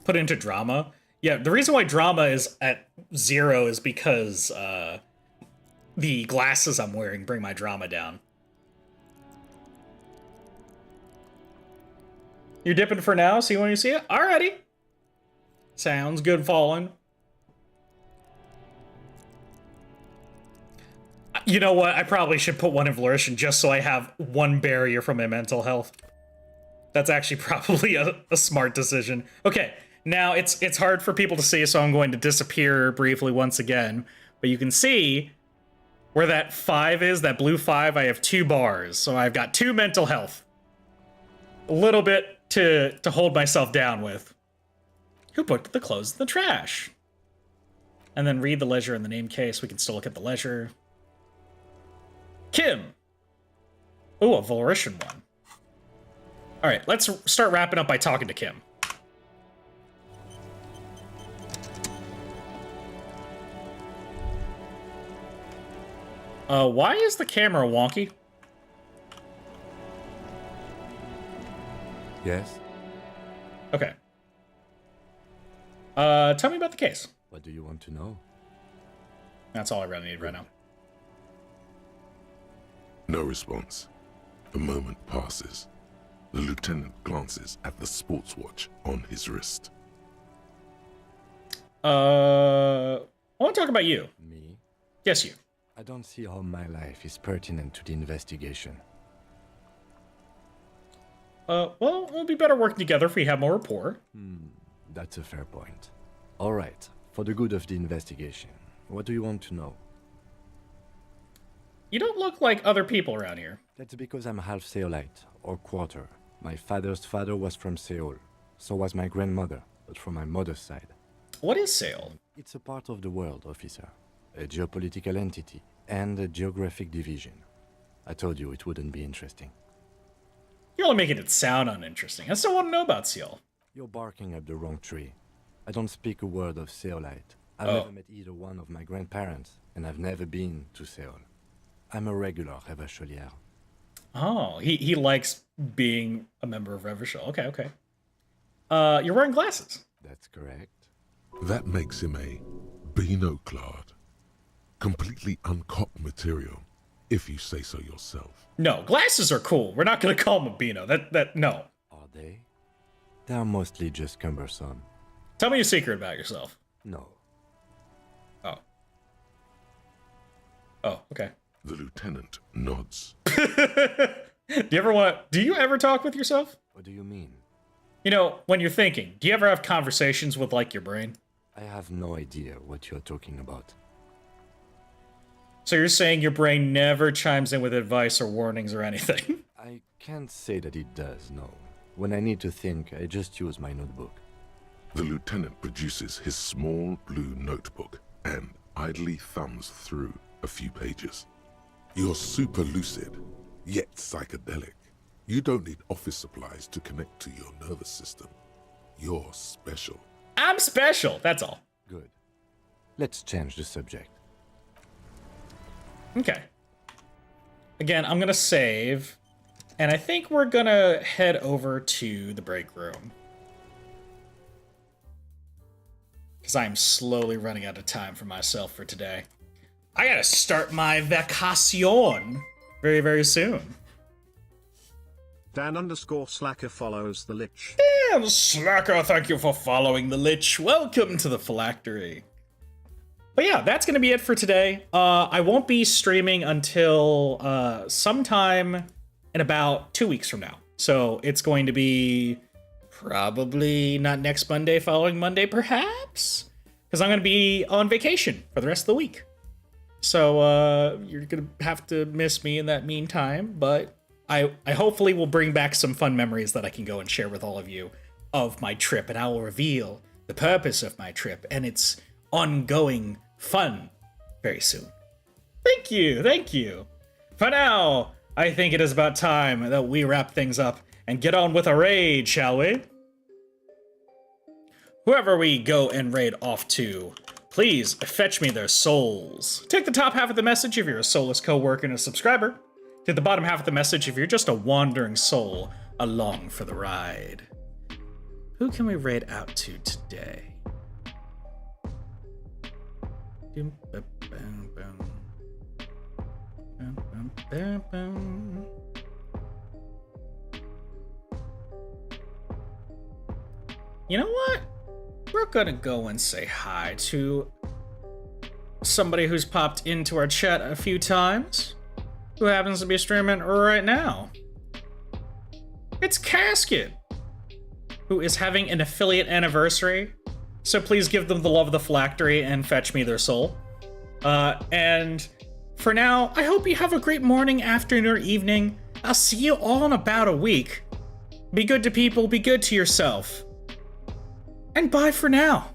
Put into drama. Yeah, the reason why drama is at 0 is because the glasses I'm wearing bring my drama down. You're dipping for now? See when you see it? Alrighty. Sounds good, Fallen. You know what? I probably should put one in Flourishing just so I have one barrier from my mental health. That's actually probably a smart decision. Okay, now it's hard for people to see, so I'm going to disappear briefly once again. But you can see where that 5 is, that blue 5, I have 2 bars. So I've got 2 mental health. A little bit to hold myself down with. Who put the clothes in the trash? And then read the ledger in the name case. We can still look at the ledger. Kim. Ooh, a Volition one. All right, let's start wrapping up by talking to Kim. Why is the camera wonky? Yes? Okay. Tell me about the case. What do you want to know? That's all I really need right now. No response. A moment passes. The lieutenant glances at the sports watch on his wrist. I want to talk about you. Me? Yes, you. I don't see how my life is pertinent to the investigation. Well, we'll be better working together if we have more rapport. That's a fair point. All right, for the good of the investigation, what do you want to know? You don't look like other people around here. That's because I'm half Seolite, or quarter. My father's father was from Seoul. So was my grandmother, but from my mother's side. What is Seoul? It's a part of the world, officer. A geopolitical entity, and a geographic division. I told you it wouldn't be interesting. You're only making it sound uninteresting. I still want to know about Seoul. You're barking up the wrong tree. I don't speak a word of Seolite. I've never met either one of my grandparents, and I've never been to Seoul. I'm a regular Revacholière. Oh, he likes being a member of Revachol. Okay, okay. You're wearing glasses. That's correct. That makes him a Beano-clad. Completely uncopped material, if you say so yourself. No, glasses are cool. We're not going to call him a Beano. No. Are they? They're mostly just cumbersome. Tell me a secret about yourself. No. Oh. Oh, okay. The lieutenant nods. Do you ever talk with yourself? What do you mean? You know, when you're thinking, do you ever have conversations with, like, your brain? I have no idea what you're talking about. So you're saying your brain never chimes in with advice or warnings or anything? I can't say that it does, no. When I need to think, I just use my notebook. The lieutenant produces his small blue notebook and idly thumbs through a few pages. You're super lucid, yet psychedelic. You don't need office supplies to connect to your nervous system. You're special. I'm special, that's all. Good. Let's change the subject. Okay. Again, I'm gonna save, and I think we're gonna head over to the break room. Because I'm slowly running out of time for myself for today. I gotta start my vacation very, very soon. Dan_Slacker follows the Lich. Damn, Slacker, thank you for following the Lich. Welcome to the phylactery. But yeah, that's going to be it for today. I won't be streaming until sometime in about 2 weeks from now. So it's going to be probably not next Monday, following Monday, perhaps? Because I'm going to be on vacation for the rest of the week. So you're going to have to miss me in that meantime, but I hopefully will bring back some fun memories that I can go and share with all of you of my trip, and I will reveal the purpose of my trip and its ongoing fun very soon. Thank you, thank you. For now, I think it is about time that we wrap things up and get on with a raid, shall we? Whoever we go and raid off to, please fetch me their souls. Take the top half of the message if you're a Soulless co-worker and a subscriber. Take the bottom half of the message if you're just a wandering soul along for the ride. Who can we raid out to today? You know what? We're gonna go and say hi to somebody who's popped into our chat a few times, who happens to be streaming right now. It's Casket, who is having an affiliate anniversary. So please give them the love of the phylactery and fetch me their soul. And for now, I hope you have a great morning, afternoon, or evening. I'll see you all in about a week. Be good to people, be good to yourself. And bye for now.